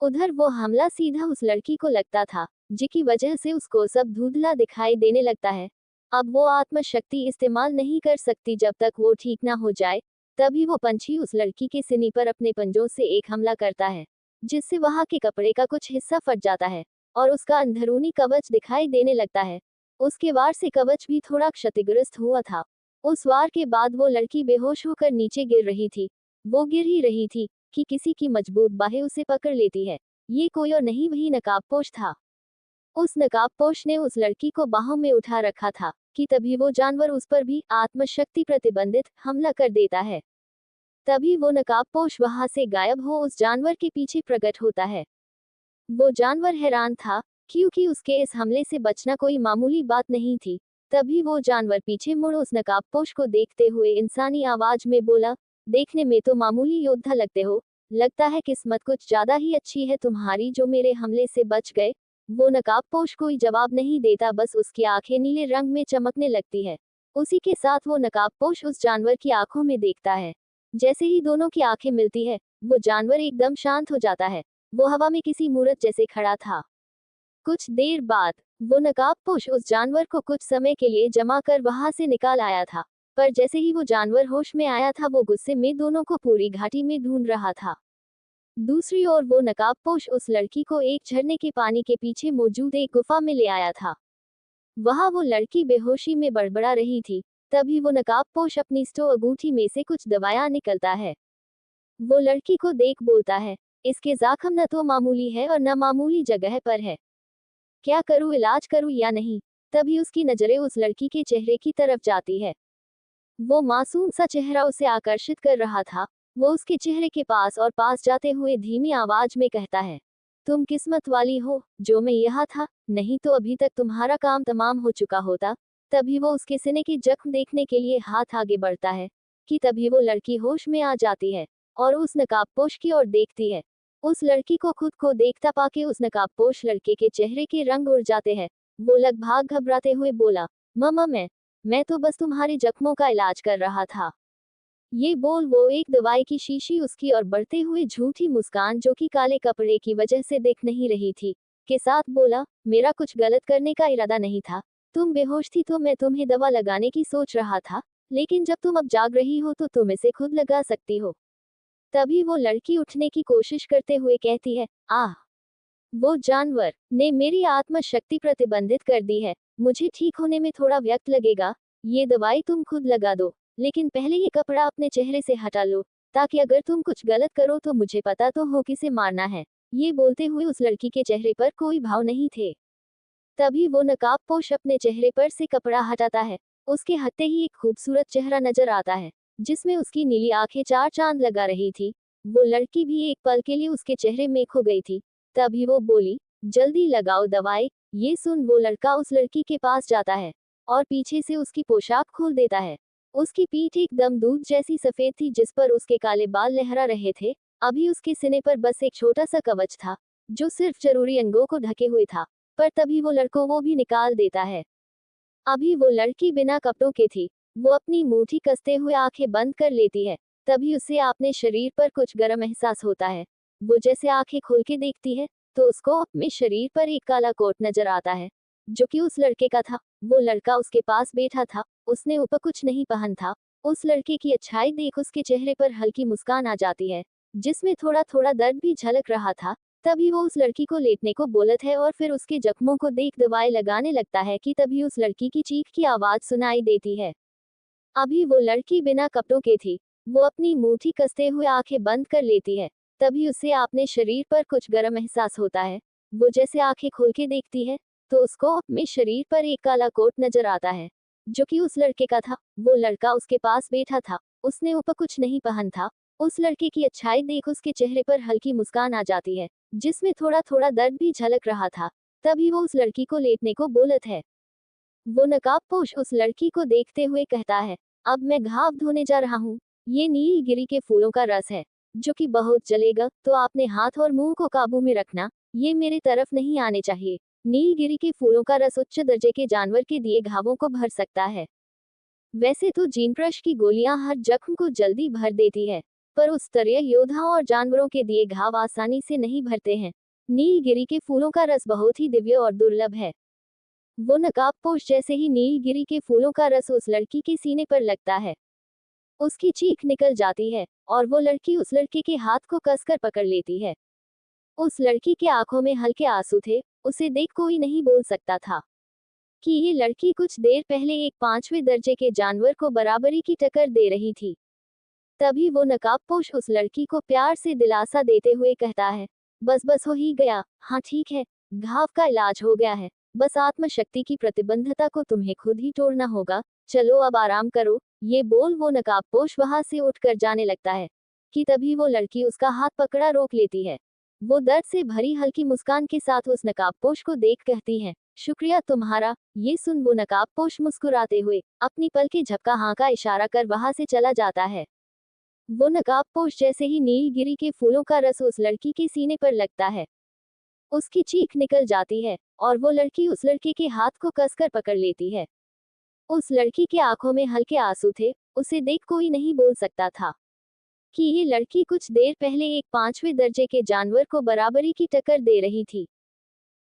उधर वो हमला सीधा उस लड़की को लगता था, जिसकी वजह से उसको सब धुंधला दिखाई देने लगता है। अब वो आत्मशक्ति इस्तेमाल नहीं कर सकती जब तक वो ठीक ना हो जाए। तभी वो पंछी उस लड़की के सीने पर अपने पंजों से एक हमला करता है, जिससे वहां के कपड़े का कुछ हिस्सा फट जाता है और उसका अंदरूनी कवच दिखाई देने लगता है। उसके वार से कवच भी थोड़ा क्षतिग्रस्त हुआ था। उस वार के बाद वो लड़की बेहोश होकर नीचे गिर रही थी। वो गिर ही रही थी कि किसी की मजबूत बाहें उसे पकड़ लेती है। ये कोई और नहीं, वही नकाबपोश था। उस नकाबपोश ने उस लड़की को बाहों में उठा रखा था कि तभी वो जानवर उस पर भी आत्मशक्ति प्रतिबंधित हमला कर देता है। तभी वो नकाबपोश वहां से गायब हो उस जानवर के पीछे प्रकट होता है। वो जानवर हैरान था, क्योंकि उसके इस हमले से बचना कोई मामूली बात नहीं थी। तभी वो जानवर पीछे मुड़ उस नकाबपोश को देखते हुए इंसानी आवाज में बोला, देखने में तो मामूली योद्धा लगते हो, लगता है किस्मत कुछ ज्यादा ही अच्छी है तुम्हारी जो मेरे हमले से बच गए। वो नकाबपोश कोई जवाब नहीं देता, बस उसकी आंखें नीले रंग में चमकने लगती है। उसी के साथ वो नकाबपोश उस जानवर की आंखों में देखता है। जैसे ही दोनों की आंखें मिलती है, वो जानवर एकदम शांत हो जाता है। वो हवा में किसी मूर्त जैसे खड़ा था। कुछ देर बाद वो नकाबपोश उस जानवर को कुछ समय के लिए जमा कर वहां से निकाल आया था। पर जैसे ही वो जानवर होश में आया था, वो गुस्से में दोनों को पूरी घाटी में ढूंढ रहा था। दूसरी ओर वो नकाबपोश उस लड़की को एक झरने के पानी के पीछे मौजूद एक गुफा में ले आया था। वहां वो लड़की बेहोशी में बड़बड़ा रही थी। तभी वो नकाबपोश अपनी स्टो अंगूठी में से कुछ दवाया निकलता है। वो लड़की को देख बोलता है, इसके जख्म न तो मामूली है और न मामूली जगह पर है। क्या करूं, इलाज करूं या नहीं? तभी उसकी नजरें उस लड़की के चेहरे की तरफ जाती है। वो मासूम सा चेहरा उसे आकर्षित कर रहा था। वो उसके चेहरे के पास और पास जाते हुए धीमी आवाज में कहता है, तुम किस्मत वाली हो जो मैं यहाँ था, नहीं तो अभी तक तुम्हारा काम तमाम हो चुका होता। तभी वो उसके सीने के जख्म देखने के लिए हाथ आगे बढ़ता है कि तभी वो लड़की होश में आ जाती है और उस नकाबपोश की ओर देखती है। उस लड़की को खुद को देखता पाके उस नकाबपोश लड़के के चेहरे के रंग उड़ जाते हैं। वो लगभग घबराते हुए बोला, मम्मा मैं तो बस तुम्हारे जख्मों का इलाज कर रहा था। ये बोल वो एक दवाई की शीशी उसकी और बढ़ते हुए झूठी मुस्कान जो कि काले कपड़े की वजह से दिख नहीं रही थी के साथ बोला, मेरा कुछ गलत करने का इरादा नहीं था। तुम बेहोश थी तो मैं तुम्हें दवा लगाने की सोच रहा था, लेकिन जब तुम अब जाग रही हो तो तुम इसे खुद लगा सकती हो। तभी वो लड़की उठने की कोशिश करते हुए कहती है, आह, वो जानवर ने मेरी आत्मशक्ति प्रतिबंधित कर दी है। मुझे ठीक होने में थोड़ा वक्त लगेगा। ये दवाई तुम खुद लगा दो, लेकिन पहले ये कपड़ा अपने चेहरे से हटा लो, ताकि अगर तुम कुछ गलत करो तो मुझे पता तो हो किसे मारना है। ये बोलते हुए उस लड़की के चेहरे पर कोई भाव नहीं थे। तभी वो नकाबपोश अपने चेहरे पर से कपड़ा हटाता है। उसके हटते ही एक खूबसूरत चेहरा नजर आता है, जिसमें उसकी नीली आंखें चार चांद लगा रही थी। वो लड़की भी एक पल के लिए उसके चेहरे में खो गई थी। तभी वो बोली, जल्दी लगाओ दवाई। ये सुन वो लड़का उस लड़की के पास जाता है और पीछे से उसकी पोशाक खोल देता है। उसकी पीठ एकदम दूध जैसी सफेद थी, जिस पर उसके काले बाल लहरा रहे थे। अभी उसके सीने पर बस एक छोटा सा कवच था, जो सिर्फ जरूरी अंगों को ढके हुए था। पर तभी वो लड़को वो भी निकाल देता है। अभी वो लड़की बिना कपड़ों के थी। वो अपनी मुट्ठी कसते हुए आंखें बंद कर लेती है। तभी उसे अपने शरीर पर कुछ गर्म एहसास होता है। वो जैसे आंखें खोल के देखती है, तो उसको अपने शरीर पर एक काला कोट नजर आता है, जो कि उस लड़के का था। वो लड़का उसके पास बैठा था। उसने ऊपर कुछ नहीं पहन था। उस लड़के की अच्छाई देख उसके चेहरे पर हल्की मुस्कान आ जाती है, जिसमें थोड़ा थोड़ा दर्द भी झलक रहा था। तभी वो उस लड़की को लेटने को बोलत है और फिर उसके जख्मों को देख दवाई लगाने लगता है कि तभी उस लड़की की चीख की आवाज सुनाई देती है। अभी वो लड़की बिना कपड़ों के थी। वो अपनी मुट्ठी कसते हुए आंखें बंद कर लेती है। तभी उसे अपने शरीर पर कुछ गर्म एहसास होता है। वो जैसे आंखें खोल के देखती है, तो उसको अपने शरीर पर एक काला कोट नजर आता है, जो कि उस लड़के का था। वो लड़का उसके पास बैठा था। उसने ऊपर कुछ नहीं पहन था। उस लड़के की अच्छाई देख उसके चेहरे पर हल्की मुस्कान आ जाती है, जिसमें थोड़ा थोड़ा दर्द भी झलक रहा था। तभी वो उस लड़की को लेटने को बोलत है। वो नकाबपोश उस लड़की को देखते हुए कहता है, अब मैं घाव धोने जा रहा हूँ। ये नीलगिरी के फूलों का रस है, जो कि बहुत जलेगा, तो आपने हाथ और मुंह को काबू में रखना। ये मेरे तरफ नहीं आने चाहिए। नीलगिरी के फूलों का रस उच्च दर्जे के जानवर के दिए घावों को भर सकता है। वैसे तो जीनप्रश की गोलियां हर जख्म को जल्दी भर देती है, पर उस स्तरीय योद्धाओं और जानवरों के दिए घाव आसानी से नहीं भरते हैं। नीलगिरी के फूलों का रस बहुत ही दिव्य और दुर्लभ है। वो नकाबपोश जैसे ही नीलगिरी के फूलों का रस उस लड़की के सीने पर लगता है, उसकी चीख निकल जाती है और वो लड़की उस लड़के के हाथ को कसकर पकड़ लेती है। उस लड़की के आंखों में हल्के आंसू थे। उसे देख कोई नहीं बोल सकता था कि ये लड़की कुछ देर पहले एक 5वें दर्जे के जानवर को बराबरी की टक्कर दे रही थी। तभी वो नकाबपोश उस लड़की को प्यार से दिलासा देते हुए कहता है, बस बस हो ही गया, हाँ ठीक है, घाव का इलाज हो गया है, बस आत्मशक्ति की प्रतिबंधता को तुम्हें खुद ही तोड़ना होगा, चलो अब आराम करो। ये बोल वो नकाबपोश वहां से उठकर जाने लगता है कि तभी वो लड़की उसका हाथ पकड़ा रोक लेती है। वो दर्द से भरी हल्की मुस्कान के साथ उस नकाबपोश को देख कहती है, शुक्रिया तुम्हारा। ये सुन वो नकाबपोश मुस्कुराते हुए अपनी पलकें झपका हाँ का इशारा कर वहां से चला जाता है। वो नकाबपोश जैसे ही नीलगिरी के फूलों का रस उस लड़की के सीने पर लगता है, उसकी चीख निकल जाती है और वो लड़की उस लड़के के हाथ को कसकर पकड़ लेती है। उस लड़की के आंखों में हल्के आंसू थे, उसे देख कोई नहीं बोल सकता था कि ये लड़की कुछ देर पहले एक 5वें दर्जे के जानवर को बराबरी की टक्कर दे रही थी।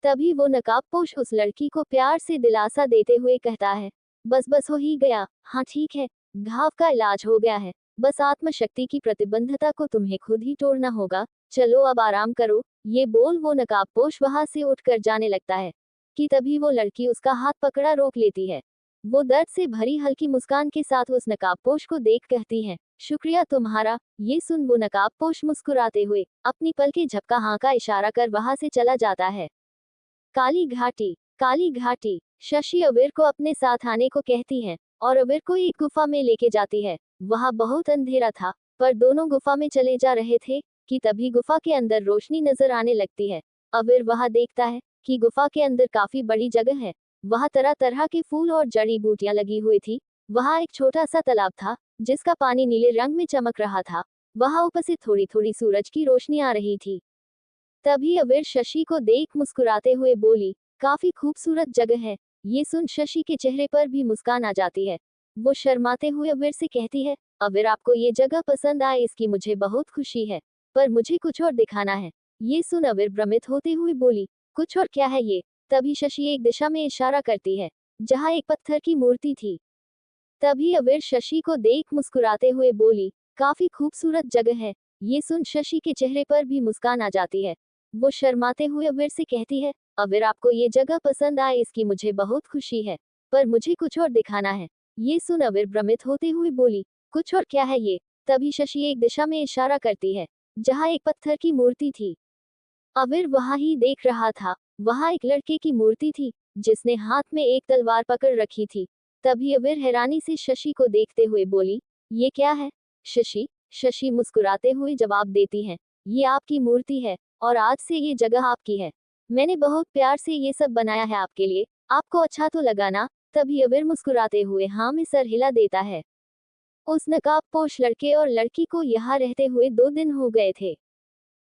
तभी वो नकाबपोश उस लड़की को प्यार से दिलासा देते हुए कहता है, बस बस हो ही गया, हाँ ठीक है, घाव का इलाज हो गया है, बस आत्मशक्ति की प्रतिबंधता को तुम्हें खुद ही तोड़ना होगा, चलो अब आराम करो। ये बोल वो नकाबपोश वहां से उठकर जाने लगता है कि तभी वो लड़की उसका हाथ पकड़ा रोक लेती है। वो दर्द से भरी हल्की मुस्कान के साथ उस नकाबपोश को देख कहती है, शुक्रिया तुम्हारा। ये सुन वो नकाबपोश मुस्कुराते हुए अपनी पलकें झपका हाँ का इशारा कर वहां से चला जाता है। काली घाटी। काली घाटी शशि अवीर को अपने साथ आने को कहती है और अवीर को एक गुफा में लेके जाती है। वहां बहुत अंधेरा था, पर दोनों गुफा में चले जा रहे थे कि तभी गुफा के अंदर रोशनी नजर आने लगती है। अवीर वहां देखता है कि गुफा के अंदर काफी बड़ी जगह है। वहां तरह तरह के फूल और जड़ी बूटियां लगी हुई थी। वहां एक छोटा सा तालाब था जिसका पानी नीले रंग में चमक रहा था। वहां ऊपर से थोड़ी थोड़ी सूरज की रोशनी आ रही थी। तभी अवीर शशि को देख मुस्कुराते हुए बोली, काफी खूबसूरत जगह है। ये सुन शशि के चेहरे पर भी मुस्कान आ जाती है। वो शर्माते हुए अवीर से कहती है, अवीर आपको ये जगह पसंद आए इसकी मुझे बहुत खुशी है, पर मुझे कुछ और दिखाना है। ये सुन अवीर भ्रमित होते हुए बोली, कुछ और क्या है ये? तभी शशि एक दिशा में इशारा करती है जहाँ एक पत्थर की मूर्ति थी। तभी अवीर शशि को देख मुस्कुराते हुए बोली, काफी खूबसूरत जगह है। ये सुन शशि के चेहरे पर भी मुस्कान आ जाती है। वो शर्माते हुए अवीर से कहती है, अवीर आपको ये जगह पसंद आए इसकी मुझे बहुत खुशी है, पर मुझे कुछ और दिखाना है। ये सुन अवीर भ्रमित होते हुए बोली, कुछ और क्या है ये? तभी शशि एक दिशा में इशारा करती है जहाँ एक पत्थर की मूर्ति थी। अवीर वहां ही देख रहा था। वहां एक लड़के की मूर्ति थी जिसने हाथ में एक तलवार पकड़ रखी थी। तभी अवीर हैरानी से शशि को देखते हुए बोली, ये क्या है? शशि शशि मुस्कुराते हुए जवाब देती है, ये आपकी मूर्ति है और आज से ये जगह आपकी है। मैंने बहुत प्यार से ये सब बनाया है आपके लिए, आपको अच्छा तो लगा ना? तभी अवीर मुस्कुराते हुए हाँ में सर हिला देता है। उस नकाबपोश लड़के और लड़की को यहाँ रहते हुए 2 दिन हो गए थे।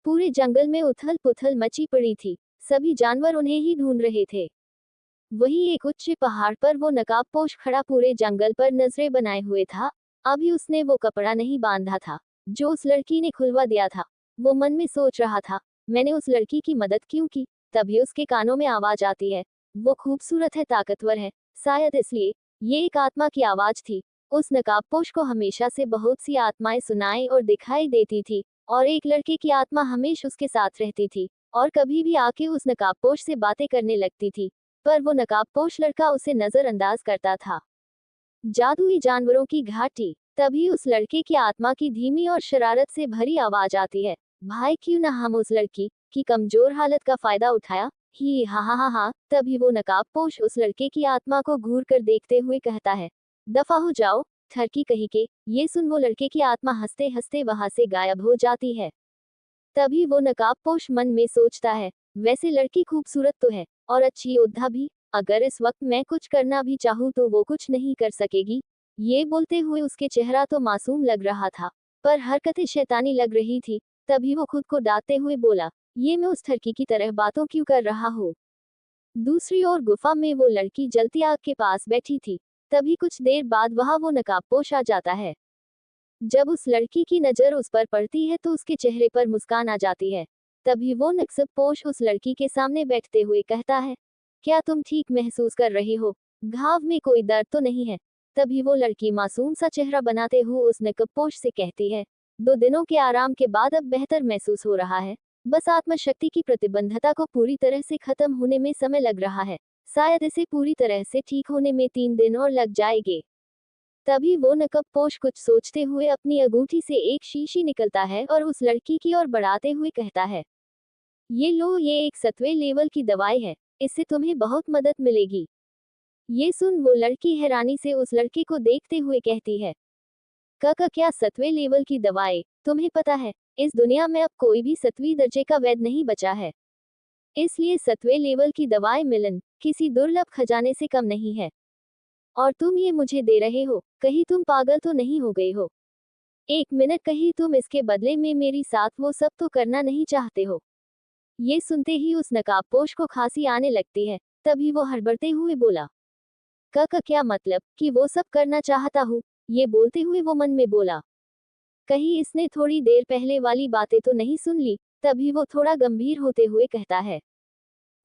पूरे जंगल में उथल पुथल मची पड़ी थी। सभी जानवर उन्हें ही ढूंढ रहे थे। वही एक उच्च पहाड़ पर वो नकाबपोश खड़ा पूरे जंगल पर नजरें बनाए हुए था। अभी उसने वो कपड़ा नहीं बांधा था जो उस लड़की ने खुलवा दिया था। वो मन में सोच रहा था, मैंने उस लड़की की मदद क्यों की? तभी उसके कानों में आवाज आती है, वो खूबसूरत है, ताकतवर है, शायद इसलिए। ये एक आत्मा की आवाज थी। उस नकाबपोश को हमेशा से बहुत सी आत्माएं सुनाई और दिखाई देती थी, और एक लड़के की आत्मा हमेशा उसके साथ रहती थी और कभी भी आके उस नकाबपोश से बातें करने लगती थी, पर वो नकाबपोश लड़का उसे नजरअंदाज करता था। जादुई जानवरों की घाटी। तभी उस लड़के की आत्मा की धीमी और शरारत से भरी आवाज आती है, भाई क्यों ना हम उस लड़की की कमजोर हालत का फायदा उठाया? ही हा हा हा हा। तभी वो नकाबपोश उस लड़के की आत्मा को घूर कर देखते हुए कहता है, दफा हो जाओ ठरकी कहीं के। ये सुन वो लड़के की आत्मा हंसते हंसते वहां से गायब हो जाती है। तभी वो नकाबपोश मन में सोचता है, वैसे लड़की खूबसूरत तो है और अच्छी योद्धा भी, अगर इस वक्त मैं कुछ करना भी चाहूँ तो वो कुछ नहीं कर सकेगी। ये बोलते हुए उसके चेहरा तो मासूम लग रहा था, पर हरकतें शैतानी लग रही थी। तभी वो खुद को डांटते हुए बोला, ये मैं उस ठरकी की तरह बातों क्यों कर रहा हूँ? दूसरी ओर गुफा में वो लड़की जलती आग के पास बैठी थी। तभी कुछ देर बाद वहां वो नकाबपोश आ जाता है। जब उस लड़की की नजर उस पर पड़ती है तो उसके चेहरे पर मुस्कान आ जाती है। तभी वो नक्सबपोश उस लड़की के सामने बैठते हुए कहता है, क्या तुम ठीक महसूस कर रही हो? घाव में कोई दर्द तो नहीं है? तभी वो लड़की मासूम सा चेहरा बनाते हुए उस नकबपोश से कहती है, 2 दिनों के आराम के बाद अब बेहतर महसूस हो रहा है। बस आत्मशक्ति की प्रतिबंधता को पूरी तरह से खत्म होने में समय लग रहा है। शायद इसे पूरी तरह से ठीक होने में 3 दिन और लग जाएंगे। तभी वो नकबपोश कुछ सोचते हुए अपनी अंगूठी से एक शीशी निकलता है और उस लड़की की ओर बढ़ाते हुए कहता है, ये लो, ये एक 7वें लेवल की दवाई है, इससे तुम्हें बहुत मदद मिलेगी। ये सुन वो लड़की हैरानी से उस लड़के को देखते हुए कहती है, काका क्या 7वें लेवल की दवाई? तुम्हें पता है, इस दुनिया में अब कोई भी 7वीं दर्जे का वैद्य नहीं बचा है, इसलिए 7वें लेवल की दवाई मिलन किसी दुर्लभ खजाने से कम नहीं है। और तुम ये मुझे दे रहे हो, कहीं तुम पागल तो नहीं हो गए हो? एक मिनट, कहीं तुम इसके बदले में मेरी साथ वो सब तो करना नहीं चाहते हो? ये सुनते ही उस नकाबपोश को खांसी आने लगती है। तभी वो हड़बड़ते हुए बोला, काका क्या मतलब कि वो सब करना चाहता हूँ? ये बोलते हुए वो मन में बोला, कहीं इसने थोड़ी देर पहले वाली बातें तो नहीं सुन ली। तभी वो थोड़ा गंभीर होते हुए कहता है,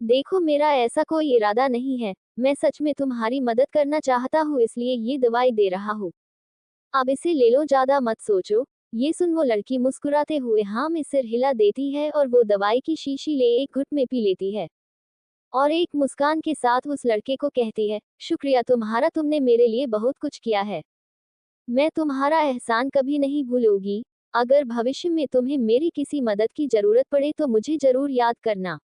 देखो मेरा ऐसा कोई इरादा नहीं है, मैं सच में तुम्हारी मदद करना चाहता हूँ, इसलिए ये दवाई दे रहा हूँ। अब इसे ले लो, ज्यादा मत सोचो। ये सुन वो लड़की मुस्कुराते हुए हाँ में सिर हिला देती है और वो दवाई की शीशी ले एक घुट में पी लेती है और एक मुस्कान के साथ उस लड़के को कहती है, शुक्रिया तुम्हारा, तुमने मेरे लिए बहुत कुछ किया है। मैं तुम्हारा एहसान कभी नहीं भूलूंगी। अगर भविष्य में तुम्हें मेरी किसी मदद की जरूरत पड़े तो मुझे जरूर याद करना।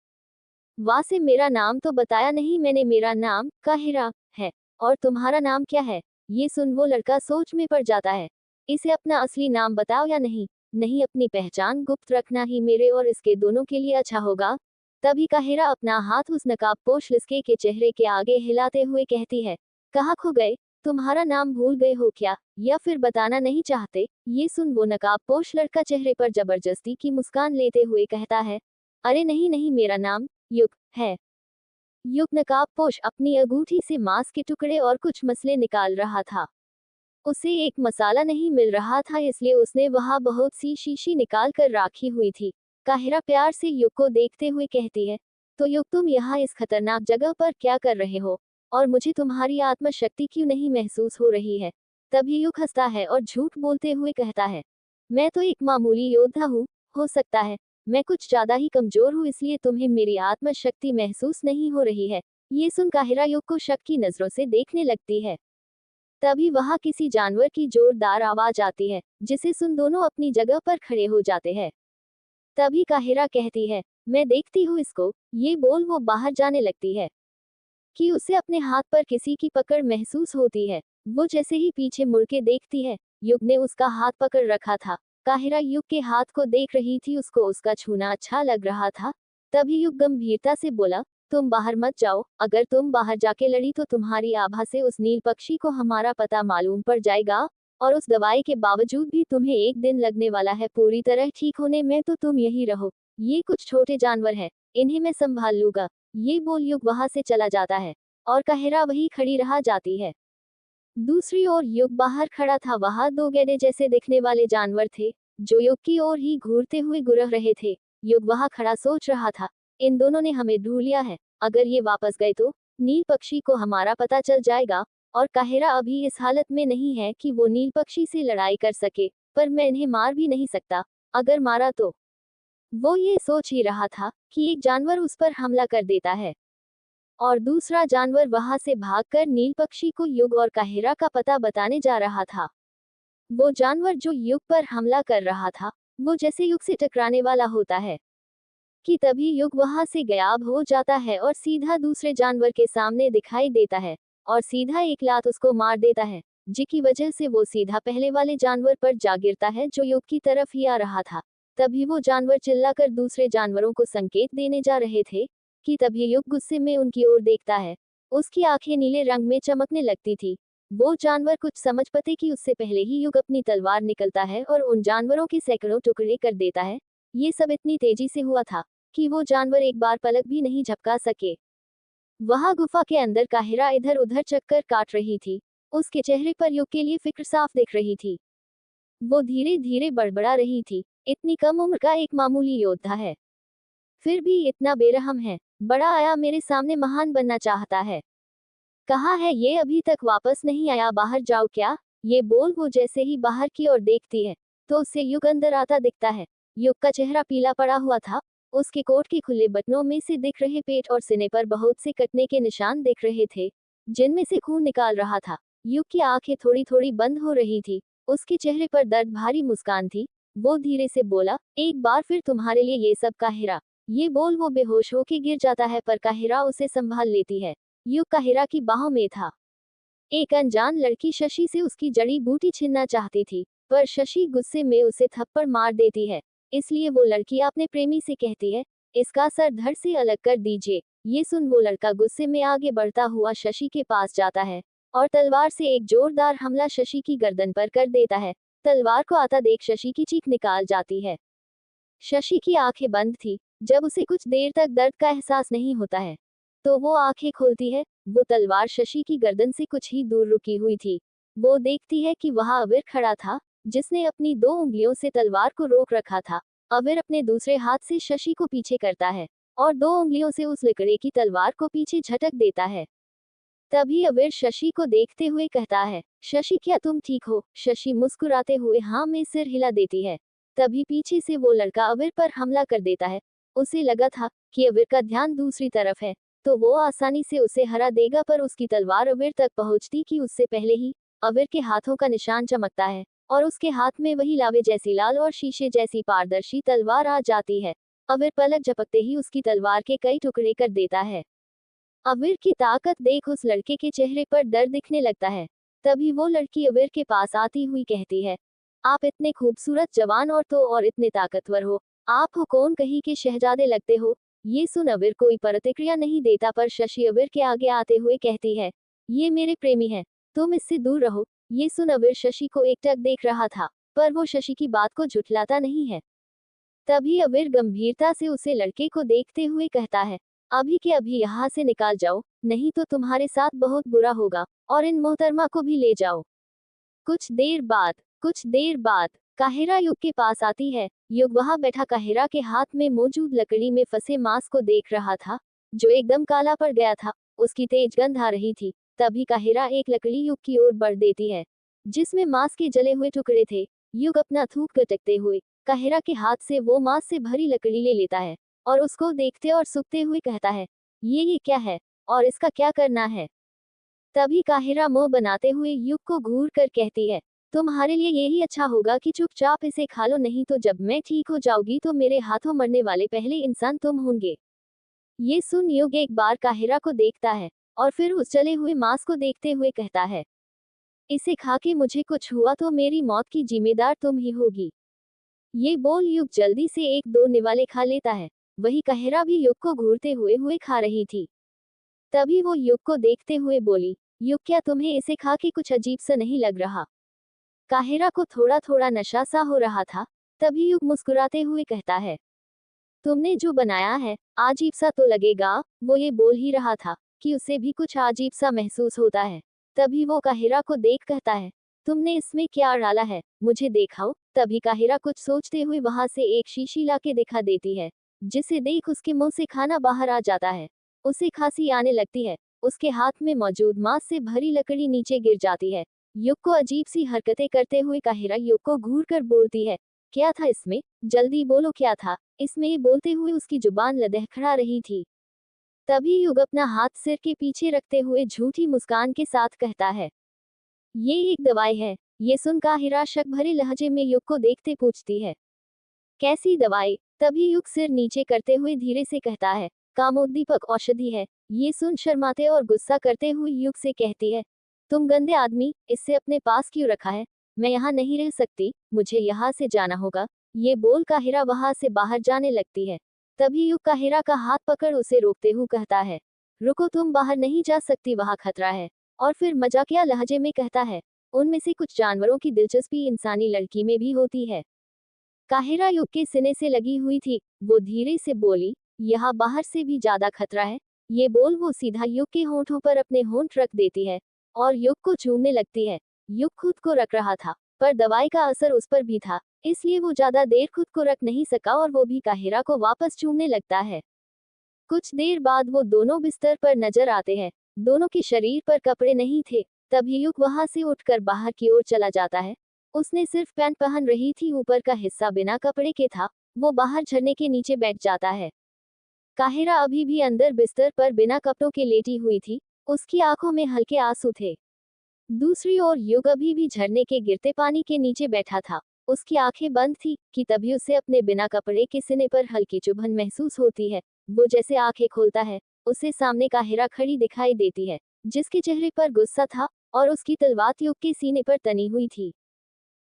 वासे मेरा नाम तो बताया नहीं मैंने, मेरा नाम काहिरा है। और तुम्हारा नाम क्या है? ये सुन वो लड़का सोच में पड़ जाता है। इसे अपना असली नाम बताओ या नहीं? नहीं, अपनी पहचान गुप्त रखना ही मेरे और इसके दोनों के लिए अच्छा होगा। तभी काहिरा अपना हाथ उस नकाबपोश लड़के के चेहरे के आगे हिलाते हुए कहती है, कहाँ खो गए? तुम्हारा नाम भूल गए हो क्या, या फिर बताना नहीं चाहते? ये सुन वो नकाबपोश लड़का चेहरे पर जबरदस्ती की मुस्कान लेते हुए कहता है, अरे नहीं नहीं, मेरा नाम युग है। युग नकाबपोश अपनी अंगूठी से मांस के टुकड़े और कुछ मसले निकाल रहा था। उसे एक मसाला नहीं मिल रहा था, इसलिए उसने वहां बहुत सी शीशी निकाल कर राखी हुई थी। काहिरा प्यार से युग को देखते हुए कहती है, तो युग तुम यहाँ इस खतरनाक जगह पर क्या कर रहे हो, और मुझे तुम्हारी आत्मशक्ति क्यों नहीं महसूस हो रही है? तभी युग हंसता है और झूठ बोलते हुए कहता है, मैं तो एक मामूली योद्धा हूँ, हो सकता है मैं कुछ ज्यादा ही कमजोर हूँ, इसलिए तुम्हें मेरी आत्मशक्ति महसूस नहीं हो रही है। ये सुन काहिरा युग को शक की नजरों से देखने लगती है। तभी वहां किसी जानवर की जोरदार आवाज आती है, जिसे सुन दोनों अपनी जगह पर खड़े हो जाते हैं। तभी काहिरा कहती है, मैं देखती हूँ इसको। ये बोल वो बाहर जाने लगती है कि उसे अपने हाथ पर किसी की पकड़ महसूस होती है। वो जैसे ही पीछे मुड़ के देखती है, युग ने उसका हाथ पकड़ रखा था। काहिरा युग के हाथ को देख रही थी, उसको उसका छूना अच्छा लग रहा था। तभी युग गंभीरता से बोला, तुम बाहर मत जाओ, अगर तुम बाहर जाके लड़ी तो तुम्हारी आभा से उस नील पक्षी को हमारा पता मालूम पड़ जाएगा, और उस दवाई के बावजूद भी तुम्हें एक दिन लगने वाला है पूरी तरह ठीक होने में, तो तुम यही रहो। ये कुछ छोटे जानवर हैं, इन्हें मैं संभाल लूंगा। ये बोल युग वहां से चला जाता है और काहिरा वही खड़ी रह जाती है। दूसरी ओर युग बाहर खड़ा था। वहां दो गैडे जैसे दिखने वाले जानवर थे, जो युग की ओर ही घूरते हुए गुरह रहे थे। युग वहां खड़ा सोच रहा था, इन दोनों ने हमें ढूंढ लिया है, अगर ये वापस गए तो नील पक्षी को हमारा पता चल जाएगा। और काहिरा अभी इस हालत में नहीं है कि वो नील पक्षी से लड़ाई कर सके, पर मैं इन्हें मार भी नहीं सकता, अगर मारा तो। वो ये सोच ही रहा था कि एक जानवर उस पर हमला कर देता है और दूसरा जानवर वहां से भागकर नील पक्षी को युग और काहिरा का पता बताने जा रहा था। वो जानवर जो युग पर हमला कर रहा था, वो जैसे युग से टकराने वाला होता है कि तभी युग वहां से गायब हो जाता है और सीधा दूसरे जानवर के सामने दिखाई देता है और सीधा एक लात उसको मार देता है, जिसकी वजह से वो सीधा पहले वाले जानवर पर जा गिरता है जो युग की तरफ ही आ रहा था। तभी वो जानवर चिल्लाकर दूसरे जानवरों को संकेत देने जा रहे थे कि तभी युग गुस्से में उनकी ओर देखता है। उसकी आंखें नीले रंग में चमकने लगती थी। वो जानवर कुछ समझ पाते कि उससे पहले ही युग अपनी तलवार निकलता है और उन जानवरों के सैकड़ों टुकड़े कर देता है। ये सब इतनी तेजी से हुआ था कि वो जानवर एक बार पलक भी नहीं झपका सके। वहां गुफा के अंदर काहिरा इधर उधर चक्कर काट रही थी। उसके चेहरे पर युग के लिए फिक्र साफ दिख रही थी। वो धीरे धीरे बड़बड़ा रही थी, इतनी कम उम्र का एक मामूली योद्धा है, फिर भी इतना बेरहम है। बड़ा आया मेरे सामने महान बनना चाहता है। कहाँ है ये, अभी तक वापस नहीं आया, बाहर जाओ क्या? ये बोल वो जैसे ही बाहर की ओर देखती है तो उससे युग अंदर आता दिखता है। युग का चेहरा पीला पड़ा हुआ था। उसके कोट के खुले बटनों में से दिख रहे पेट और सीने पर बहुत से कटने के निशान दिख रहे थे, जिनमें से खून निकाल रहा था। युग की आंखें थोड़ी थोड़ी बंद हो रही थी, उसके चेहरे पर दर्द भारी मुस्कान थी। वो धीरे से बोला, एक बार फिर तुम्हारे लिए ये सब काहिरा। ये बोल वो बेहोश होके गिर जाता है, पर काहिरा उसे संभाल लेती है। युग काहिरा की बाहों में था। एक अनजान लड़की शशि से उसकी जड़ी बूटी छीनना चाहती थी, पर शशि गुस्से में उसे थप्पड़ मार देती है। इसलिए वो लड़की अपने प्रेमी से कहती है, इसका सर धड़ से अलग कर दीजिए। ये सुन वो लड़का गुस्से में आगे बढ़ता हुआ शशि के पास जाता है और तलवार से एक जोरदार हमला शशि की गर्दन पर कर देता है। तलवार को आता देख शशि की चीख निकाल जाती है। शशि की आंखें बंद थी। जब उसे कुछ देर तक दर्द का एहसास नहीं होता है, तो वो आंखें खोलती है। वो तलवार शशि की गर्दन से कुछ ही दूर रुकी हुई थी। वो देखती है कि वहां अबीर खड़ा था, जिसने अपनी 2 उंगलियों से तलवार को रोक रखा था। अबीर अपने दूसरे हाथ से शशि को पीछे करता है और 2 उंगलियों से उस लकड़े की तलवार को पीछे झटक देता है। तभी अबीर शशि को देखते हुए कहता है, शशि क्या तुम ठीक हो? शशि मुस्कुराते हुए हाँ में सिर हिला देती है। तभी पीछे से वो लड़का अबीर पर हमला कर देता है। उसे लगा था कि अबीर का ध्यान दूसरी तरफ है, तो वो आसानी से उसे हरा देगा, पर उसकी तलवार अबीर तक पहुंचती कि उससे पहले ही अबीर के हाथों का निशान चमकता है और उसके हाथ में वही लावे जैसी लाल और शीशे जैसी पारदर्शी तलवार आ जाती है। अबीर पलक झपकते ही उसकी तलवार के कई टुकड़े कर देता है। अबीर की ताकत देख उस लड़के के चेहरे पर डर दिखने लगता है। तभी वो लड़की अबीर के पास आती हुई कहती है, आप इतने खूबसूरत जवान और तो और इतने ताकतवर हो, आप हो कौन कहीं के शहजादे लगते हो। ये सुन अबीर कोई प्रतिक्रिया नहीं देता, पर शशि अबीर के आगे आते हुए कहती है, ये मेरे प्रेमी है, तुम इससे दूर रहो। ये सुन अबीर शशि को एकटक देख रहा था, पर वो शशि की बात को झुठलाता नहीं है। तभी अबीर गंभीरता से उसे लड़के को देखते हुए कहता है, अभी के अभी यहाँ से निकाल जाओ, नहीं तो तुम्हारे साथ बहुत बुरा होगा, और इन मोहतरमा को भी ले जाओ। कुछ देर बाद काहिरा युग के पास आती है। युग वहां बैठा काहिरा के हाथ में मौजूद लकड़ी में फंसे मांस को देख रहा था, जो एकदम काला पड़ गया था। उसकी तेज गंध आ रही थी। तभी काहिरा एक लकड़ी युग की ओर बढ़ देती है, जिसमें मांस के जले हुए टुकड़े थे। युग अपना थूक गटकते हुए काहिरा के हाथ से वो मांस से भरी लकड़ी ले लेता है और उसको देखते और सूखते हुए कहता है, ये क्या है और इसका क्या करना है। तभी काहिरा मुंह बनाते हुए युग को घूर कर कहती है, तुम्हारे लिए यही अच्छा होगा कि चुपचाप इसे खा लो, नहीं तो जब मैं ठीक हो जाऊंगी तो मेरे हाथों मरने वाले पहले इंसान तुम होंगे। ये सुन युग एक बार काहिरा को देखता है और फिर उस जले हुए मांस को देखते हुए कहता है, इसे खा के मुझे कुछ हुआ तो मेरी मौत की जिम्मेदार तुम ही होगी। ये बोल युग जल्दी से एक दो निवाले खा लेता है। वही काहिरा भी युग को घूरते हुए हुए खा रही थी। तभी वो युग को देखते हुए बोली, युग क्या तुम्हें इसे खा के कुछ अजीब सा नहीं लग रहा? काहिरा को थोड़ा थोड़ा नशा सा हो रहा था। तभी युग मुस्कुराते हुए कहता है, तुमने जो बनाया है अजीब सा तो लगेगा। वो ये बोल ही रहा था कि उसे भी कुछ अजीब सा महसूस होता है। तभी वो काहिरा को देख कहता है, तुमने इसमें क्या डाला है, मुझे दिखाओ। तभी काहिरा कुछ सोचते हुए वहां से एक शीशी लाके दिखा देती है, जिसे देख उसके मुंह से खाना बाहर आ जाता है। उसे खांसी आने लगती है। उसके हाथ में मौजूद मांस से भरी लकड़ी नीचे गिर जाती है। युग को अजीब सी हरकतें करते हुए काहिरा युग को घूर कर बोलती है, क्या था इसमें, जल्दी बोलो क्या था इसमें। ये बोलते हुए उसकी जुबान लदहखड़ा रही थी। तभी युग अपना हाथ सिर के पीछे रखते हुए झूठी मुस्कान के साथ कहता है, ये एक दवाई है। ये सुन काहिरा शक भरे लहजे में युग को देखते पूछती है, कैसी दवाई? तभी युग सिर नीचे करते हुए धीरे से कहता है, कामोद्दीपक औषधि है। ये सुन शर्माते और गुस्सा करते हुए युग से कहती है, तुम गंदे आदमी, इससे अपने पास क्यों रखा है? मैं यहाँ नहीं रह सकती, मुझे यहाँ से जाना होगा। ये बोल काहिरा वहां से बाहर जाने लगती है। तभी युग काहिरा का हाथ पकड़ उसे रोकते हुए कहता है, रुको, तुम बाहर नहीं जा सकती, वहां खतरा है। और फिर मजाकिया लहजे में कहता है, उनमें से कुछ जानवरों की दिलचस्पी इंसानी लड़की में भी होती है। काहिरा युग के सीने से लगी हुई थी। वो धीरे से बोली, यहाँ बाहर से भी ज्यादा खतरा है। ये बोल वो सीधा युग के होंठों पर अपने होंठ रख देती है और युग को चूमने लगती है। युग खुद को रख रहा था, पर दवाई का असर उस पर भी था, इसलिए वो ज्यादा देर खुद को रख नहीं सका और वो भी काहिरा को वापस चूमने लगता है। कुछ देर बाद वो दोनों बिस्तर पर नजर आते हैं। दोनों के शरीर पर कपड़े नहीं थे। तभी युग वहां से उठकर बाहर की ओर चला जाता है। उसने सिर्फ पैंट पहन रही थी, ऊपर का हिस्सा बिना कपड़े के था। वो बाहर झरने के नीचे बैठ जाता है। काहिरा अभी भी अंदर बिस्तर पर बिना कपड़ों के लेटी हुई थी। उसकी आंखों में हल्के आंसू थे। दूसरी ओर युग अभी भी झरने के गिरते पानी के नीचे बैठा था। उसकी आंखें बंद थी कि तभी उसे अपने बिना कपड़े के सीने पर हल्की चुभन महसूस होती है। वो जैसे आंखें खोलता है, उसे सामने काहिरा खड़ी दिखाई देती है, जिसके चेहरे पर गुस्सा था और उसकी तलवार युग के सीने पर तनी हुई थी।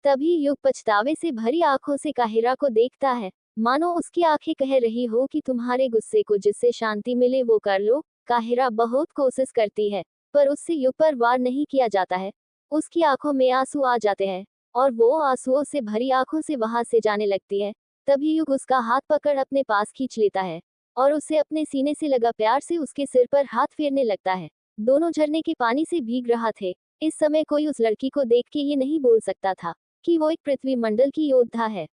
तभी युग पछतावे से भरी आंखों से काहिरा को देखता है, मानो उसकी आंखें कह रही हो कि तुम्हारे गुस्से को जिससे शांति मिले वो कर लो। काहिरा बहुत कोशिश करती है, पर उससे युग पर वार नहीं किया जाता है। उसकी आंखों में आंसू आ जाते हैं और वो आंसुओं से भरी आंखों से वहां से जाने लगती है। तभी युग उसका हाथ पकड़ अपने पास खींच लेता है और उसे अपने सीने से लगा प्यार से उसके सिर पर हाथ फेरने लगता है। दोनों झरने के पानी से भीग रहा थे। इस समय कोई उस लड़की को देख के ये नहीं बोल सकता था कि वो एक पृथ्वी मंडल की योद्धा है।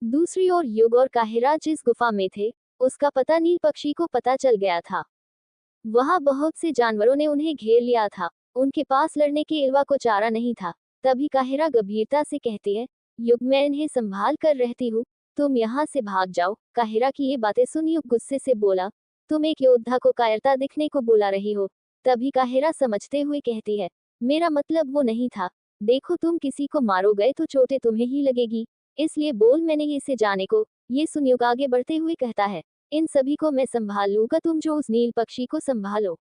दूसरी ओर युग और काहिरा जिस गुफा में थे, उसका पता नील पक्षी को पता चल गया था। वहां बहुत से जानवरों ने उन्हें घेर लिया था। उनके पास लड़ने के अलावा को चारा नहीं था। तभी काहिरा गंभीरता से कहती है, युग मैं इन्हें संभाल कर रहती हूँ, तुम यहाँ से भाग जाओ। काहिरा की ये बातें सुन युग गुस्से से बोला, तुम एक योद्धा को कायरता दिखने को बुला रही हो। तभी काहिरा समझते हुए कहती है, मेरा मतलब वो नहीं था। देखो तुम किसी को मारोगे तो चोटें तुम्हें ही लगेगी, इसलिए बोल मैंने इसे जाने को। ये सुन युग आगे बढ़ते हुए कहता है, इन सभी को मैं संभाल लूंगा, तुम जो उस नील पक्षी को संभालो।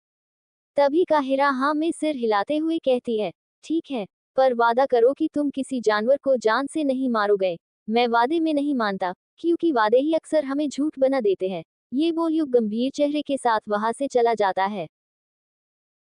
तभी काहिरा हाँ में सिर हिलाते हुए कहती है, ठीक है, पर वादा करो कि तुम किसी जानवर को जान से नहीं मारोगे। मैं वादे में नहीं मानता, क्योंकि वादे ही अक्सर हमें झूठ बना देते हैं। ये बोल युग गंभीर चेहरे के साथ वहां से चला जाता है।